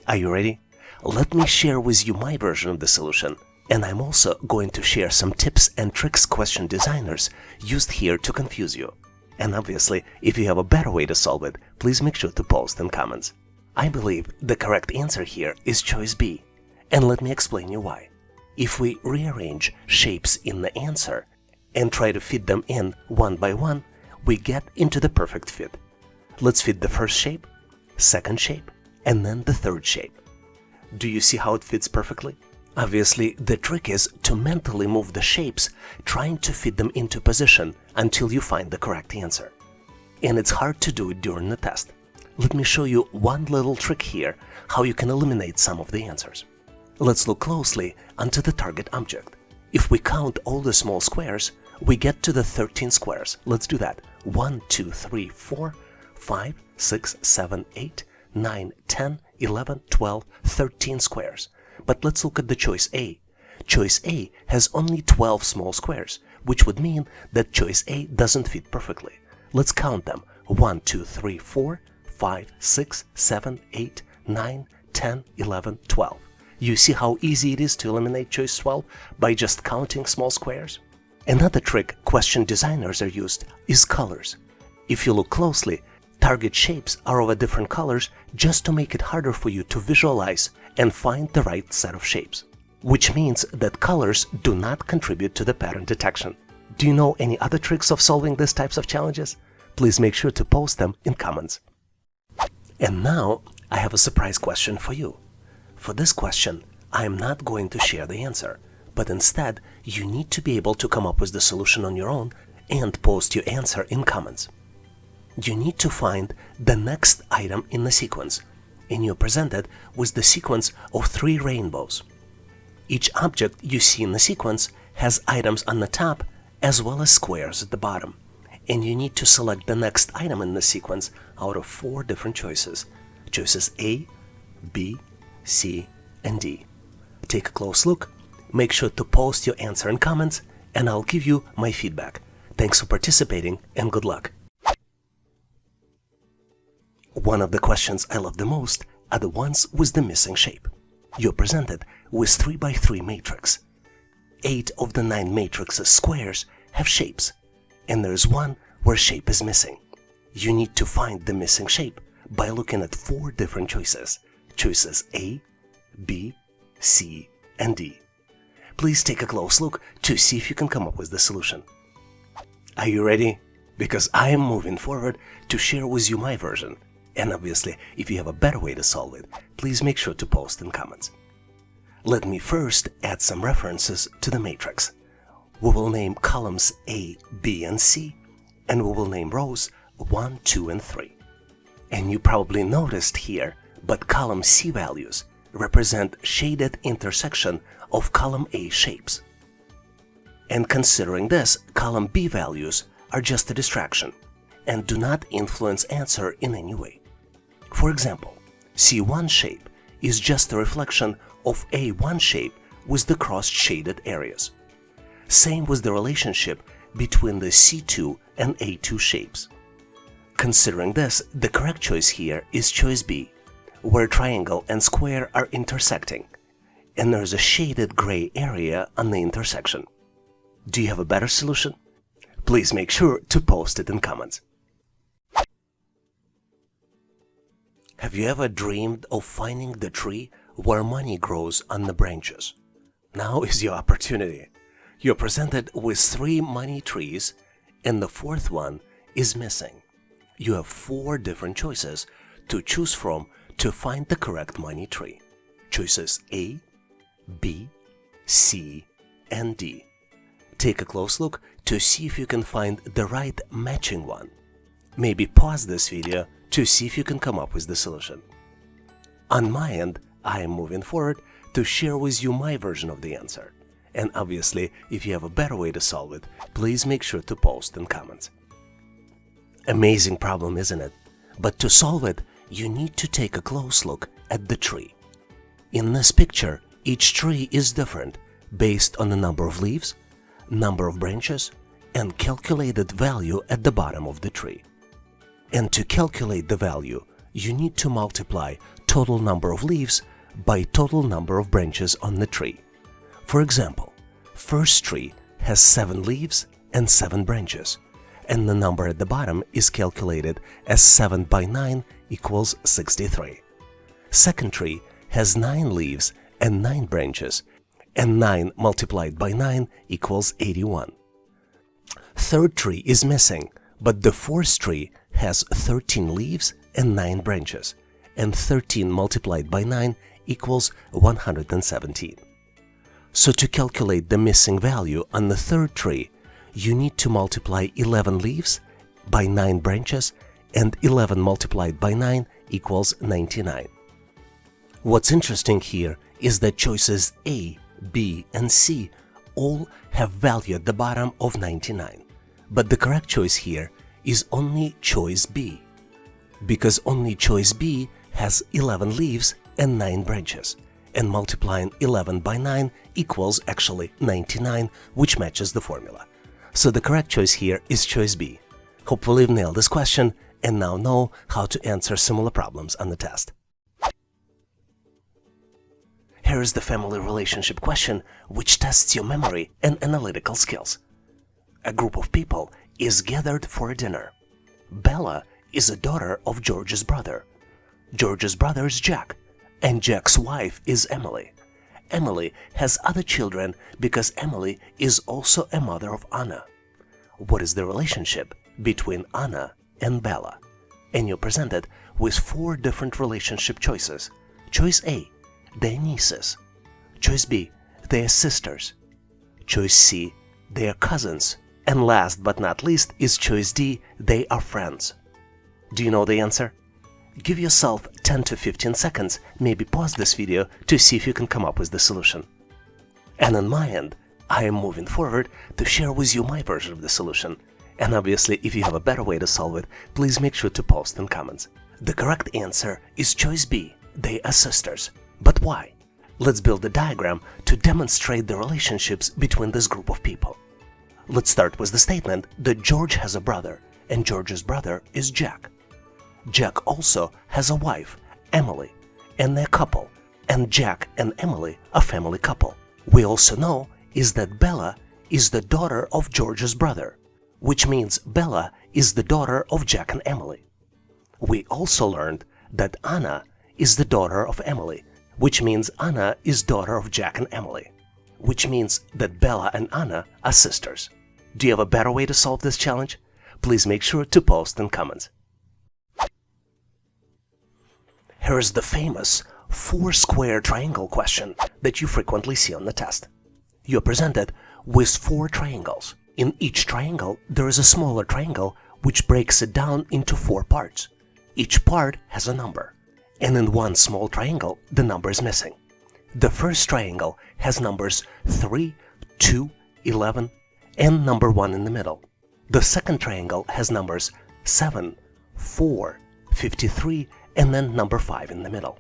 Are you ready? Let me share with you my version of the solution, and I'm also going to share some tips and tricks question designers used here to confuse you. And obviously, if you have a better way to solve it, please make sure to post in comments. I believe the correct answer here is choice B, and let me explain you why. If we rearrange shapes in the answer and try to fit them in one by one, we get into the perfect fit. Let's fit the first shape, second shape, and then the third shape. Do you see how it fits perfectly? Obviously, the trick is to mentally move the shapes, trying to fit them into position until you find the correct answer. And it's hard to do it during the test. Let me show you one little trick here, how you can eliminate some of the answers. Let's look closely onto the target object. If we count all the small squares, we get to the 13 squares. Let's do that. 1, 2, 3, 4, 5, 6, 7, 8, 9, 10, 11, 12, 13 squares. But let's look at the choice A. Choice A has only 12 small squares, which would mean that choice A doesn't fit perfectly. Let's count them. 1, 2, 3, 4, 5, 6, 7, 8, 9, 10, 11, 12. You see how easy it is to eliminate choice 12 by just counting small squares? Another trick question designers are used is colors. If you look closely, target shapes are of different colors just to make it harder for you to visualize and find the right set of shapes. Which means that colors do not contribute to the pattern detection. Do you know any other tricks of solving these types of challenges? Please make sure to post them in comments. And now I have a surprise question for you. For this question, I am not going to share the answer, but instead you need to be able to come up with the solution on your own and post your answer in comments. You need to find the next item in the sequence, and you're presented with the sequence of 3 rainbows. Each object you see in the sequence has items on the top as well as squares at the bottom, and you need to select the next item in the sequence out of 4 different choices. Choices A, B, C, and D. Take a close look, make sure to post your answer in comments, and I'll give you my feedback. Thanks for participating and good luck. One of the questions I love the most are the ones with the missing shape. You're presented with 3 by 3 matrix. 8 of the 9 matrix's squares have shapes, and there's one where shape is missing. You need to find the missing shape by looking at 4 different choices. Choices A, B, C, and D. Please take a close look to see if you can come up with the solution. Are you ready? Because I am moving forward to share with you my version. And obviously, if you have a better way to solve it, please make sure to post in comments. Let me first add some references to the matrix. We will name columns A, B, and C, and we will name rows 1, 2, and 3. And you probably noticed here, but column C values represent shaded intersection of column A shapes. And considering this, column B values are just a distraction and do not influence answer in any way. For example, C1 shape is just a reflection of A1 shape with the crossed shaded areas. Same with the relationship between the C2 and A2 shapes. Considering this, the correct choice here is choice B, where triangle and square are intersecting, and there's a shaded gray area on the intersection. Do you have a better solution? Please make sure to post it in comments. Have you ever dreamed of finding the tree where money grows on the branches? Now is your opportunity. You're presented with 3 money trees, and the 4th one is missing. You have 4 different choices to choose from to find the correct money tree. Choices A, B, C, and D. Take a close look to see if you can find the right matching one. Maybe pause this video to see if you can come up with the solution. On my end, I am moving forward to share with you my version of the answer. And obviously, if you have a better way to solve it, please make sure to post in comments. Amazing problem, isn't it? But to solve it, you need to take a close look at the tree. In this picture, each tree is different based on the number of leaves, number of branches, and calculated value at the bottom of the tree. And to calculate the value, you need to multiply total number of leaves by total number of branches on the tree. For example, first tree has 7 leaves and 7 branches, and the number at the bottom is calculated as 7 by 9 equals 63. Second tree has 9 leaves and 9 branches, and 9 multiplied by 9 equals 81. Third tree is missing, but the fourth tree has 13 leaves and 9 branches, and 13 multiplied by 9 equals 117. So to calculate the missing value on the third tree, you need to multiply 11 leaves by 9 branches, and 11 multiplied by 9 equals 99. What's interesting here is that choices A, B, and C all have value at the bottom of 99. But the correct choice here is only choice B, because only choice B has 11 leaves and 9 branches, and multiplying 11 by 9 equals actually 99, which matches the formula. So the correct choice here is choice B. Hopefully you've nailed this question and now know how to answer similar problems on the test. Here is the family relationship question, which tests your memory and analytical skills. A group of people is gathered for a dinner. Bella is a daughter of George's brother. George's brother is Jack, and Jack's wife is Emily. Emily has other children because Emily is also a mother of Anna. What is the relationship between Anna and Bella? And you're presented with 4 different relationship choices. Choice A, they're nieces. Choice B, they're sisters. Choice C, they're cousins. And last but not least is choice D, they are friends. Do you know the answer? Give yourself 10 to 15 seconds, maybe pause this video to see if you can come up with the solution. And on my end, I am moving forward to share with you my version of the solution. And obviously, if you have a better way to solve it, please make sure to post in comments. The correct answer is choice B, they are sisters. But why? Let's build a diagram to demonstrate the relationships between this group of people. Let's start with the statement that George has a brother, and George's brother is Jack. Jack also has a wife, Emily, and they're a couple, and Jack and Emily are a family couple. We also know is that Bella is the daughter of George's brother, which means Bella is the daughter of Jack and Emily. We also learned that Anna is the daughter of Emily, which means Anna is daughter of Jack and Emily, which means that Bella and Anna are sisters. Do you have a better way to solve this challenge? Please make sure to post in comments. Here is the famous 4-square triangle question that you frequently see on the test. You are presented with 4 triangles. In each triangle, there is a smaller triangle which breaks it down into 4 parts. Each part has a number, and in one small triangle, the number is missing. The first triangle has numbers 3, 2, 11, and number 1 in the middle. The second triangle has numbers 7, 4, 53, and then number 5 in the middle.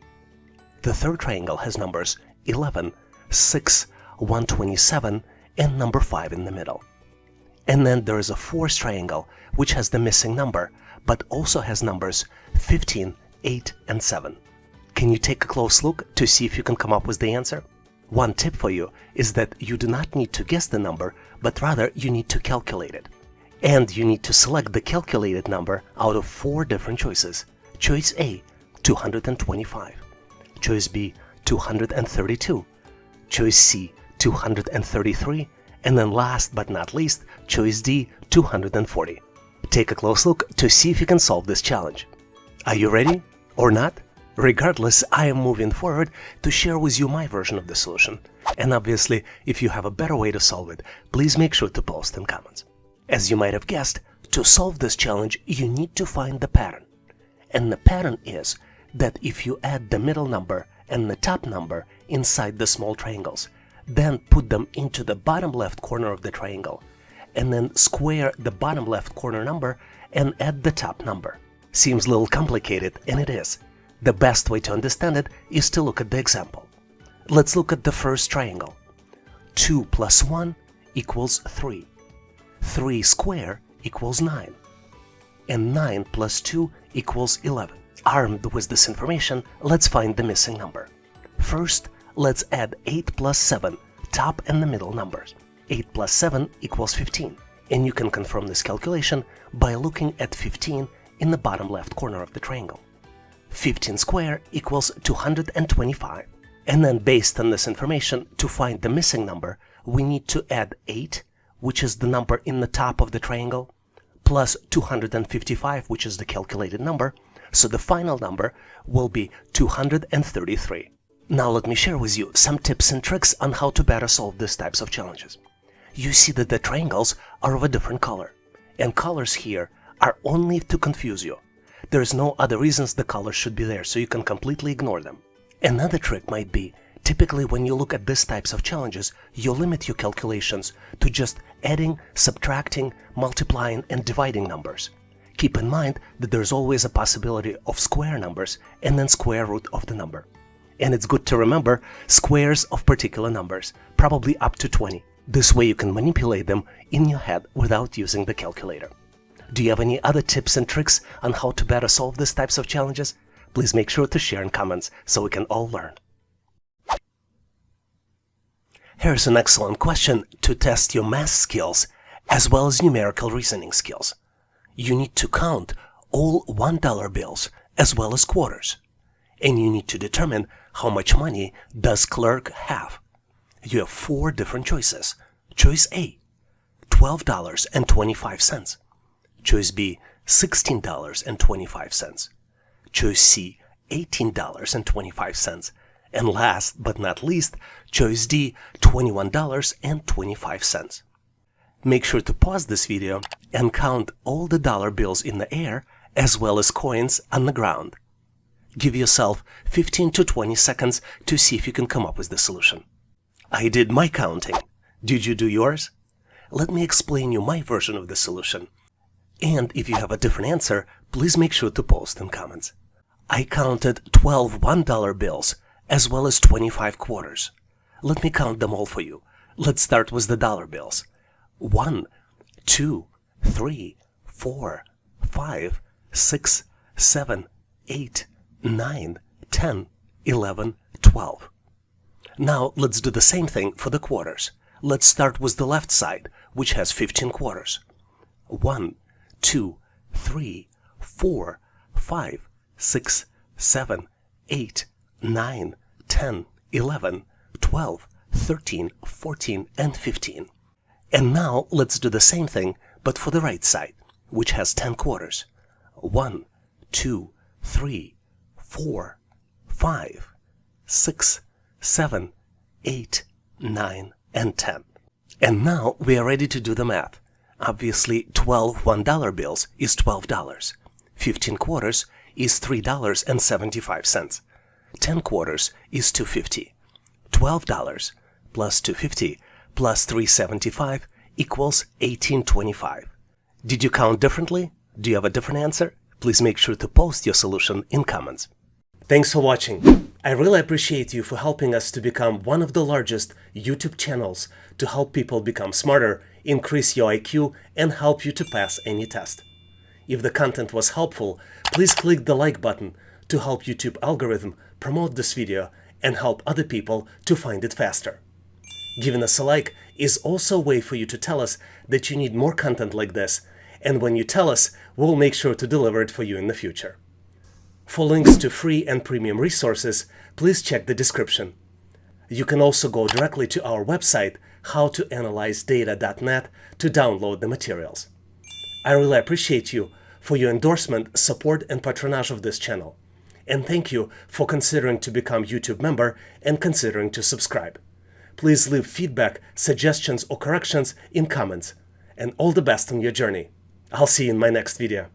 The third triangle has numbers 11, 6, 127, and number 5 in the middle. And then there is a fourth triangle which has the missing number, but also has numbers 15, 8, and 7. Can you take a close look to see if you can come up with the answer? One tip for you is that you do not need to guess the number, but rather you need to calculate it. And you need to select the calculated number out of 4 different choices. Choice A, 225. Choice B, 232. Choice C, 233. And then last but not least, choice D, 240. Take a close look to see if you can solve this challenge. Are you ready or not? Regardless, I am moving forward to share with you my version of the solution. And obviously, if you have a better way to solve it, please make sure to post in comments. As you might have guessed, to solve this challenge, you need to find the pattern. And the pattern is that if you add the middle number and the top number inside the small triangles, then put them into the bottom left corner of the triangle, and then square the bottom left corner number and add the top number. Seems a little complicated, and it is. The best way to understand it is to look at the example. Let's look at the first triangle. 2 plus 1 equals 3. 3 square equals 9. And 9 plus 2 equals 11. Armed with this information, let's find the missing number. First, let's add 8 plus 7, top and the middle numbers. 8 plus 7 equals 15. And you can confirm this calculation by looking at 15 in the bottom left corner of the triangle. 15 squared equals 225. And then based on this information, to find the missing number, we need to add 8, which is the number in the top of the triangle, plus 255, which is the calculated number. So the final number will be 233. Now let me share with you some tips and tricks on how to better solve these types of challenges. You see that the triangles are of a different color, and colors here are only to confuse you. There's no other reasons the colors should be there, so you can completely ignore them. Another trick might be, typically when you look at these types of challenges, you limit your calculations to just adding, subtracting, multiplying, and dividing numbers. Keep in mind that there's always a possibility of square numbers and then square root of the number. And it's good to remember squares of particular numbers, probably up to 20. This way you can manipulate them in your head without using the calculator. Do you have any other tips and tricks on how to better solve these types of challenges? Please make sure to share in comments so we can all learn. Here's an excellent question to test your math skills as well as numerical reasoning skills. You need to count all $1 bills as well as quarters. And you need to determine how much money does clerk have. You have 4 different choices. Choice A, $12.25. Choice B, $16.25. Choice C, $18.25. And last but not least, choice D, $21.25. Make sure to pause this video and count all the dollar bills in the air as well as coins on the ground. Give yourself 15 to 20 seconds to see if you can come up with the solution. I did my counting. Did you do yours? Let me explain you my version of the solution. And if you have a different answer, please make sure to post in comments. I counted 12 $1 bills as well as 25 quarters. Let me count them all for you. Let's start with the dollar bills. 1, 2, 3, 4, 5, 6, 7, 8, 9, 10, 11, 12. Now let's do the same thing for the quarters. Let's start with the left side, which has 15 quarters. 1, 2, 3, 4, 5, 6, 7, 8, 9, 10, 11, 12, 13, 14, and 15. And now let's do the same thing, but for the right side, which has 10 quarters. 1, 2, 3, 4, 5, 6, 7, 8, 9, and 10. And now we are ready to do the math. Obviously, 12 $1 bills is $12. 15 quarters is $3.75. 10 quarters is $2.50. $12 plus $2.50 plus $3.75 equals $18.25. Did you count differently? Do you have a different answer? Please make sure to post your solution in comments. Thanks for watching. I really appreciate you for helping us to become one of the largest YouTube channels to help people become smarter, increase your IQ, and help you to pass any test. If the content was helpful, please click the like button to help YouTube algorithm promote this video and help other people to find it faster. Giving us a like is also a way for you to tell us that you need more content like this, and when you tell us, we'll make sure to deliver it for you in the future. For links to free and premium resources, please check the description. You can also go directly to our website, howtoanalyzedata.net, to download the materials. I really appreciate you for your endorsement, support, and patronage of this channel. And thank you for considering to become YouTube member and considering to subscribe. Please leave feedback, suggestions, or corrections in comments. And all the best on your journey. I'll see you in my next video.